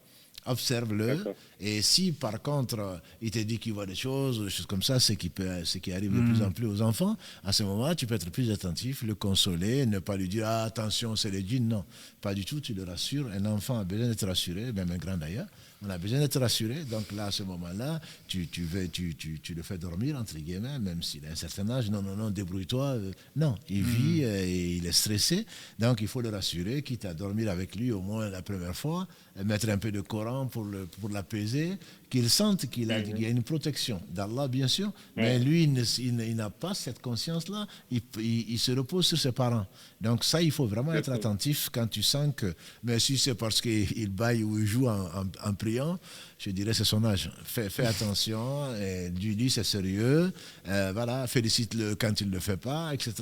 Observe-le, et si par contre il te dit qu'il voit des choses ou des choses comme ça, ce qui arrive de plus en plus aux enfants, à ce moment-là tu peux être plus attentif, le consoler, ne pas lui dire attention c'est les djinns, non, pas du tout, tu le rassures. Un enfant a besoin d'être rassuré, même un grand d'ailleurs, on a besoin d'être rassuré, donc là à ce moment-là tu le fais dormir entre guillemets, même s'il a un certain âge, non, débrouille-toi, non, il vit et il est stressé, donc il faut le rassurer, quitte à dormir avec lui au moins la première fois, mettre un peu de Coran pour l'apaiser, qu'il sente qu'il y a une protection d'Allah bien sûr, mais lui il n'a pas cette conscience-là, il se repose sur ses parents. Donc ça il faut vraiment être attentif quand tu sens que, mais si c'est parce qu'il baille ou il joue en priant, je dirais c'est son âge. Fais attention, dis-lui c'est sérieux, voilà, félicite-le quand il ne le fait pas, etc.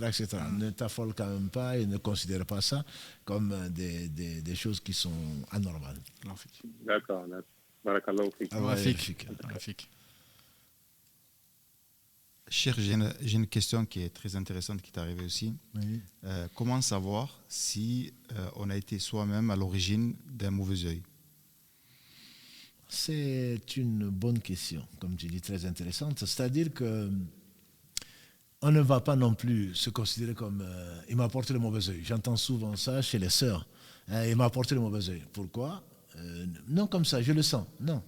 Ne t'affole quand même pas et ne considère pas ça comme des choses qui sont anormales. D'accord. Barakallahu fik. Cher, j'ai une question qui est très intéressante qui est arrivée aussi. Oui. Comment savoir si on a été soi-même à l'origine d'un mauvais œil? C'est une bonne question, comme tu dis, très intéressante. C'est-à-dire que on ne va pas non plus se considérer comme il m'a apporté le mauvais œil. J'entends souvent ça chez les sœurs. Il m'a apporté le mauvais œil. Pourquoi? Non, comme ça, je le sens. Non,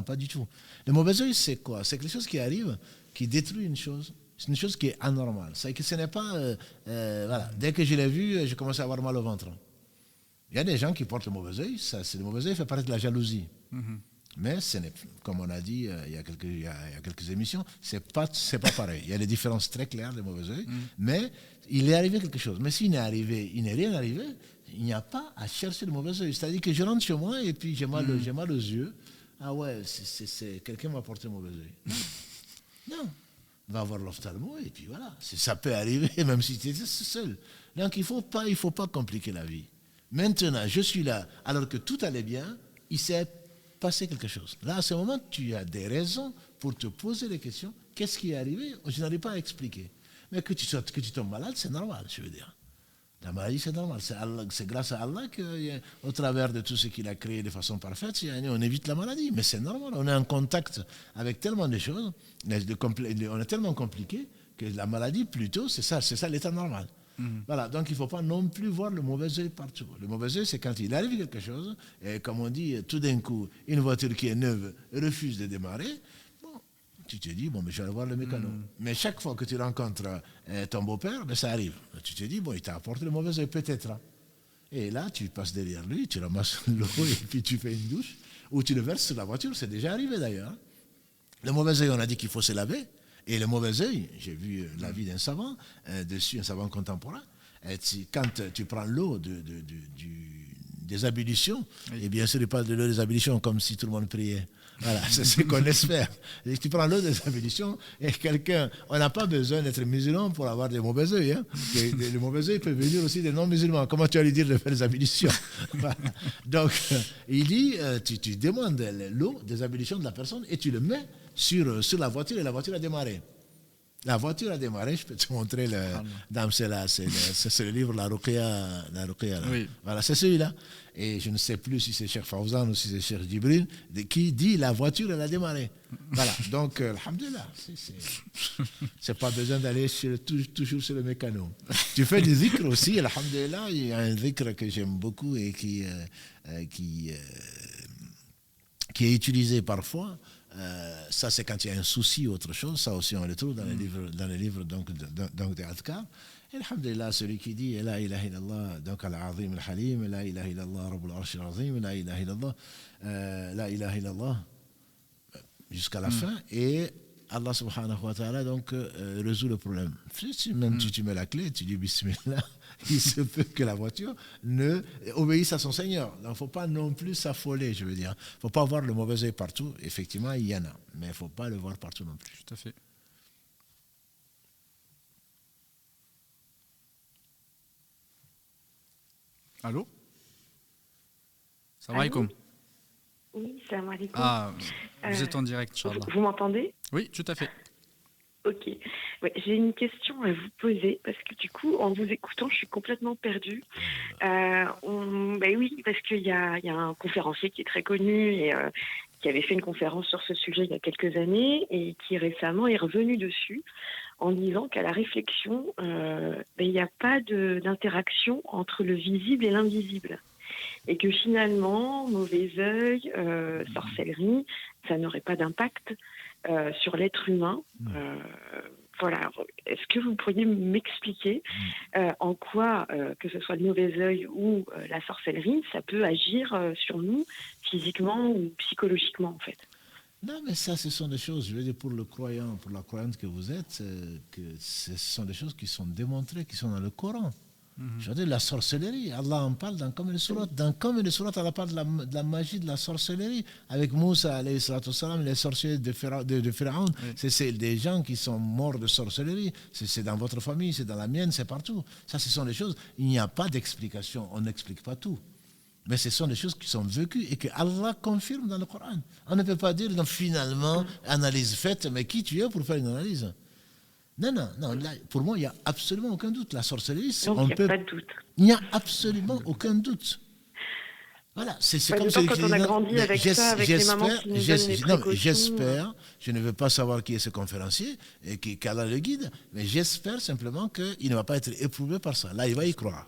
pas du tout. Le mauvais œil, c'est quoi? C'est quelque chose qui arrive, qui détruit une chose. C'est une chose qui est anormale. C'est que ce n'est pas... voilà. Dès que je l'ai vu, je commence à avoir mal au ventre. Il y a des gens qui portent le mauvais œil. Le mauvais œil fait partie de la jalousie. Mais ce n'est, comme on a dit il y a quelques émissions, c'est pas pareil. Il y a des différences très claires des mauvais œil. Mais il est arrivé quelque chose. Mais s'il n'est rien arrivé, il n'y a pas à chercher le mauvais œil. C'est-à-dire que je rentre chez moi et puis j'ai mal aux yeux. Ah ouais, quelqu'un m'a porté le mauvais œil. Non. Va voir l'ophtalmo et puis voilà. Ça peut arriver même si tu es seul. Donc il faut pas compliquer la vie. Maintenant, je suis là alors que tout allait bien, il s'est passé quelque chose. Là, à ce moment, tu as des raisons pour te poser des questions. Qu'est-ce qui est arrivé? Je n'arrive pas à expliquer. Mais que tu tombes malade, c'est normal, je veux dire. La maladie, c'est normal. C'est grâce à Allah qu'au travers de tout ce qu'il a créé de façon parfaite, on évite la maladie. Mais c'est normal. On est en contact avec tellement de choses, on est tellement compliqué que la maladie, plutôt, c'est ça l'état normal. Voilà, donc il ne faut pas non plus voir le mauvais œil partout. Le mauvais œil, c'est quand il arrive quelque chose, et comme on dit, tout d'un coup, une voiture qui est neuve refuse de démarrer, tu te dis, mais je vais aller voir le mécano. Mais chaque fois que tu rencontres ton beau-père, ça arrive. Tu te dis, il t'a apporté le mauvais œil, peut-être. Et là, tu passes derrière lui, tu ramasses l'eau et puis tu fais une douche, ou tu le verses sur la voiture, c'est déjà arrivé d'ailleurs. Le mauvais œil, on a dit qu'il faut se laver. Et le mauvais œil, j'ai vu l'avis d'un savant, dessus, un savant contemporain, quand tu prends l'eau des ablutions, et bien sûr, il parle de l'eau des ablutions comme si tout le monde priait. Voilà, c'est ce qu'on espère. Et tu prends l'eau des ablutions et quelqu'un, on n'a pas besoin d'être musulman pour avoir des mauvais œils. Hein. Le mauvais œil peut venir aussi des non-musulmans. Comment tu vas lui dire de faire des ablutions? Voilà. Donc, il dit, tu demandes l'eau des ablutions de la personne et tu le mets sur la voiture et la voiture a démarré. La voiture a démarré, je peux te montrer c'est le livre La Ruqya. Oui. Voilà, c'est celui-là. Et je ne sais plus si c'est Cheikh Fawzan ou si c'est Cheikh Djibril qui dit la voiture, elle a démarré. Voilà, donc, alhamdoulilah, c'est pas besoin d'aller toujours sur le mécano. Tu fais des zikrs aussi, alhamdoulilah, il y a un zikr que j'aime beaucoup et qui est utilisé parfois. Ça, c'est quand il y a un souci ou autre chose. Ça aussi, on le trouve dans les livres donc des Adhkar. Et alhamdulillah, celui qui dit La ilaha illallah, donc al-azim al-halim, La ilaha illallah, rabbul arsh al-azim, La ilaha illallah, La ilaha illallah, jusqu'à la fin. Et Allah subhanahu wa ta'ala donc résout le problème. Même si tu mets la clé, tu dis Bismillah, il se peut que la voiture ne obéisse à son Seigneur. Donc il ne faut pas non plus s'affoler, je veux dire. Il ne faut pas voir le mauvais œil partout. Effectivement, il y en a, mais il ne faut pas le voir partout non plus. Tout à fait. Allô? Salam alaikum. Oui, salam alaikum. Ah, vous êtes en direct, Inch'Allah. Vous m'entendez? Oui, tout à fait. Ok. Ouais, j'ai une question à vous poser parce que du coup, en vous écoutant, je suis complètement perdue. Oui, parce qu'il y a un conférencier qui est très connu et qui avait fait une conférence sur ce sujet il y a quelques années et qui récemment est revenu dessus en disant qu'à la réflexion, il n'y a pas d'interaction entre le visible et l'invisible. Et que finalement, mauvais œil, sorcellerie, ça n'aurait pas d'impact sur l'être humain. Voilà. Est-ce que vous pourriez m'expliquer en quoi, que ce soit le mauvais œil ou la sorcellerie, ça peut agir sur nous physiquement ou psychologiquement en fait? Non, mais ça, ce sont des choses, je veux dire, pour le croyant, pour la croyante que vous êtes, que ce sont des choses qui sont démontrées, qui sont dans le Coran. Je veux dire, la sorcellerie, Allah en parle dans combien de sourates? Dans combien de sourates Allah parle de la magie, de la sorcellerie? Avec Moussa, alayhi salatu wassalam, les sorciers de Pharaon, c'est des gens qui sont morts de sorcellerie. C'est dans votre famille, c'est dans la mienne, c'est partout. Ça, ce sont des choses, il n'y a pas d'explication, on n'explique pas tout. Mais ce sont des choses qui sont vécues et que Allah confirme dans le Coran. On ne peut pas dire, donc, finalement, analyse faite, mais qui tu es pour faire une analyse? Non, là, pour moi, il n'y a absolument aucun doute. La sorcellerie, donc, il n'y a pas de doute. Il n'y a absolument aucun doute. Voilà, c'est comme ça. Quand on a grandi avec ça, avec les mamans qui nous donnent les précautions. J'espère, je ne veux pas savoir qui est ce conférencier et qu'Allah le guide, mais j'espère simplement qu'il ne va pas être éprouvé par ça. Là, il va y croire.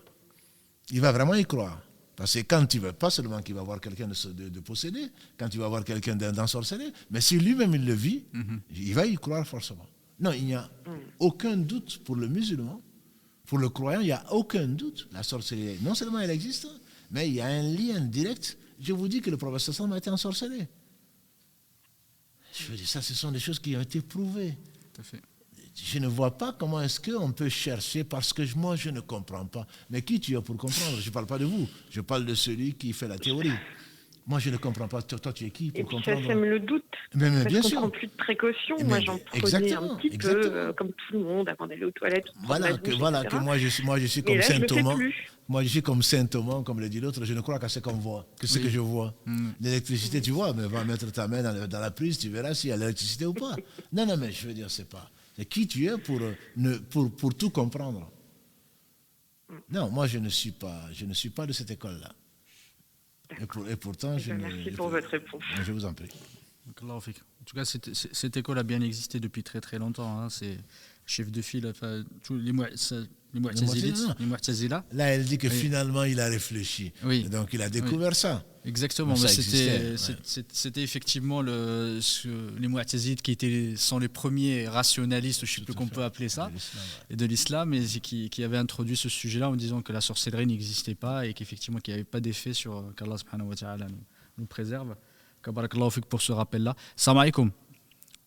Il va vraiment y croire. Parce que quand il ne veut pas seulement qu'il va voir quelqu'un de possédé, quand il va voir quelqu'un d'ensorcelé, mais si lui-même il le vit, il va y croire forcément. Non, il n'y a aucun doute pour le musulman, pour le croyant, il n'y a aucun doute. La sorcellerie, non seulement elle existe, mais il y a un lien direct. Je vous dis que le prophète sallallahu alayhi wa sallam a été ensorcelé. Je veux dire, ça, ce sont des choses qui ont été prouvées. Tout à fait. Je ne vois pas comment est-ce qu'on peut chercher, parce que moi, je ne comprends pas. Mais qui tu es pour comprendre? Je ne parle pas de vous, je parle de celui qui fait la théorie. Moi, je ne comprends pas. Toi, tu es qui pour comprendre? Et puis ça sème le doute. Mais bien parce sûr. qu'on ne prend plus de précautions. Moi, j'en prenais un petit peu, comme tout le monde, avant d'aller aux toilettes. Voilà, que moi, je suis comme Saint Thomas. Moi, je suis comme Saint Thomas, comme le dit l'autre. Je ne crois qu'à ce qu'on voit, que ce que je vois. L'électricité, tu vois, mais va mettre ta main dans la prise, tu verras s'il y a l'électricité ou pas. Non, mais je veux dire, c'est pas. C'est qui tu es pour tout comprendre. Non, moi, je ne suis pas de cette école-là. Et pourtant, merci pour votre réponse. Je vous en prie. En tout cas, cette école a bien existé depuis très très longtemps. Hein. C'est chef de file, enfin, tous les Mu'tazila. Là, elle dit que finalement, il a réfléchi. Oui. Donc, il a découvert ça. Exactement. C'était effectivement les Mu'tazides qui sont les premiers rationalistes, je ne sais plus qu'on peut appeler ça, de l'islam, et qui avaient introduit ce sujet-là en disant que la sorcellerie n'existait pas et qu'effectivement, qu'il n'y avait pas d'effet sur qu'Allah subhanahu wa ta'ala nous préserve. Barakallahu fik pour ce rappel-là. Salam alaikum.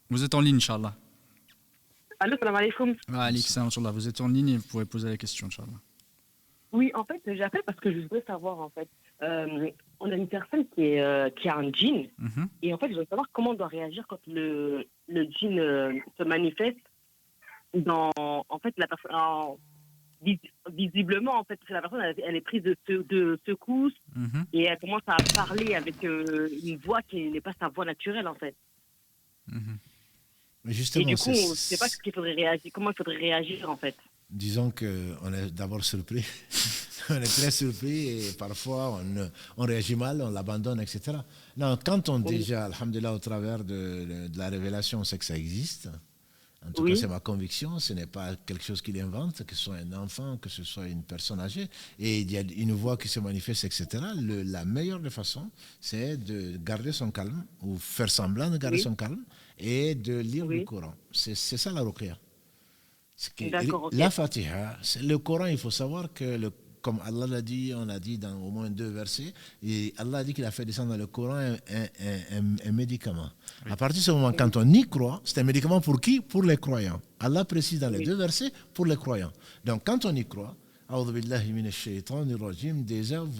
Vous êtes en ligne, Inch'Allah. Allô, salam alaikum. Vous êtes en ligne et vous pourrez poser la question, Inch'Allah. Oui, en fait, j'appelle parce que je voudrais savoir, en fait, on a une personne qui a un djinn, et en fait, je voudrais savoir comment on doit réagir quand le djinn se manifeste dans, en fait, la personne, visiblement, en fait, parce que la personne, elle est prise de secousse, et elle commence à parler avec une voix qui n'est pas sa voix naturelle, en fait. Mais justement, et du coup, on ne sait pas comment il faudrait réagir, en fait. Disons qu'on est d'abord surpris. On est très surpris et parfois on réagit mal, on l'abandonne, etc. Non, quand on déjà, alhamdoulilah, au travers de la révélation, on sait que ça existe. En tout cas, c'est ma conviction, ce n'est pas quelque chose qu'il invente, que ce soit un enfant, que ce soit une personne âgée, et il y a une voix qui se manifeste, etc. La meilleure des façons, c'est de garder son calme, ou faire semblant de garder son calme, et de lire le Coran. C'est ça la ruqya. La Fatiha, le Coran, il faut savoir que, comme Allah l'a dit, on l'a dit dans au moins 2 versets, et Allah a dit qu'il a fait descendre dans le Coran un médicament. À partir de ce moment, quand on y croit, c'est un médicament pour qui? Pour les croyants. Allah précise dans les 2 versets, pour les croyants. Donc quand on y croit, déjà,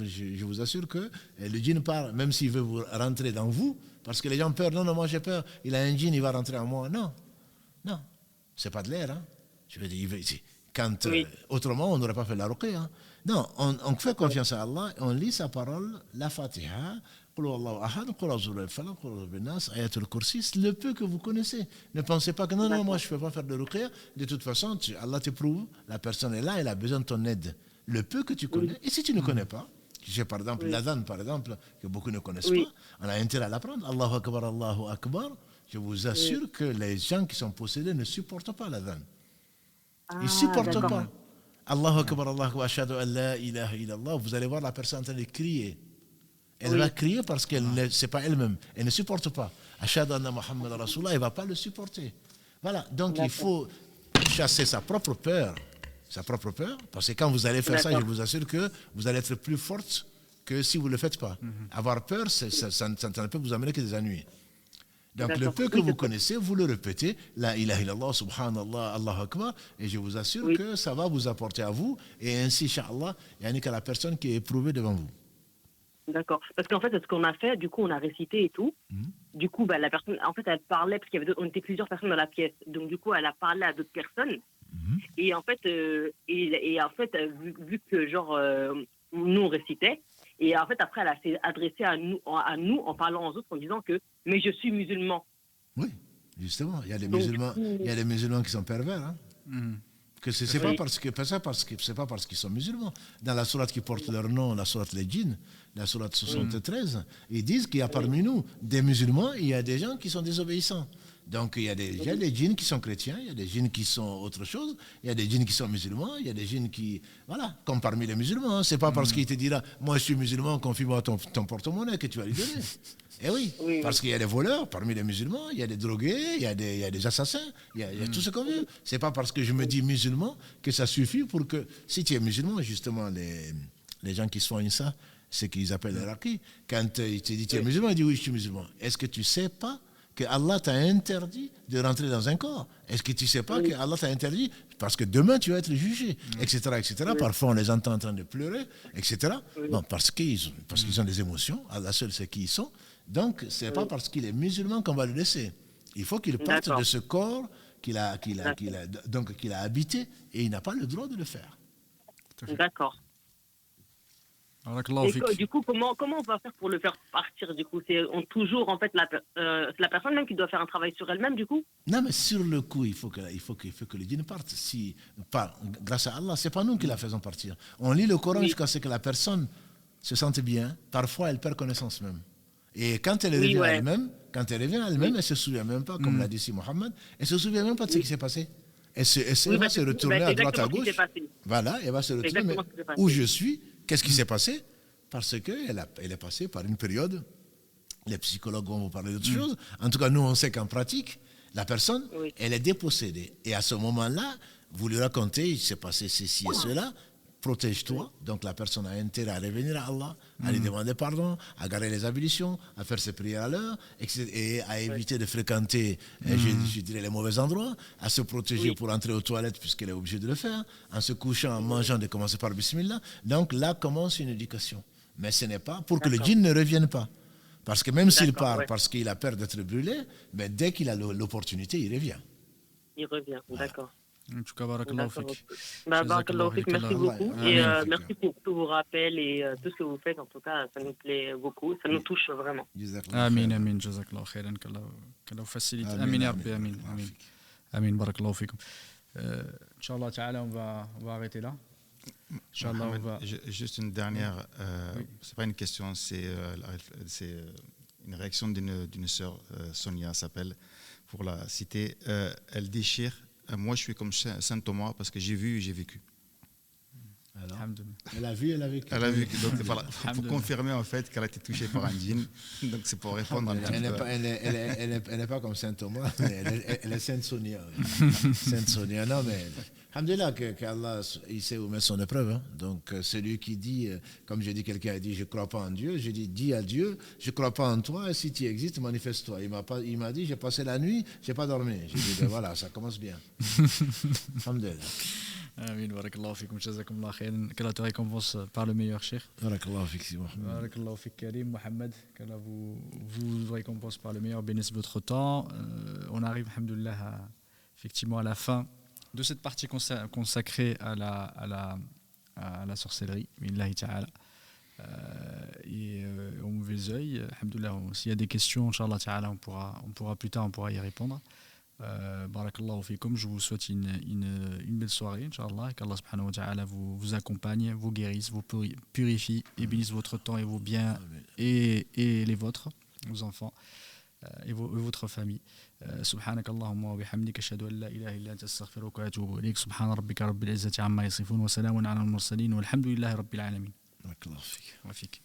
je vous assure que le djinn part, même s'il veut vous rentrer dans vous, parce que les gens ont peur. Non, moi j'ai peur, il a un djinn, il va rentrer en moi. Non, c'est pas de l'air, hein. Je veux dire, quand autrement on n'aurait pas fait la ruqya. Hein. Non, on fait confiance à Allah, on lit sa parole, la Fatiha, le peu que vous connaissez. Ne pensez pas que non, moi je ne peux pas faire de ruqya. De toute façon, Allah te prouve, la personne est là, elle a besoin de ton aide. Le peu que tu connais, et si tu ne connais pas, j'ai par exemple l'adhan, par exemple, que beaucoup ne connaissent pas, on a intérêt à l'apprendre. Allahu Akbar, Allahu Akbar. Je vous assure que les gens qui sont possédés ne supportent pas l'adhan. Ils ne supportent pas. Allahu Akbar, Allahu Akbar, ashhadu an la ilaha illallah. Vous allez voir la personne en train de crier. Elle va crier parce qu'elle ne sait pas elle-même. Elle ne supporte pas. Ashhadu anna Muhammad Rasulullah, elle ne va pas le supporter. Voilà. Donc il faut chasser sa propre peur. Sa propre peur. Parce que quand vous allez faire ça, je vous assure que vous allez être plus forte que si vous ne le faites pas. Avoir peur, ça ne peut vous amener que des ennuis. Donc le peu que vous connaissez, vous le répétez, la ilaha illallah, subhanallah, Allahu Akbar, et je vous assure que ça va vous apporter à vous, et ainsi, incha'Allah, il n'y a qu'à la personne qui est éprouvée devant vous. D'accord. Parce qu'en fait, ce qu'on a fait, du coup, on a récité et tout. Du coup, la personne, en fait, elle parlait, parce on était plusieurs personnes dans la pièce. Donc, du coup, elle a parlé à d'autres personnes. Et en fait, vu que, genre, nous, on récitait, et en fait, après, elle a s'est adressée à nous en parlant aux autres, en disant que « mais je suis musulman ». Oui, justement. Il y a des musulmans qui sont pervers. Hein. Que c'est pas parce qu'ils sont musulmans. Dans la sourate qui porte leur nom, la sourate les djinns, la sourate 73, ils disent qu'il y a parmi nous des musulmans et il y a des gens qui sont désobéissants. Donc il y a des djinns qui sont chrétiens, il y a des djinns qui sont autre chose, il y a des djinns qui sont musulmans, il y a des djinns qui... Voilà, comme parmi les musulmans. C'est pas parce qu'il te dira « moi je suis musulman, confie-moi ton porte-monnaie » que tu vas lui donner. Eh oui, parce qu'il y a des voleurs parmi les musulmans, il y a des drogués, il y a des assassins, il y a tout ce qu'on veut. C'est pas parce que je me dis musulman que ça suffit pour que... Si tu es musulman, justement, les gens qui soignent ça, c'est qu'ils appellent les raqis. Quand il te dit tu es musulman, il dit oui, je suis musulman. Est-ce que tu sais pas que Allah t'a interdit de rentrer dans un corps? Est-ce que tu ne sais pas que Allah t'a interdit parce que demain tu vas être jugé, etc., etc. Parfois on les entend en train de pleurer, etc. Bon, parce qu'ils ont des émotions. Allah seul sait qui ils sont. Donc ce n'est pas parce qu'il est musulman qu'on va le laisser. Il faut qu'il parte de ce corps qu'il a habité et il n'a pas le droit de le faire. D'accord. Et du coup, comment on va faire pour le faire partir? Du coup, c'est toujours en fait la personne même qui doit faire un travail sur elle-même, du coup. Non, mais sur le coup, il faut que le djinn parte. Grâce à Allah, c'est pas nous qui la faisons partir. On lit le Coran jusqu'à ce que la personne se sente bien. Parfois, elle perd connaissance même. Et quand elle revient à elle-même, elle se souvient même pas, comme l'a dit si Mohammed, elle se souvient même pas de ce qui s'est passé. Elle va se retourner à droite à gauche. Voilà, elle va se retourner. Mais où je suis? Qu'est-ce qui s'est passé? Parce qu'elle est passée par une période, les psychologues vont vous parler d'autre chose, en tout cas nous on sait qu'en pratique, la personne, elle est dépossédée. Et à ce moment-là, vous lui racontez, il s'est passé ceci et cela, protège-toi. Donc la personne a intérêt à revenir à Allah, à lui demander pardon, à garder les ablutions, à faire ses prières à l'heure, et à éviter de fréquenter, je dirais, les mauvais endroits, à se protéger pour entrer aux toilettes puisqu'elle est obligée de le faire, en se couchant, en mangeant, de commencer par Bismillah. Donc là commence une éducation. Mais ce n'est pas pour que le djinn ne revienne pas. Parce que même s'il part parce qu'il a peur d'être brûlé, mais dès qu'il a l'opportunité, il revient. Il revient, d'accord. En tout cas, barakallahu fik. Barakallahu fik, merci beaucoup. Et merci pour tous vos rappels et tout ce que vous faites. En tout cas, ça nous plaît beaucoup. Ça nous touche vraiment. Amin, amin. Jazakallahu khairan. Qu'Allah facilite. Amin, ya Rabbi. Amin. Amin. Amin. Barakallahu fikum. Inch'Allah ta'ala, on va arrêter là. Inch'Allah, on va... Juste une dernière, c'est pas une question, c'est une réaction d'une sœur, Sonia s'appelle, pour la citer. Elle déchire, moi je suis comme Saint Thomas parce que j'ai vu et j'ai vécu. Alors, elle a vu, elle a vécu. Elle a vécu, donc voilà, pour confirmer en fait qu'elle a été touchée par un djinn. Donc c'est pour répondre un petit peu. Elle n'est pas comme Saint Thomas, elle est Sainte Sonia. Sainte Sonia, non mais... Alhamdulillah qu'Allah, il sait où mettre son épreuve. Hein. Donc, celui qui dit, comme j'ai dit, quelqu'un a dit, je ne crois pas en Dieu, je dis, dis à Dieu, je ne crois pas en toi, et si tu existes, manifeste-toi. Il m'a dit, j'ai passé la nuit, je n'ai pas dormi. J'ai dit, ben voilà, ça commence bien. Alhamdulillah. Amin, barakallahu fikum, jazakumullah khairan. Qu'Allah te récompense par le meilleur, cheikh. Barakallahu fik, si Mohamed. Barakallahu fik, Karim, Mohamed. Qu'Allah vous récompense par le meilleur, bénisse votre temps. On arrive, alhamdulillah, effectivement à la fin de cette partie consacrée à la sorcellerie, billahi ta'ala, et au mauvais œil. Alhamdulillah, s'il y a des questions, Inch'Allah ta'ala, on pourra plus tard y répondre. Barakallahu fikum, je vous souhaite une belle soirée, Inch'Allah, qu'Allah subhanahu wa ta'ala vous accompagne, vous guérisse, vous purifie et bénisse votre temps et vos biens et les vôtres, vos enfants et votre famille. سبحانك اللهم وبحمدك أشهد أن لا إله إلا أنت أستغفرك وأتوب إليك سبحان ربك رب العزة عما يصفون وسلام على المرسلين والحمد لله رب العالمين. بارك الله فيك. وفيك.